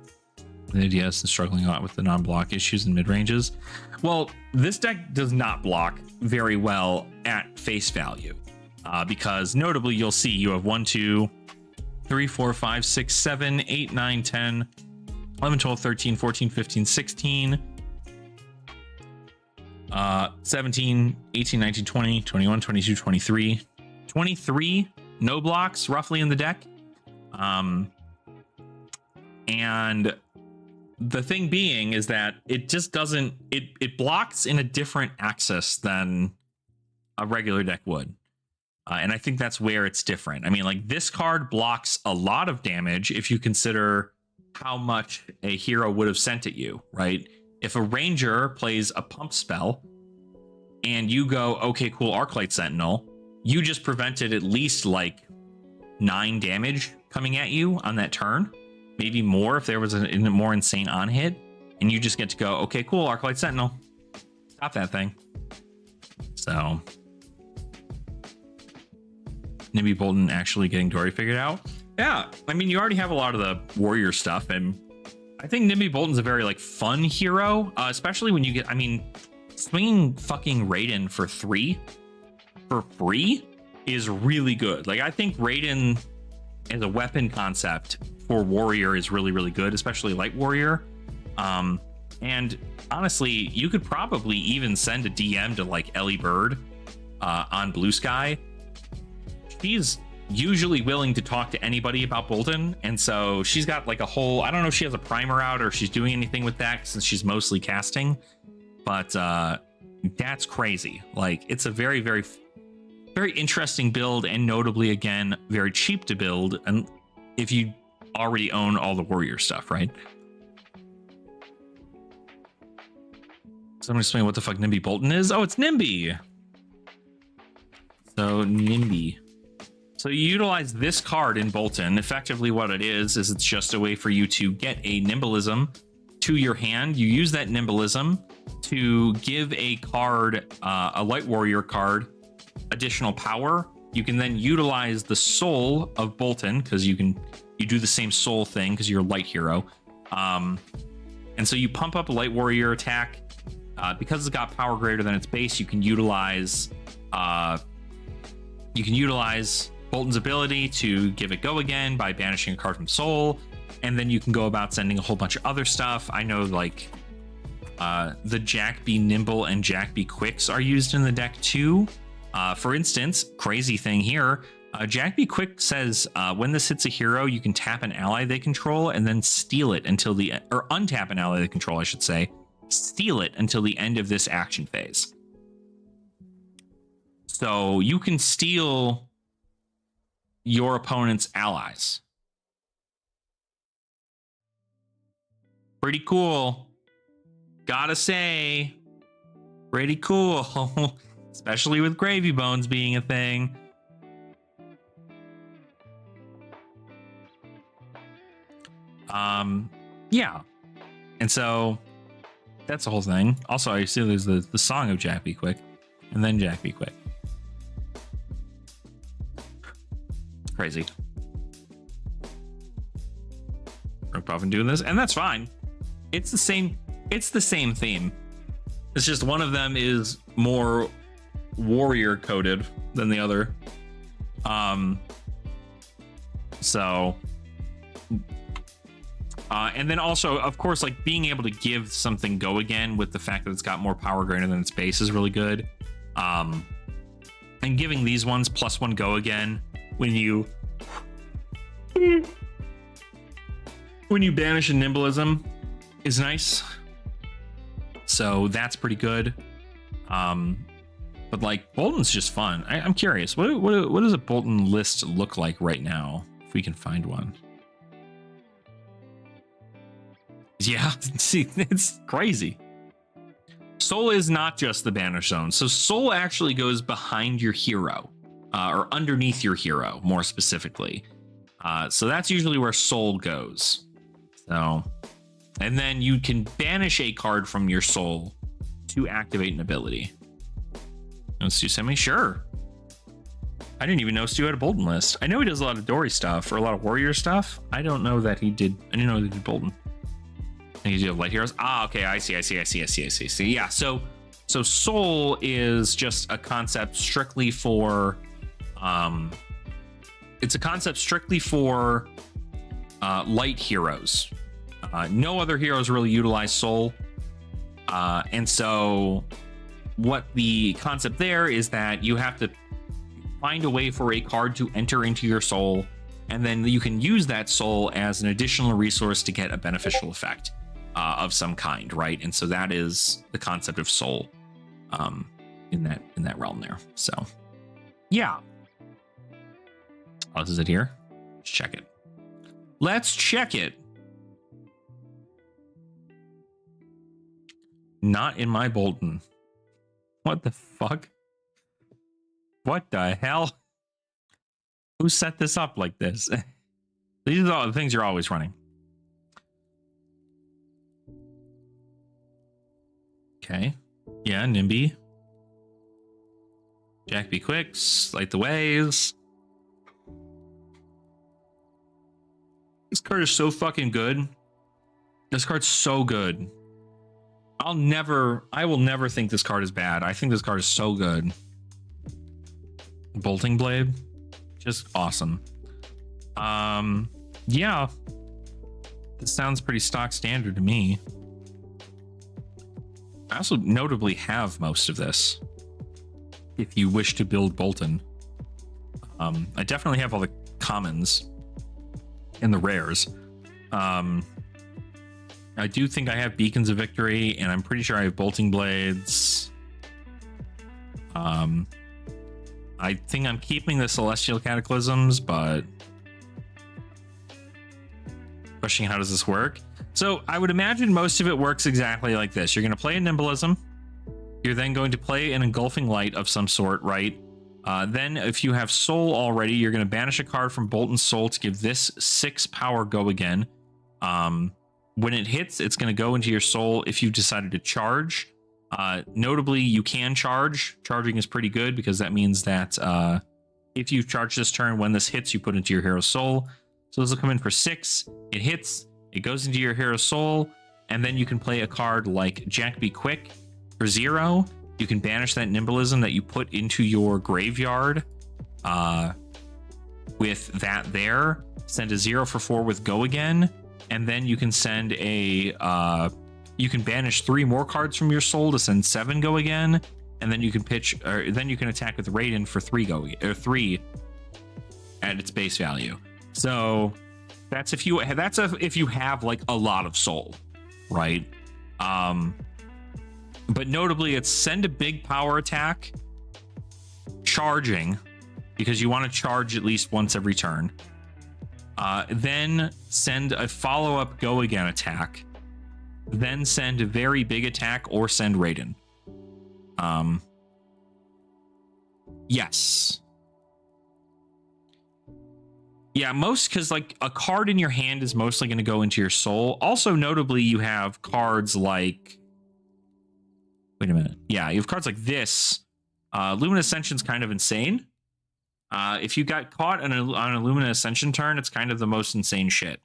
The ADS is struggling a lot with the non-block issues in mid-ranges. Well, this deck does not block very well at face value, because notably you'll see you have 1, 2, 3, 4, 5, 6, 7, 8, 9, 10, 11, 12, 13, 14, 15, 16, 17, 18, 19, 20, 21, 22, 23. 23 no blocks roughly in the deck. And the thing being is that it just doesn't, it blocks in a different axis than a regular deck would. And I think that's where it's different. I mean, like, this card blocks a lot of damage if you consider how much a hero would have sent at you, right? If a ranger plays a pump spell and you go, okay, cool, Arclight Sentinel, you just prevented at least like 9 damage coming at you on that turn. Maybe more if there was a more insane on hit, and you just get to go, okay, cool, Arclight Sentinel, stop that thing. So Nimby Bolton actually getting Dory figured out. Yeah, I mean, you already have a lot of the warrior stuff, and I think Nimby Bolton's a very like fun hero, especially when you get, I mean, swinging fucking Raiden for 3 for free is really good. Like, I think Raiden as a weapon concept for warrior is really, really good, especially light warrior. And honestly, you could probably even send a DM to like Ellie Bird on Bluesky. She's usually willing to talk to anybody about Bolton, and so she's got like a whole, I don't know if she has a primer out or if she's doing anything with that since she's mostly casting, but that's crazy. Like, it's a very, very, very interesting build, and notably, again, very cheap to build, and if you already own all the warrior stuff, right? Someone explain what the fuck Nimby Bolton is. Oh, it's Nimby. So Nimby. So you utilize this card in Bolton. Effectively what it is it's just a way for you to get a Nimblism to your hand. You use that Nimblism to give a card, a light warrior card, additional power. You can then utilize the soul of Bolton, because you do the same soul thing because you're a light hero. And so you pump up a light warrior attack. Because it's got power greater than its base, you can utilize Bolton's ability to give it go again by banishing a card from soul, and then you can go about sending a whole bunch of other stuff. I know, like, The Jack Be Nimble and Jack Be Quicks are used in the deck too. For instance, crazy thing here, Jack Be Quick says when this hits a hero, you can tap an ally they control and then steal it until or untap an ally they control, I should say. Steal it until the end of this action phase. So you can steal your opponent's allies. Pretty cool. Gotta say, pretty cool. Especially with Gravy Bones being a thing. Yeah. And so that's the whole thing. Also, I see there's the song of Jack Be Quick and then Jack Be Quick. Crazy. We're often doing this, and that's fine. It's the same theme. It's just one of them is more warrior coded than the other. And then also, of course, like being able to give something go again with the fact that it's got more power greater than its base is really good. And giving these ones +1 go again when you banish a nimblism is nice. So that's pretty good. But like Bolton's just fun. I'm curious, what does a Bolton list look like right now? If we can find one. Yeah, see, it's crazy. Soul is not just the banish zone. So Soul actually goes behind your hero, or underneath your hero, more specifically. So that's usually where Soul goes. So, and then you can banish a card from your Soul to activate an ability. And Stu sent me, sure. I didn't even know Stu had a Bolton list. I know he does a lot of Dory stuff or a lot of warrior stuff. I don't know that he did. I didn't know that he did Bolton. I think you have light heroes. Ah, okay. I see. Yeah. So Soul is just a concept strictly for, it's a concept strictly for light heroes. No other heroes really utilize Soul. And so what the concept there is that you have to find a way for a card to enter into your Soul, and then you can use that Soul as an additional resource to get a beneficial effect of some kind, right? And so that is the concept of Soul in that realm there. So yeah. Oh, is it here? Let's check it. Let's check it. Not in my Bolton. What the fuck? What the hell? Who set this up like this? These are all the things you're always running. Okay. Yeah, Nimby. Jack Be Quicks. Light the Ways. This card is so fucking good. This card's so good. I will never think this card is bad. I think this card is so good. Bolting Blade. Just awesome. Yeah. This sounds pretty stock standard to me. I also notably have most of this if you wish to build Bolton. I definitely have all the commons and the rares. I do think I have Beacons of Victory, and I'm pretty sure I have Bolting Blades. I think I'm keeping the Celestial Cataclysms, but questioning how does this work? So I would imagine most of it works exactly like this. You're going to play a Nimblism. You're then going to play an Engulfing Light of some sort, right? Then if you have Soul already, you're going to banish a card from Bolton Soul to give this 6 power go again. When it hits, it's going to go into your Soul if you've decided to charge. Notably, you can charge. Charging is pretty good because that means that if you charge this turn, when this hits, you put into your hero's Soul. So this will come in for 6. It hits. It goes into your hero's Soul, and then you can play a card like Jack Be Quick for 0. You can banish that Nimblism that you put into your graveyard with that there. Send a 0 for 4 with Go Again, and then you can send a you can banish 3 more cards from your soul to send 7 go again, and then you can pitch, or then you can attack with Raiden for 3 go, or 3 at its base value. So that's if you have like a lot of soul, right? But notably, it's send a big power attack, charging, because you want to charge at least once every turn. Then send a follow-up go again attack. Then send a very big attack or send Raiden. Yes. Yeah, because like a card in your hand is mostly going to go into your soul. Also, notably, you have cards like... Wait a minute. Yeah, you have cards like this. Lumina Ascension's kind of insane. If you got caught on a Lumina Ascension turn, it's kind of the most insane shit.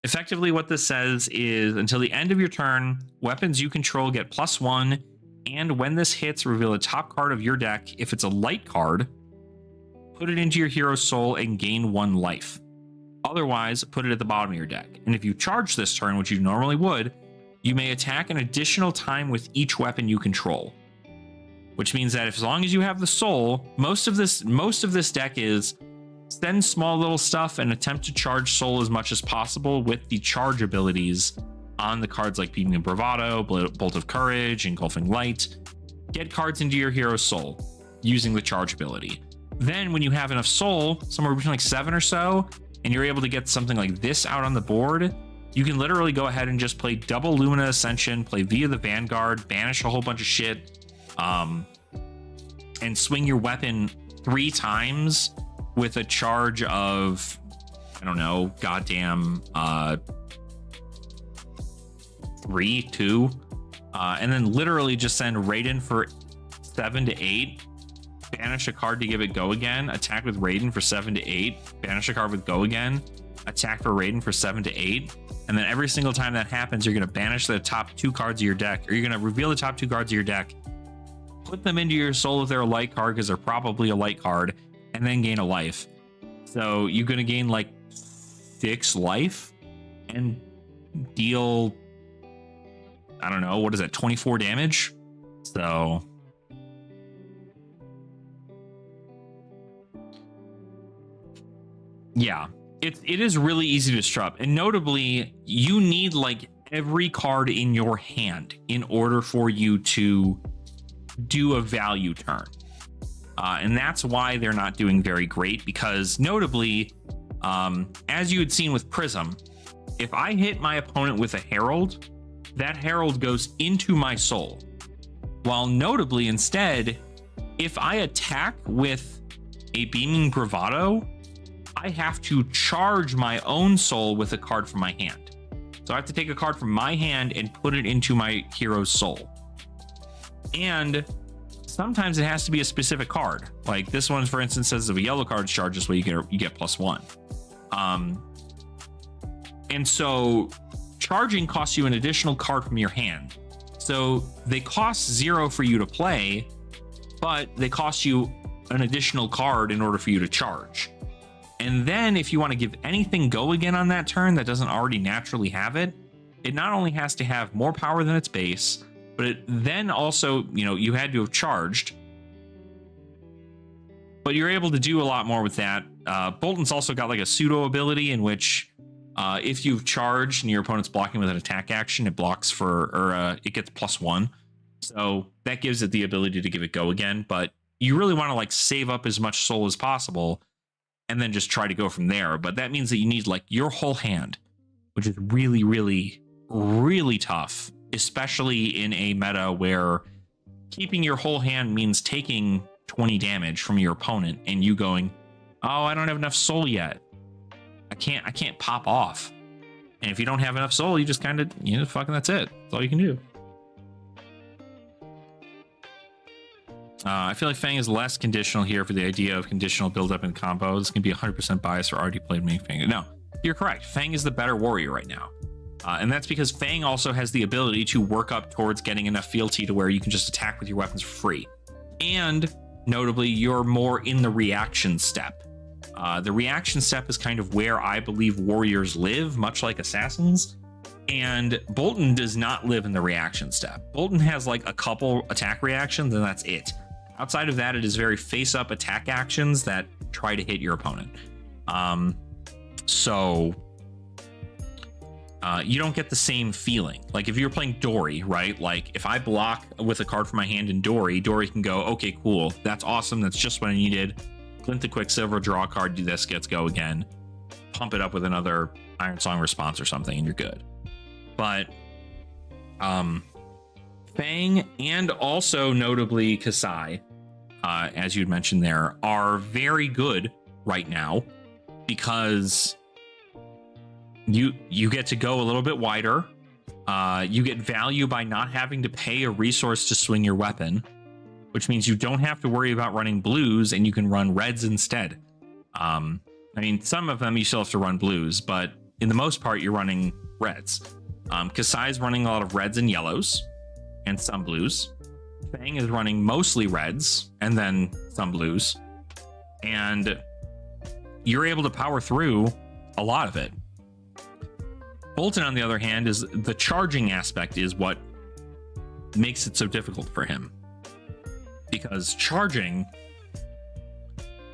Effectively, what this says is, until the end of your turn, weapons you control get +1, and when this hits, reveal the top card of your deck. If it's a light card, put it into your hero's soul and gain 1 life. Otherwise, put it at the bottom of your deck. And if you charge this turn, which you normally would, you may attack an additional time with each weapon you control. Which means that as long as you have the soul, most of this deck is send small little stuff and attempt to charge soul as much as possible with the charge abilities on the cards like Beaming of Bravado, Bolt of Courage, Engulfing Light. Get cards into your hero's soul using the charge ability. Then when you have enough soul, somewhere between like 7 or so, and you're able to get something like this out on the board, you can literally go ahead and just play double Lumina Ascension, play Via the Vanguard, banish a whole bunch of shit, and swing your weapon 3 times with a charge of, I don't know, goddamn 3, 2, and then literally just send Raiden for 7 to 8, banish a card to give it go again, attack with Raiden for 7 to 8, banish a card with go again, attack for Raiden for 7 to 8, and then every single time that happens, you're going to banish the top 2 cards of your deck, or you're going to reveal the top 2 cards of your deck, put them into your soul if they're a light card, because they're probably a light card, and then gain a life. So you're going to gain like 6 life and deal, I don't know, what is that, 24 damage? So yeah, it is really easy to disrupt. And notably, you need like every card in your hand in order for you to do a value turn. And that's why they're not doing very great, because notably, as you had seen with Prism, if I hit my opponent with a Herald, that Herald goes into my soul. While notably, instead, if I attack with a Beaming Bravado, I have to charge my own soul with a card from my hand. So I have to take a card from my hand and put it into my hero's soul. And sometimes it has to be a specific card. Like this one, for instance, says if a yellow card charges, well, you get +1. And so charging costs you an additional card from your hand. So they cost 0 for you to play, but they cost you an additional card in order for you to charge. And then if you want to give anything go again on that turn that doesn't already naturally have it, it not only has to have more power than its base, but it then also, you had to have charged. But you're able to do a lot more with that. Bolton's also got like a pseudo ability in which if you've charged and your opponent's blocking with an attack action, it blocks it gets +1. So that gives it the ability to give it go again. But you really want to like save up as much soul as possible and then just try to go from there. But that means that you need like your whole hand, which is really, really, really tough, especially in a meta where keeping your whole hand means taking 20 damage from your opponent and you going, oh, I don't have enough soul yet. I can't pop off. And if you don't have enough soul, you just kind of, fucking that's it. That's all you can do. I feel like Fang is less conditional here for the idea of conditional build-up and combo. This can be 100% biased for already played main Fang. No, you're correct. Fang is the better warrior right now. And that's because Fang also has the ability to work up towards getting enough fealty to where you can just attack with your weapons for free. And notably, you're more in the reaction step. The reaction step is kind of where I believe warriors live, much like assassins. And Bolton does not live in the reaction step. Bolton has like a couple attack reactions, and that's it. Outside of that, it is very face-up attack actions that try to hit your opponent. You don't get the same feeling. Like if you're playing Dory, right? Like if I block with a card from my hand in Dory, Dory can go, okay, cool. That's awesome. That's just what I needed. Glint the Quicksilver, draw a card, do this, gets go again. Pump it up with another Iron Song response or something, and you're good. But Fang and also notably Kasai, as you'd mentioned there, are very good right now because you get to go a little bit wider. You get value by not having to pay a resource to swing your weapon, which means you don't have to worry about running blues and you can run reds instead. I mean, some of them you still have to run blues, but in the most part, you're running reds. Kasai's running a lot of reds and yellows and some blues. Fang is running mostly reds and then some blues. And you're able to power through a lot of it. Bolton, on the other hand, is the charging aspect is what makes it so difficult for him. Because charging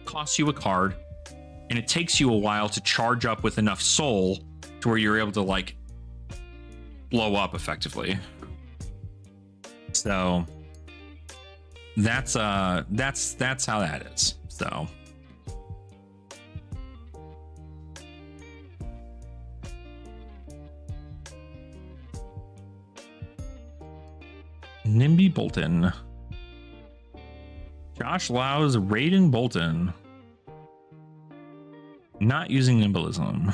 costs you a card, and it takes you a while to charge up with enough soul to where you're able to like blow up effectively. So that's how that is. So Nimby Bolton. Josh Lau's Raiden Bolton. Not using Nimblism.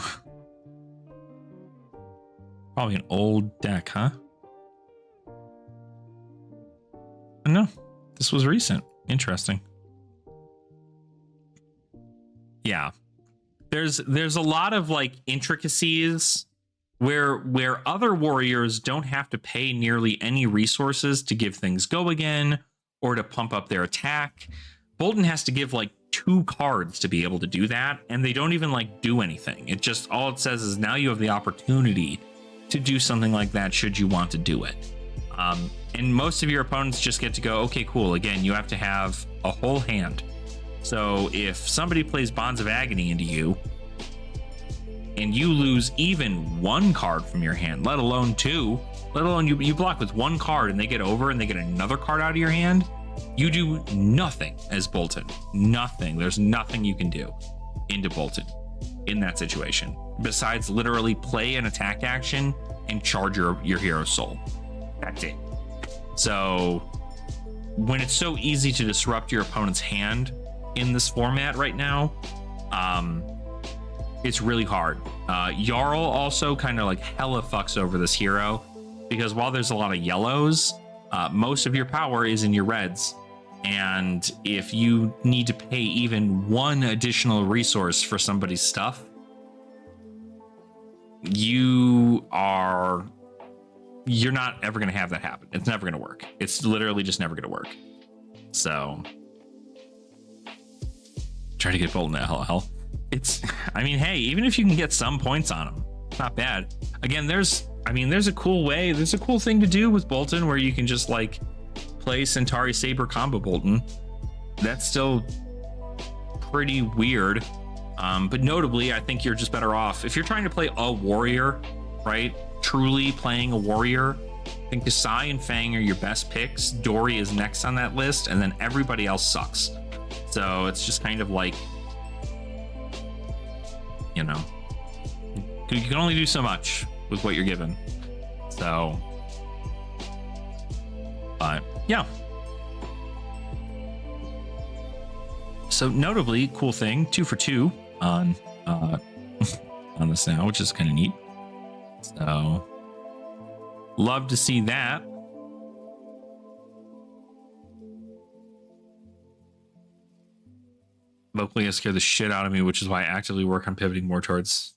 Probably an old deck, huh? No, this was recent. Interesting. Yeah. There's a lot of like intricacies where other warriors don't have to pay nearly any resources to give things go again or to pump up their attack. Bolton has to give like 2 cards to be able to do that, and they don't even like do anything. It just, all it says is now you have the opportunity to do something like that should you want to do it. And most of your opponents just get to go, okay, cool. Again, you have to have a whole hand. So if somebody plays Bonds of Agony into you and you lose even 1 card from your hand, let alone 2, let alone you block with 1 card and they get over and they get another card out of your hand, you do nothing as Bolton. Nothing. There's nothing you can do into Bolton in that situation besides literally play an attack action and charge your hero's soul. That's it. So when it's so easy to disrupt your opponent's hand in this format right now, it's really hard. Jarl also kind of like hella fucks over this hero because while there's a lot of yellows, most of your power is in your reds. And if you need to pay even 1 additional resource for somebody's stuff, you're not ever going to have that happen. It's never going to work. It's literally just never going to work. So try to get Bolton to hell. I mean, hey, even if you can get some points on him, not bad. Again, there's a cool way. There's a cool thing to do with Bolton where you can just like play Centauri Saber combo Bolton. That's still pretty weird. But notably, I think you're just better off if you're trying to play a warrior, right? Truly playing a warrior. I think Kasai and Fang are your best picks. Dory is next on that list, and then everybody else sucks. So it's just kind of like, you know, you can only do so much with what you're given. So, but yeah. So notably, cool thing, 2 for 2 on on this now, which is kind of neat. So love to see that. Vocally has scared the shit out of me, which is why I actively work on pivoting more towards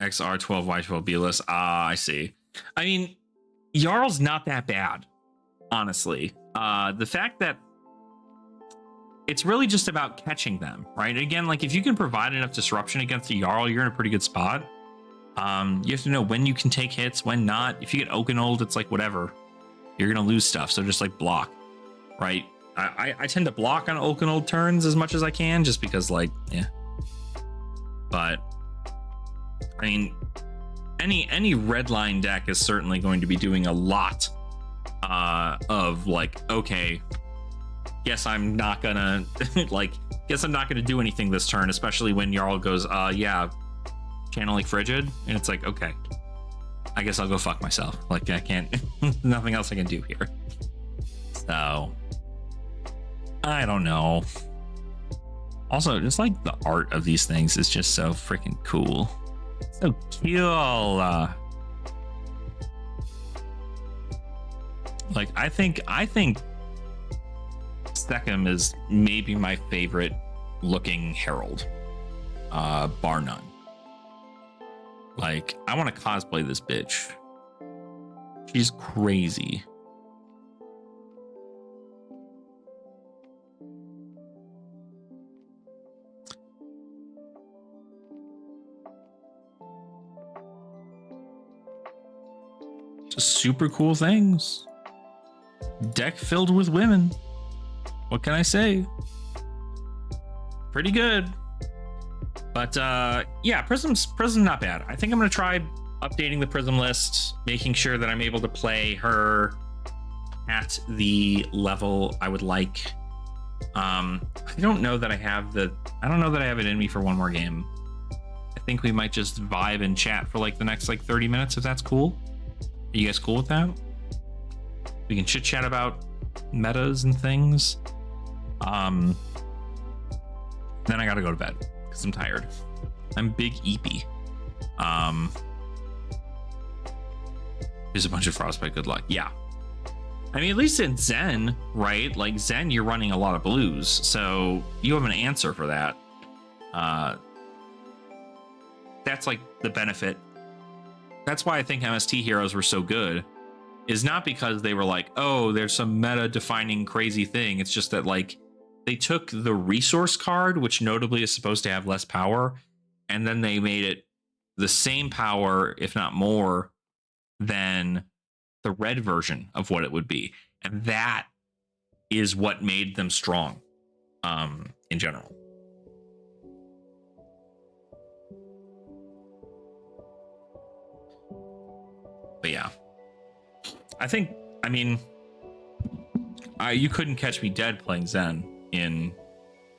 XR12, Y12, B-list. Ah, I see. I mean, Jarl's not that bad, honestly. The fact that it's really just about catching them, right? Again, like if you can provide enough disruption against a Jarl, you're in a pretty good spot. You have to know when you can take hits, when not. If you get Oakenold, it's like whatever. You're gonna lose stuff, so just like block, right? I tend to block on Oakenold turns as much as I can, just because like, yeah. But I mean, any red line deck is certainly going to be doing a lot of like, okay, guess I'm not gonna guess I'm not gonna do anything this turn, especially when Jarl goes, yeah, channeling Frigid, and it's like, okay, I guess I'll go fuck myself. Like, I can't, nothing else I can do here. So, I don't know. Also, just like the art of these things is just so freaking cool. So cool. Like, I think Second is maybe my favorite looking Herald, bar none. Like, I want to cosplay this bitch. She's crazy. Just super cool things. Deck filled with women. What can I say? Pretty good. But yeah, Prism's not bad. I think I'm gonna try updating the Prism list, making sure that I'm able to play her at the level I would like. I don't know that I have it in me for one more game. I think we might just vibe and chat for like the next like 30 minutes if that's cool. Are you guys cool with that? We can chit chat about metas and things. Then I gotta go to bed because I'm tired. I'm big eepy. There's a bunch of Frostbite. Good luck. Yeah. I mean, at least in Zen, right? Like Zen, you're running a lot of blues, so you have an answer for that. That's like the benefit. That's why I think MST heroes were so good, is not because they were like, oh, there's some meta defining crazy thing. It's just that like they took the resource card, which notably is supposed to have less power, and then they made it the same power, if not more, than the red version of what it would be. And that is what made them strong in general. But yeah, I mean, you couldn't catch me dead playing Zen in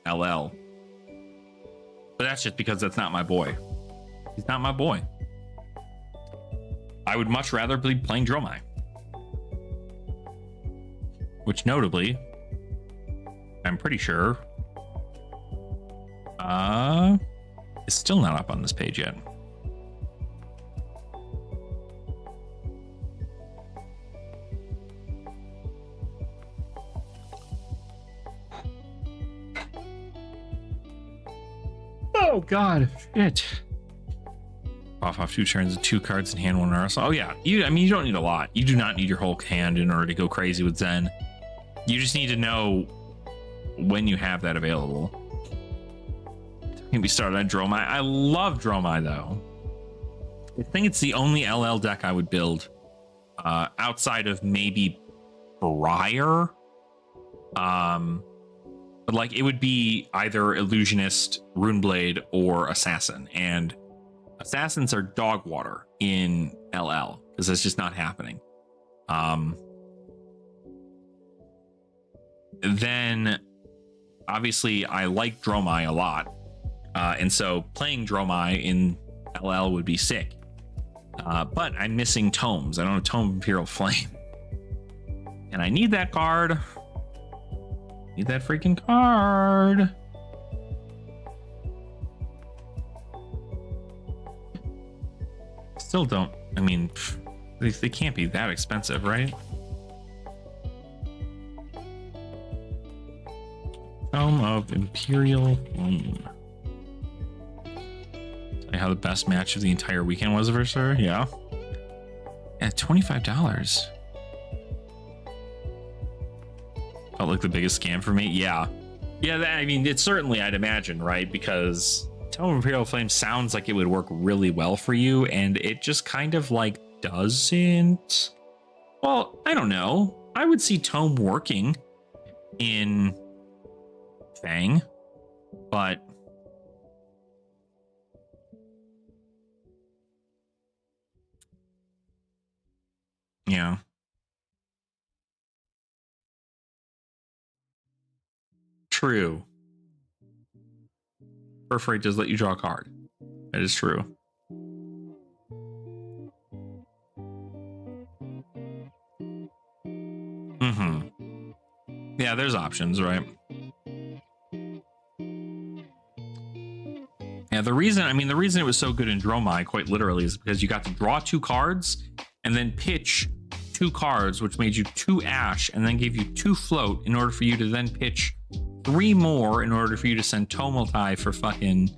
LL. But that's just because that's not my boy. He's not my boy. I would much rather be playing Dromai. Which notably, I'm pretty sure, is still not up on this page yet. Oh god, shit. Off 2 turns, 2 cards in hand, 1 arsenal. Oh yeah, you don't need a lot. You do not need your whole hand in order to go crazy with Zen. You just need to know when you have that available. Can we start on Dromai? I love Dromai though. I think it's the only LL deck I would build outside of maybe Briar. But like it would be either Illusionist, Runeblade, or Assassin, and Assassins are dog water in LL because that's just not happening. Then obviously I like Dromai a lot, and so playing Dromai in LL would be sick. But I'm missing tomes. I don't have Tome of Imperial Flame, and I need that card. Need that freaking card. Still don't. I mean, they can't be that expensive, right? Tome of Imperial Flame. Tell you how the best match of the entire weekend was for sure. Yeah. At $25. Felt like the biggest scam for me. Yeah. I mean, it's certainly, I'd imagine, right? Because Tome of Imperial Flame sounds like it would work really well for you, and it just kind of like doesn't. Well, I don't know. I would see Tome working in Fang, but yeah. True. Perforate does let you draw a card. That is true. Yeah, there's options, right? Yeah, the reason it was so good in Dromai, quite literally, is because you got to draw 2 cards and then pitch 2 cards, which made you 2 ash and then gave you 2 float in order for you to then pitch 3 more in order for you to send Tomultai for fucking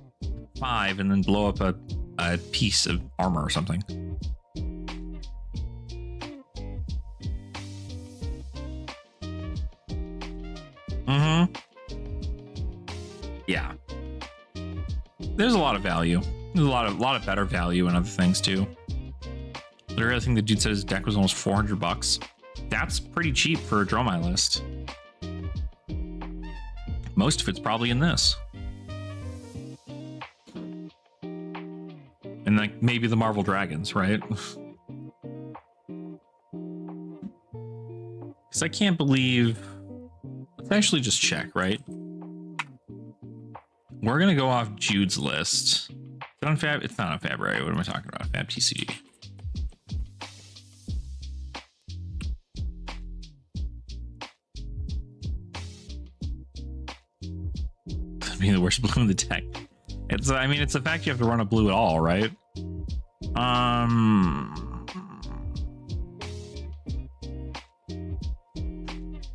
5 and then blow up a piece of armor or something. Yeah. There's a lot of value. There's a lot of better value in other things too. Literally, I think the dude said his deck was almost $400. That's pretty cheap for a Dromai list. Most of it's probably in this. And like maybe the Marvel Dragons, right? Because I can't believe. Let's actually just check, right? We're gonna go off Jude's list. Is it on Fab? It's not on Fab, right? What am I talking about? fabtcg. I mean, the worst blue in the deck. It's, I mean, it's the fact you have to run a blue at all, right?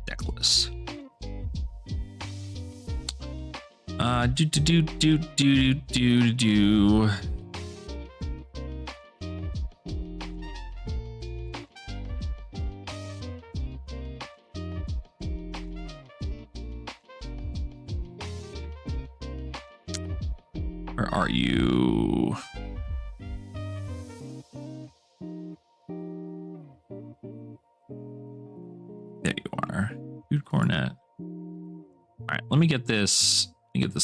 Deckless. Do. Where are you? There you are. Dude Cornet. All right, let me get this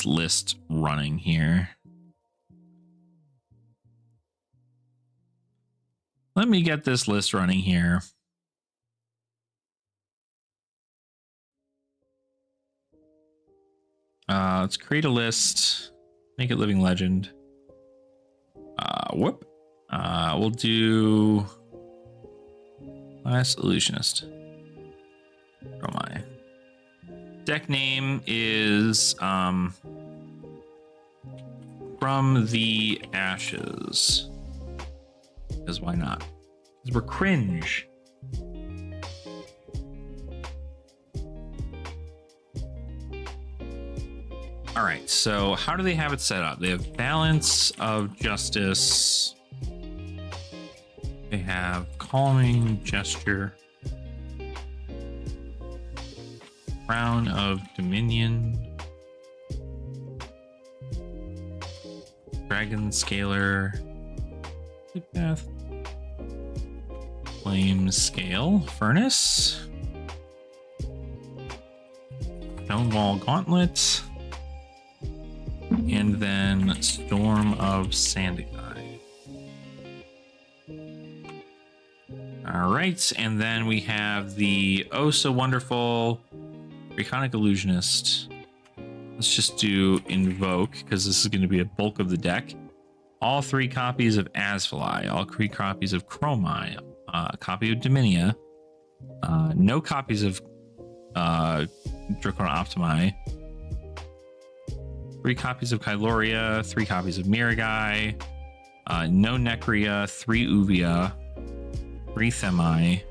list running here. Let's create a list. Make it Living Legend. We'll do last Illusionist. Oh my. Deck name is From the Ashes. Because why not? Because we're cringe. All right, so how do they have it set up? They have Balance of Justice. They have Calming Gesture. Crown of Dominion. Dragon Scaler. Path. Flame Scale. Furnace. Stonewall Gauntlet. And then Storm of Sandikai. All right, and then we have the oh so wonderful Draconic Illusionist. Let's just do Invoke, because this is going to be a bulk of the deck. All 3 copies of Asfali, all 3 copies of Chromai, a copy of Dominia, no copies of Dracona Optimi, 3 copies of Kyloria, 3 copies of Miragai, no Necria, 3 Uvia, 3 Themai,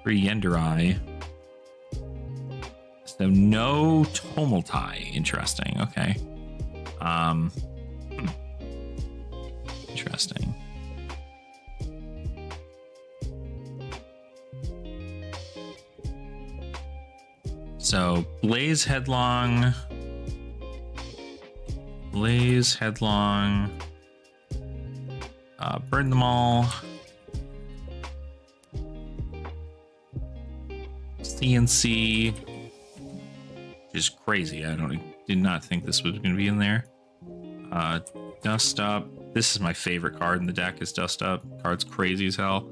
3 Yenderai. So no Tomultai. Interesting. Okay. Interesting. So Blaze Headlong. Blaze, Headlong, burn them all. CNC, which is crazy. Did not think this was going to be in there. Dust Up. This is my favorite card in the deck. Is Dust Up. Card's crazy as hell.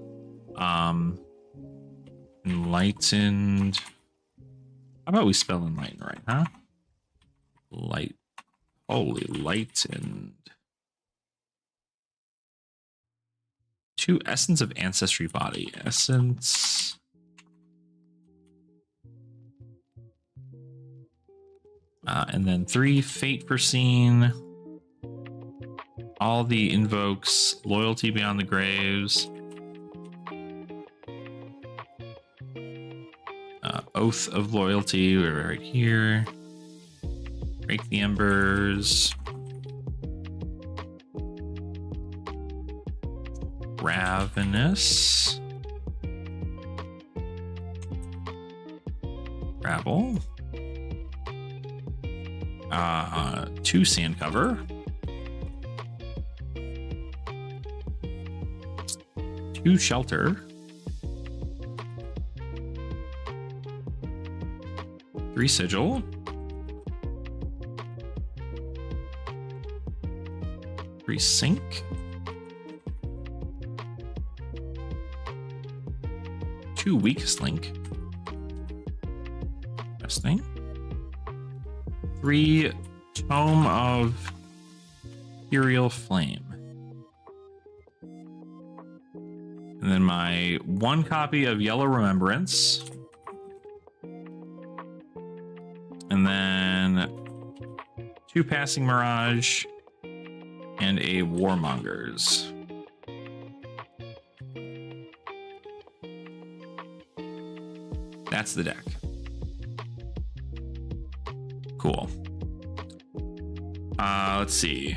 Enlightened. How about we spell Enlighten right, huh? Light. Holy Lightened. 2 Essence of Ancestry Body. Essence. And then 3 Fate Foreseen. All the invokes. Loyalty Beyond the Graves. Oath of Loyalty. We're right here. Break the Embers. Ravenous. Rabble. 2 Sand Cover. 2 Shelter. 3 Sigil. 3 Sink. 2 Weakest Link. Interesting. 3 Tome of Ethereal Flame. And then my 1 copy of Yellow Remembrance. And then 2 Passing Mirage and a Warmongers. That's the deck. Cool. Let's see.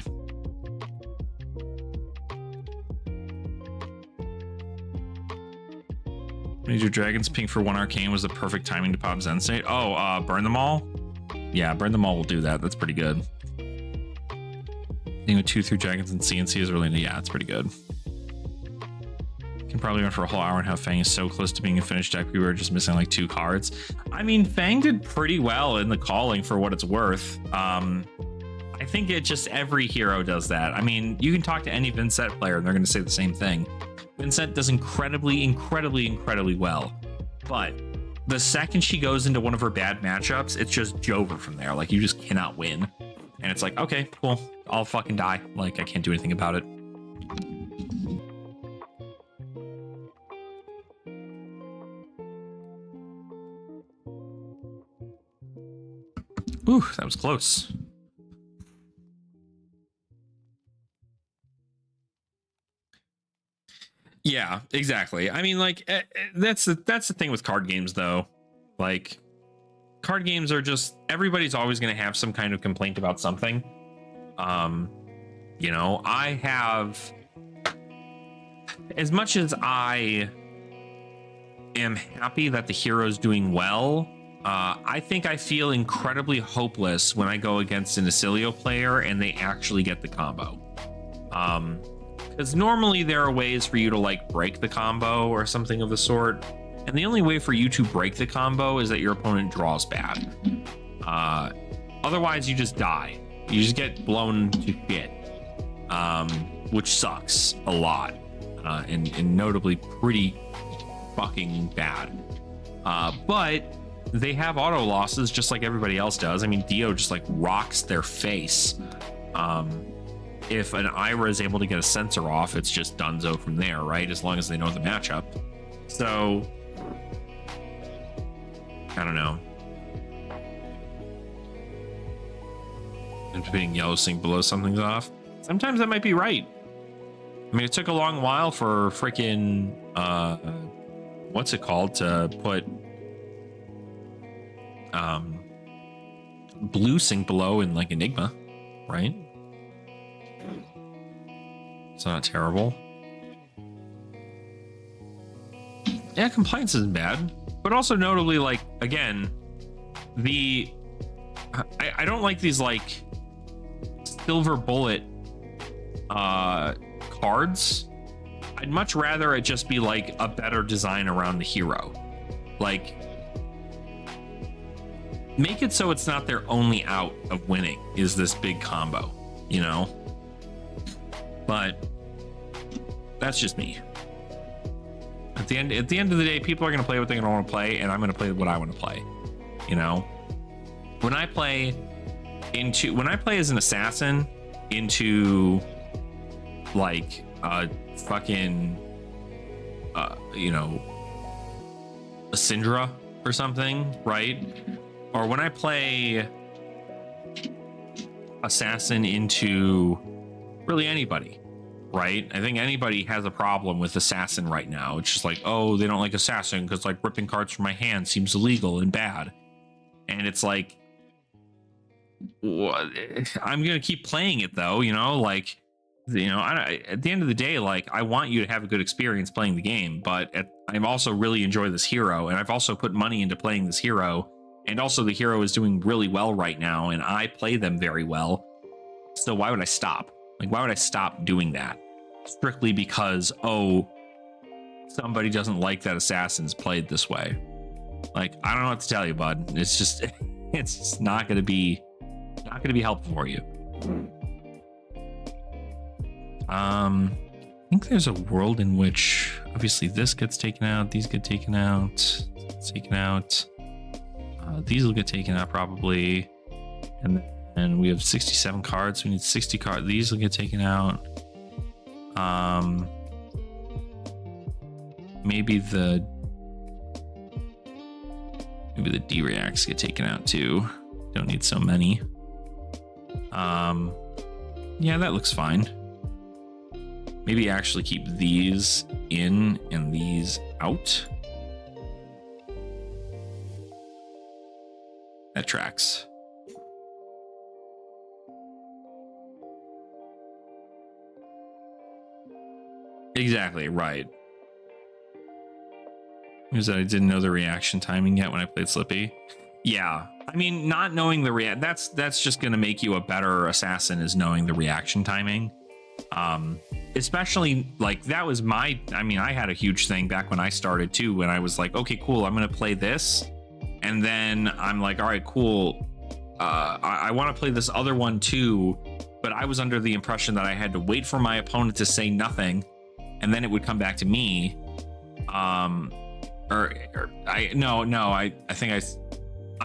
Major Dragons pink for 1 Arcane was the perfect timing to pop Zen State. Oh, burn them all? Yeah, burn them all will do that. That's pretty good. I think with 2 through Dragons and CNC is really, yeah, it's pretty good. Can probably run for a whole hour and how Fang is so close to being a finished deck. We were just missing like 2 cards. I mean, Fang did pretty well in the calling for what it's worth. I think it just, every hero does that. I mean, you can talk to any Vincent player and they're going to say the same thing. Vincent does incredibly well. But the second she goes into one of her bad matchups, it's just Jover from there. Like, you just cannot win. And it's like, okay, cool. I'll fucking die. Like, I can't do anything about it. Ooh, that was close. Yeah, exactly. I mean, like, that's the thing with card games, though. Like, card games are just, everybody's always going to have some kind of complaint about something. You know, I have, as much as I am happy that the hero's doing well, I think I feel incredibly hopeless when I go against an Acilio player and they actually get the combo. Because normally there are ways for you to like break the combo or something of the sort. And the only way for you to break the combo is that your opponent draws bad. Otherwise you just die. You just get blown to shit. Which sucks a lot. And notably pretty fucking bad. But they have auto losses just like everybody else does. I mean, Dio just like rocks their face. If an Ira is able to get a sensor off, it's just donezo from there, right? As long as they know the matchup. So, I don't know. And putting yellow sync below something's off. Sometimes that might be right. I mean, it took a long while for freaking, what's it called, to put blue sync below in like Enigma, right? It's not terrible. Yeah, compliance isn't bad, but also notably, like, again, I don't like these like silver bullet cards. I'd much rather it just be like a better design around the hero. Like, make it so it's not their only out of winning is this big combo, you know? But that's just me. At the end of the day, people are going to play what they're going to want to play, and I'm going to play what I want to play. You know, when I play as an assassin into like a fucking you know, a Syndra or something, right? Or when I play assassin into really anybody, right? I think anybody has a problem with assassin right now. It's just like, oh, they don't like assassin because like ripping cards from my hand seems illegal and bad. And it's like, I'm gonna keep playing it though, you know, like, you know, at the end of the day, like, I want you to have a good experience playing the game, but I'm also really enjoy this hero, and I've also put money into playing this hero, and also the hero is doing really well right now, and I play them very well. So why would I stop? Like, why would I stop doing that? Strictly because, oh, somebody doesn't like that assassin's played this way. Like, I don't know what to tell you, bud. It's just, it's just not gonna be helpful for you. I think there's a world in which obviously this gets taken out, these get taken out, these will get taken out probably, and then we have 67 cards. We need 60 cards. These will get taken out. Maybe the D-reacts get taken out too. Don't need so many. Yeah, that looks fine. Maybe actually keep these in and these out. That tracks. Exactly, right. Because I didn't know the reaction timing yet when I played Slippy. Yeah, I mean, not knowing the that's just gonna make you a better assassin, is knowing the reaction timing. Especially like that was I had a huge thing back when I started too, when I was like, okay, cool, I'm gonna play this, and then I'm like, all right, cool, I want to play this other one too, but I was under the impression that I had to wait for my opponent to say nothing, and then it would come back to me. I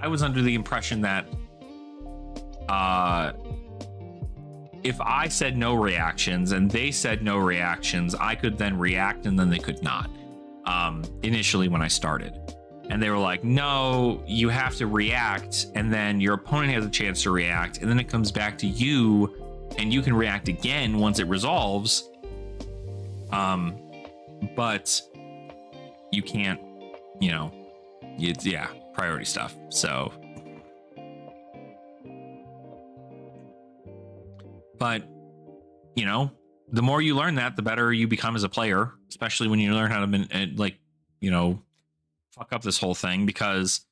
was under the impression that if I said no reactions and they said no reactions, I could then react and then they could not. Initially when I started. And they were like, no, you have to react, and then your opponent has a chance to react, and then it comes back to you, and you can react again once it resolves. But you can't, you know, priority stuff. So, but, you know, the more you learn that, the better you become as a player, especially when you learn how to, like, you know, fuck up this whole thing, because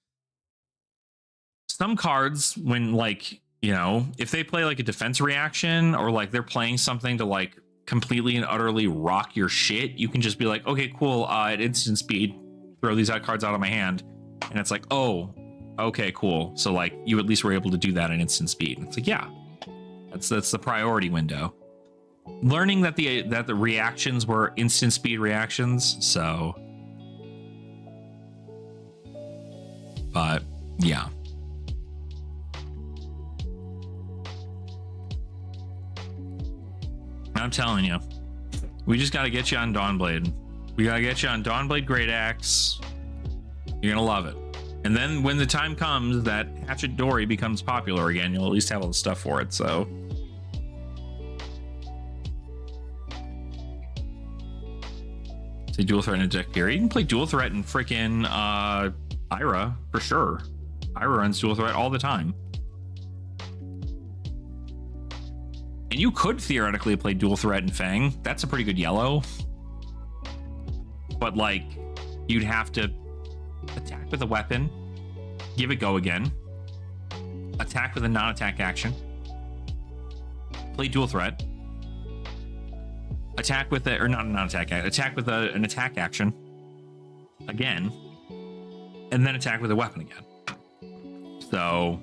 some cards, when, like, you know, if they play like a defense reaction, or like they're playing something to like completely and utterly rock your shit, you can just be like, okay, cool, at instant speed, throw these cards out of my hand. And it's like, oh, okay, cool. So like you at least were able to do that at instant speed. It's like, yeah, that's the priority window. Learning that the reactions were instant speed reactions. So, but yeah. I'm telling you, we just got to get you on Dawnblade. We got to get you on Dawnblade Great Axe. You're going to love it. And then when the time comes that Hatchet Dory becomes popular again, you'll at least have all the stuff for it. So, say dual threat in a deck period. You can play dual threat in freaking Ira for sure. Ira runs dual threat all the time. And you could theoretically play dual threat in Fang. That's a pretty good yellow. But like, you'd have to attack with a weapon, give it go again, attack with a non-attack action, play dual threat, attack with it, or not attack, attack with an attack action again, and then attack with a weapon again. So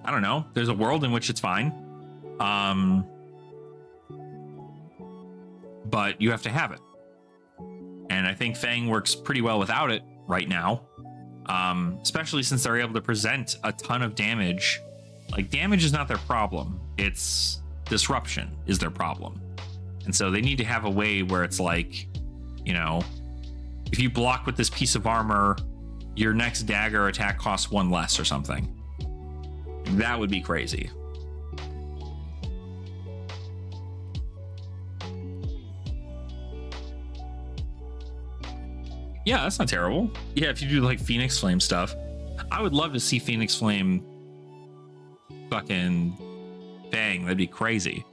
I don't know. There's a world in which it's fine. But you have to have it. And I think Fang works pretty well without it right now. Especially since they're able to present a ton of damage. Like, damage is not their problem. It's disruption is their problem. And so they need to have a way where it's like, you know, if you block with this piece of armor, your next dagger attack costs 1 less or something. That would be crazy. Yeah, that's not terrible. Yeah, if you do like Phoenix Flame stuff, I would love to see Phoenix Flame fucking bang. That'd be crazy.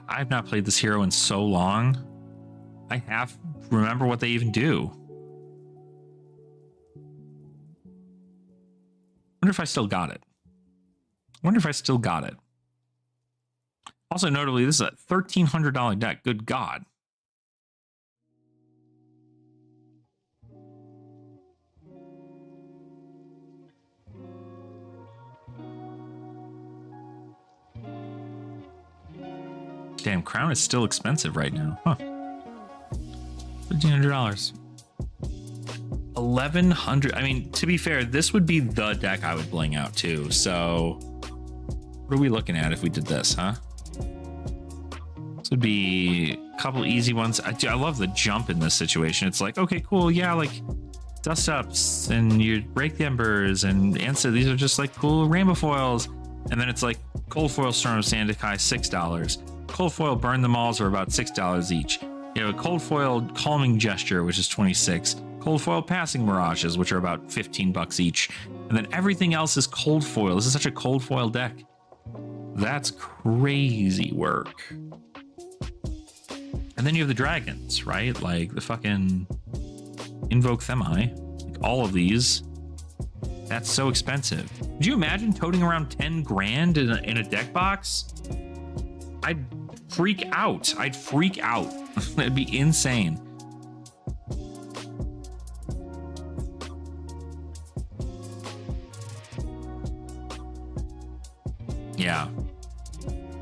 I've not played this hero in so long. I have to remember what they even do. Wonder if I still got it. Also, notably, this is a $1,300 deck. Good God. Damn, Crown is still expensive right now. Huh. $1,500. 1,100. I mean, to be fair, this would be the deck I would bling out too. So what are we looking at if we did this, huh? This would be a couple easy ones. I love the jump in this situation. It's like, okay, cool. Yeah, like dust ups and you break the embers and answer. These are just like cool rainbow foils. And then it's like cold foil Storm of Sandakai, $6. Cold foil Burn Them Alls are about $6 each. You have a cold foil Calming Gesture, which is $26. Cold foil Passing Mirages, which are about $15 each. And then everything else is cold foil. This is such a cold foil deck. That's crazy work. And then you have the dragons, right? Like the fucking Invoke Themi. Like all of these. That's so expensive. Could you imagine toting around 10 grand in a deck box? I'd freak out. That'd be insane. Yeah.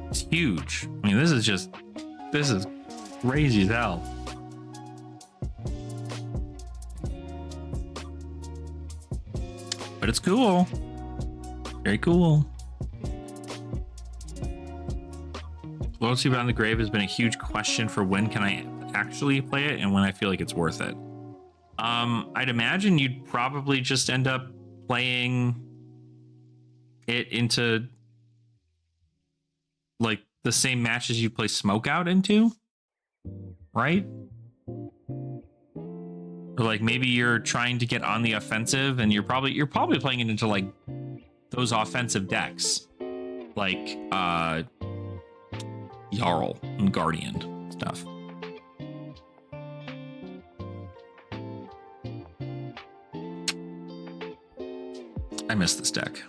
It's huge. I mean, this is crazy as hell. But it's cool. Very cool. Loyalty Beyond the Grave has been a huge question for when can I actually play it and when I feel like it's worth it. I'd imagine you'd probably just end up playing it into like the same matches you play Smoke Out into, right? Or like maybe you're trying to get on the offensive and you're probably playing it into like those offensive decks, like Jarl and Guardian stuff. I miss this deck.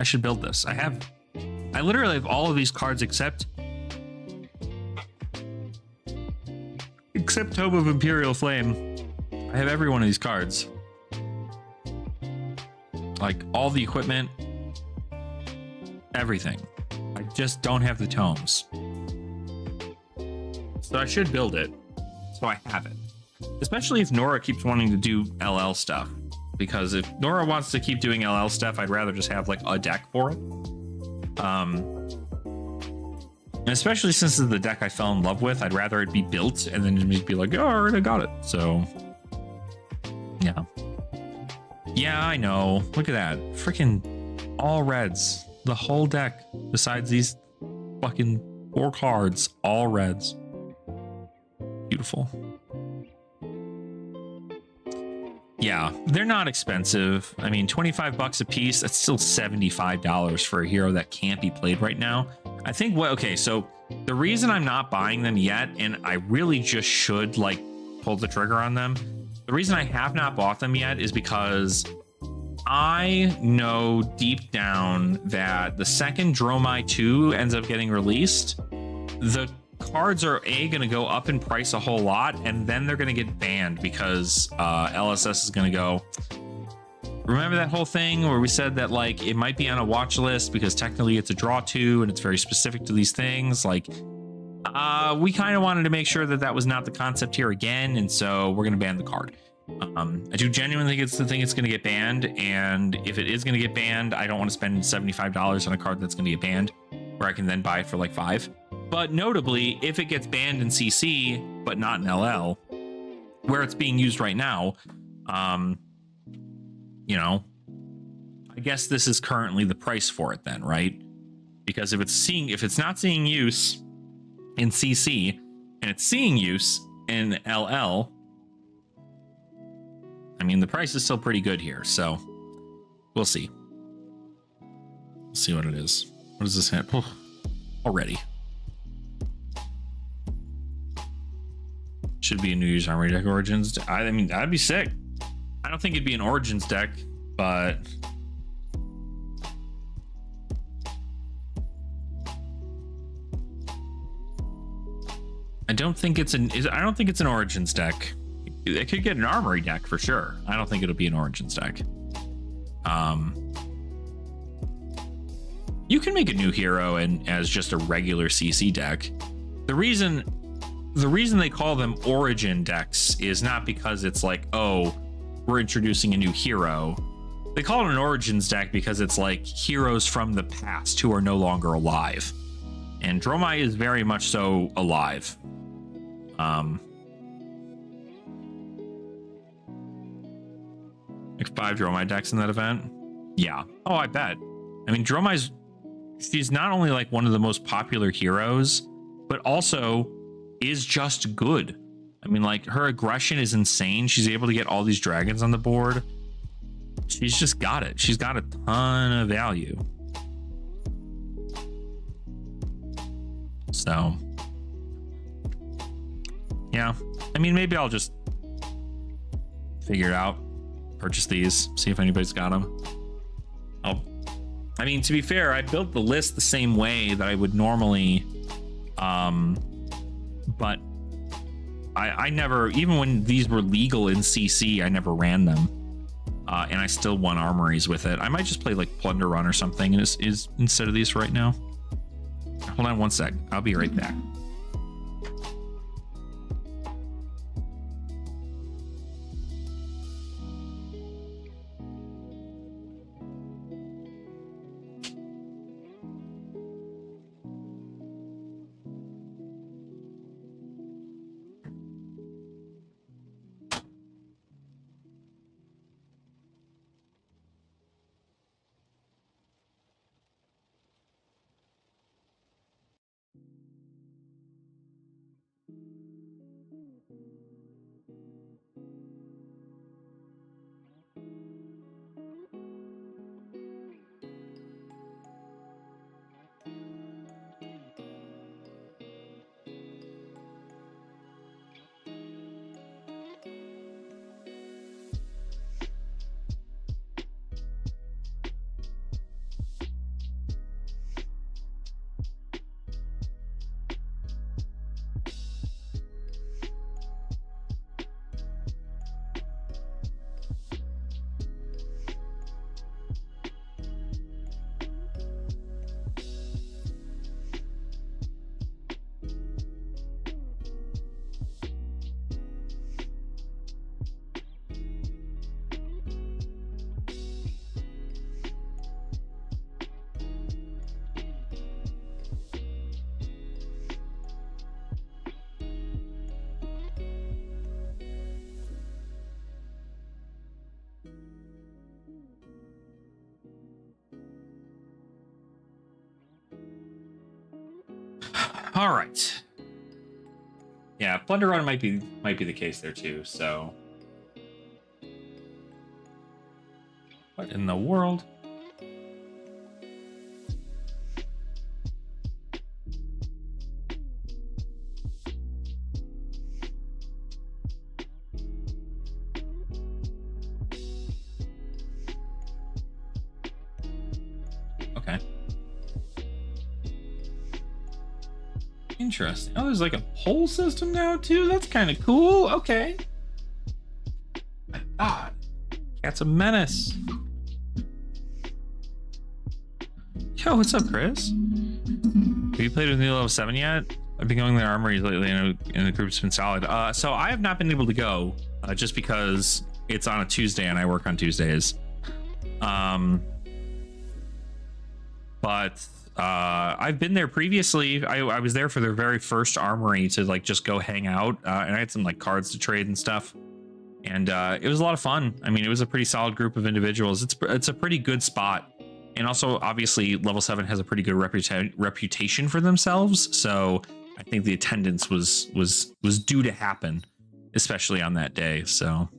I should build this. I literally have all of these cards except Tome of Imperial Flame. I have every one of these cards. Like all the equipment, everything. I just don't have the tomes. So I should build it so I have it. Especially if Nora keeps wanting to do LL stuff. Because if Nora wants to keep doing LL stuff, I'd rather just have like a deck for it. And especially since it's the deck I fell in love with, I'd rather it be built and then just be like, oh, I already got it. So, yeah. Yeah, I know. Look at that. Freaking all reds. The whole deck, besides these fucking 4 cards, all reds. Beautiful. Yeah, they're not expensive. I mean, $25 a piece, that's still $75 for a hero that can't be played right now. I think okay, so the reason I'm not buying them yet, and I really just should like pull the trigger on them, The reason I have not bought them yet is because I know deep down that the second Dromai 2 ends up getting released, the cards are going to go up in price a whole lot, and then they're going to get banned because LSS is going to go, remember that whole thing where we said that like it might be on a watch list because technically it's a draw 2 and it's very specific to these things. Like we kind of wanted to make sure that that was not the concept here again, and so we're going to ban the card. I do genuinely think it's going to get banned, and if it is going to get banned, I don't want to spend $75 on a card that's going to get banned, where I can then buy it for like $5. But notably, if it gets banned in CC but not in LL, where it's being used right now, you know, I guess this is currently the price for it then, right? Because if it's not seeing use in CC and it's seeing use in LL, I mean, the price is still pretty good here, so we'll see. We'll see what it is. What does this hit? Already. Should be a New Year's Armory deck Origins. I mean, that'd be sick. I don't think it'd be an Origins deck, but I don't think it's an Origins deck. It could get an Armory deck for sure. I don't think it'll be an Origins deck. You can make a new hero and as just a regular CC deck. The reason they call them Origin decks is not because it's like, oh, we're introducing a new hero. They call it an Origins deck because it's like heroes from the past who are no longer alive. And Dromai is very much so alive. Like 5 Dromai decks in that event. Yeah. Oh, I bet. I mean, she's not only like one of the most popular heroes, but also is just good. I mean, like, her aggression is insane. She's able to get all these dragons on the board. She's just got it. She's got a ton of value. So, yeah. I mean, maybe I'll just figure it out. Purchase these. See if anybody's got them. I mean, to be fair, I built the list the same way that I would normally. But I never, even when these were legal in CC, I never ran them. And I still won armories with it. I might just play like Plunder Run or something is instead of these right now. Hold on one sec. I'll be right back. All right. Yeah, Plunder Run might be the case there too. So, what in the world? Interesting. Oh, there's like a poll system now too. That's kind of cool. Okay. My God, that's a menace. Yo, what's up, Chris? Have you played with New Level 7 yet? I've been going to the armories lately, and the group's been solid. So I have not been able to go, just because it's on a Tuesday and I work on Tuesdays. But I've been there previously. I was there for their very first armory to like just go hang out, and I had some like cards to trade and stuff, and it was a lot of fun. I mean, it was a pretty solid group of individuals. It's a pretty good spot, and also obviously Level 7 has a pretty good reputation for themselves. So I think the attendance was due to happen, especially on that day. So.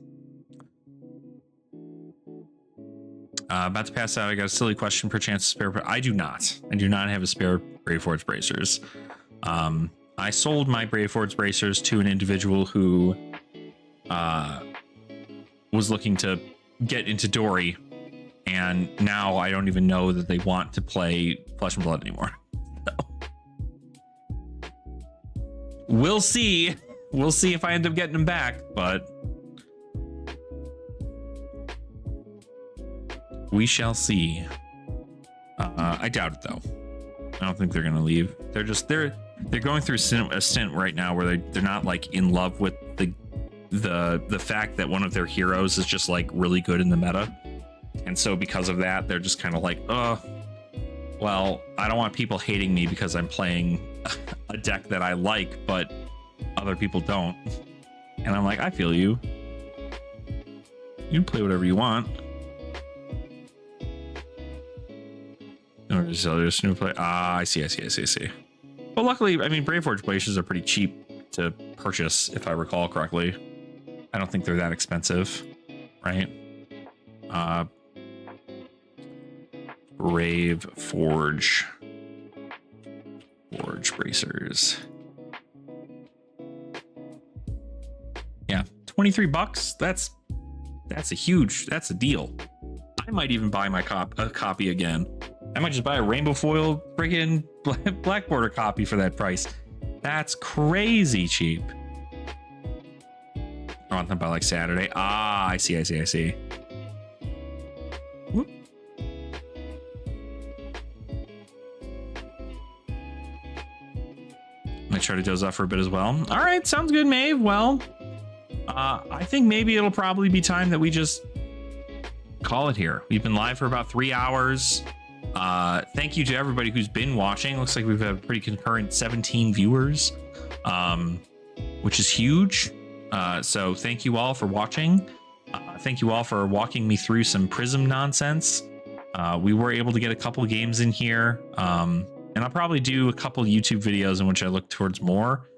About to pass out. I got a silly question. Perchance spare, but I do not. I do not have a spare Brave Forge bracers. I sold my Brave Forge bracers to an individual who was looking to get into Dory, and now I don't even know that they want to play Flesh and Blood anymore. So. We'll see. We'll see if I end up getting them back, but. We shall see. I doubt it though. I don't think they're gonna leave. They're going through a stint right now where they're not like in love with the fact that one of their heroes is just like really good in the meta, and so because of that they're just kind of like, well, I don't want people hating me because I'm playing a deck that I like but other people don't. And I'm like, I feel you. You can play whatever you want. I see. But luckily, I mean, Brave Forge bracers are pretty cheap to purchase, if I recall correctly. I don't think they're that expensive, right? Brave Forge bracers. Yeah, $23. That's a deal. I might even buy my a copy again. I might just buy a rainbow foil friggin' black border copy for that price. That's crazy cheap. I want them by like Saturday. I see. Whoop. Might try to doze off for a bit as well. All right, sounds good, Maeve. Well, I think maybe it'll probably be time that we just call it here. We've been live for about 3 hours. Thank you to everybody who's been watching. Looks like we've had a pretty concurrent 17 viewers, which is huge. So thank you all for watching. Thank you all for walking me through some Prism nonsense. We were able to get a couple games in here, and I'll probably do a couple YouTube videos in which I look towards more,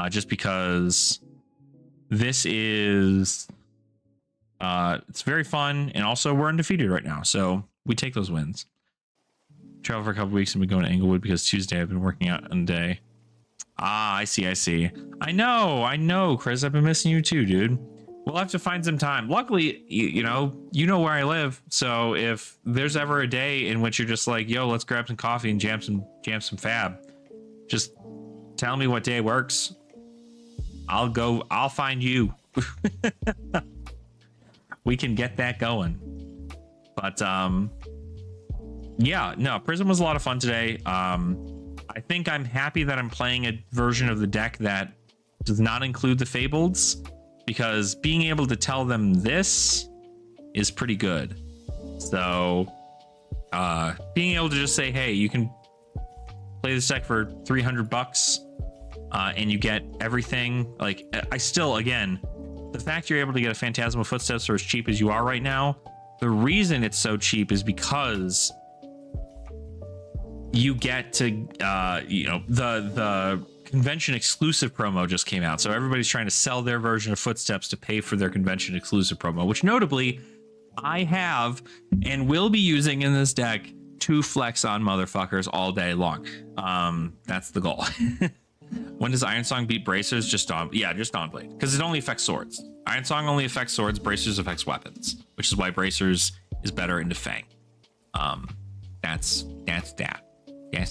just because this is it's very fun, and also we're undefeated right now, so we take those wins. Travel for a couple weeks and been going to Englewood because Tuesday I've been working out on the day. I see. I know, Chris. I've been missing you too, dude. We'll have to find some time. Luckily, you know where I live. So if there's ever a day in which you're just like, yo, let's grab some coffee and jam some fab, just tell me what day works. I'll find you. We can get that going. But yeah, no, Prism was a lot of fun today. I think I'm happy that I'm playing a version of the deck that does not include the Fableds, because being able to tell them this is pretty good. So being able to just say, hey, you can play this deck for $300 and you get everything. Like, I still, again, the fact you're able to get a Phantasmal Footsteps for as cheap as you are right now, the reason it's so cheap is because you get to, the convention exclusive promo just came out. So everybody's trying to sell their version of Footsteps to pay for their convention exclusive promo, which notably I have and will be using in this deck to flex on motherfuckers all day long. That's the goal. When does Iron Song beat Bracers? Just Dawnblade, because it only affects swords. Iron Song only affects swords. Bracers affects weapons, which is why Bracers is better into Fang. That's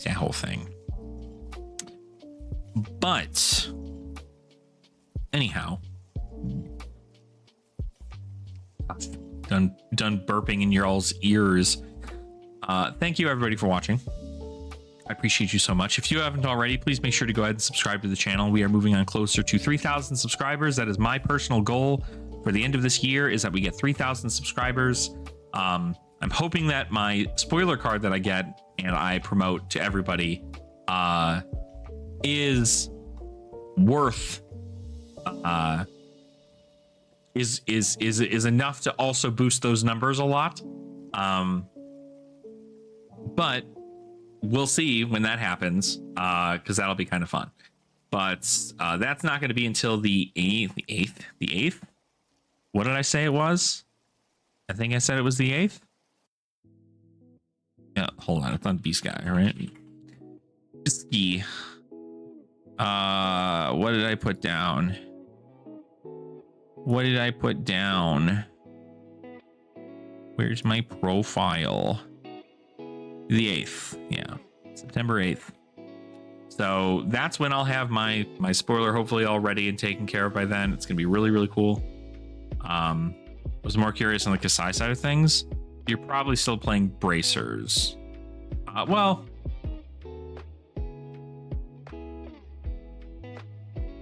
that whole thing. But anyhow, done burping in your all's ears. Thank you everybody for watching. I appreciate you so much. If you haven't already, please make sure to go ahead and subscribe to the channel. We are moving on closer to 3,000 subscribers. That is my personal goal for the end of this year, is that we get 3,000 subscribers. I'm hoping that my spoiler card that I get and I promote to everybody is worth is enough to also boost those numbers a lot. But we'll see when that happens, because that'll be kind of fun. But that's not going to be until the 8th. What did I say it was? I think I said it was the 8th. Yeah, hold on. It's on Bluesky, right? Bluesky. What did I put down? What did I put down? Where's my profile? The 8th. Yeah, September 8th. So that's when I'll have my spoiler hopefully all ready and taken care of by then. It's gonna be really, really cool. I was more curious on the Kasai side of things. You're probably still playing Bracers. Well,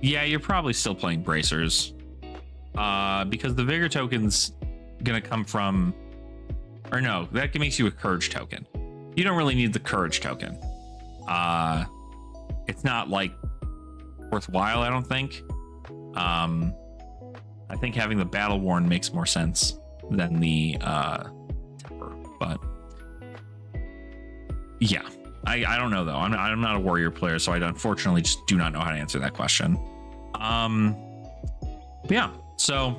yeah, you're probably still playing Bracers. Because the Vigor token's gonna come from, or no, that makes you a Courage token. You don't really need the Courage token. It's not like worthwhile, I don't think. I think having the Battle Worn makes more sense than the Temper, but yeah, I don't know though. I'm not a Warrior player, so I unfortunately just do not know how to answer that question. But yeah, so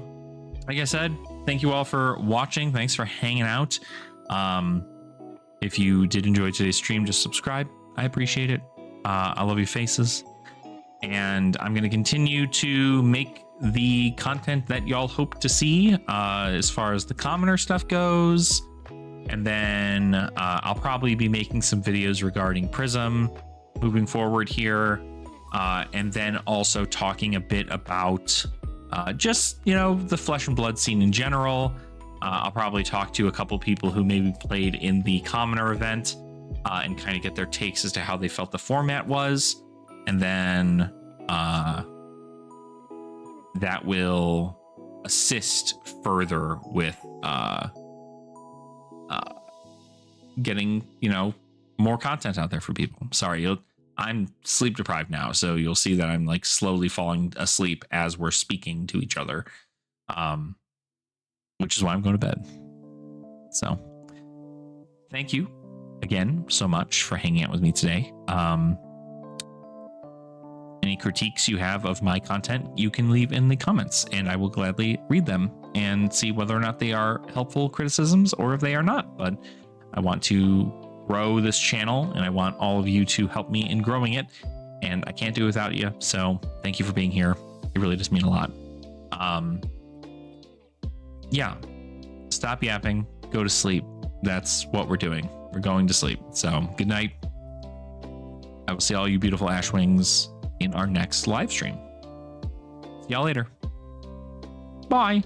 like I said, thank you all for watching. Thanks for hanging out. If you did enjoy today's stream, just subscribe. I appreciate it. I love your faces, and I'm going to continue to make the content that y'all hope to see as far as the commoner stuff goes. And then I'll probably be making some videos regarding Prism moving forward here. And then also talking a bit about just, you know, the Flesh and Blood scene in general. I'll probably talk to a couple people who maybe played in the commoner event and kind of get their takes as to how they felt the format was. And then that will assist further with getting, you know, more content out there for people. Sorry, I'm sleep deprived now, so you'll see that I'm like slowly falling asleep as we're speaking to each other, which is why I'm going to bed. So thank you again so much for hanging out with me today. Any critiques you have of my content, you can leave in the comments, and I will gladly read them and see whether or not they are helpful criticisms or if they are not. But I want to grow this channel, and I want all of you to help me in growing it, and I can't do it without you. So thank you for being here. It really does mean a lot. Yeah, stop yapping, go to sleep. That's what we're doing. We're going to sleep. So good night. I will see all you beautiful Ashwings in our next live stream. See y'all later. Bye.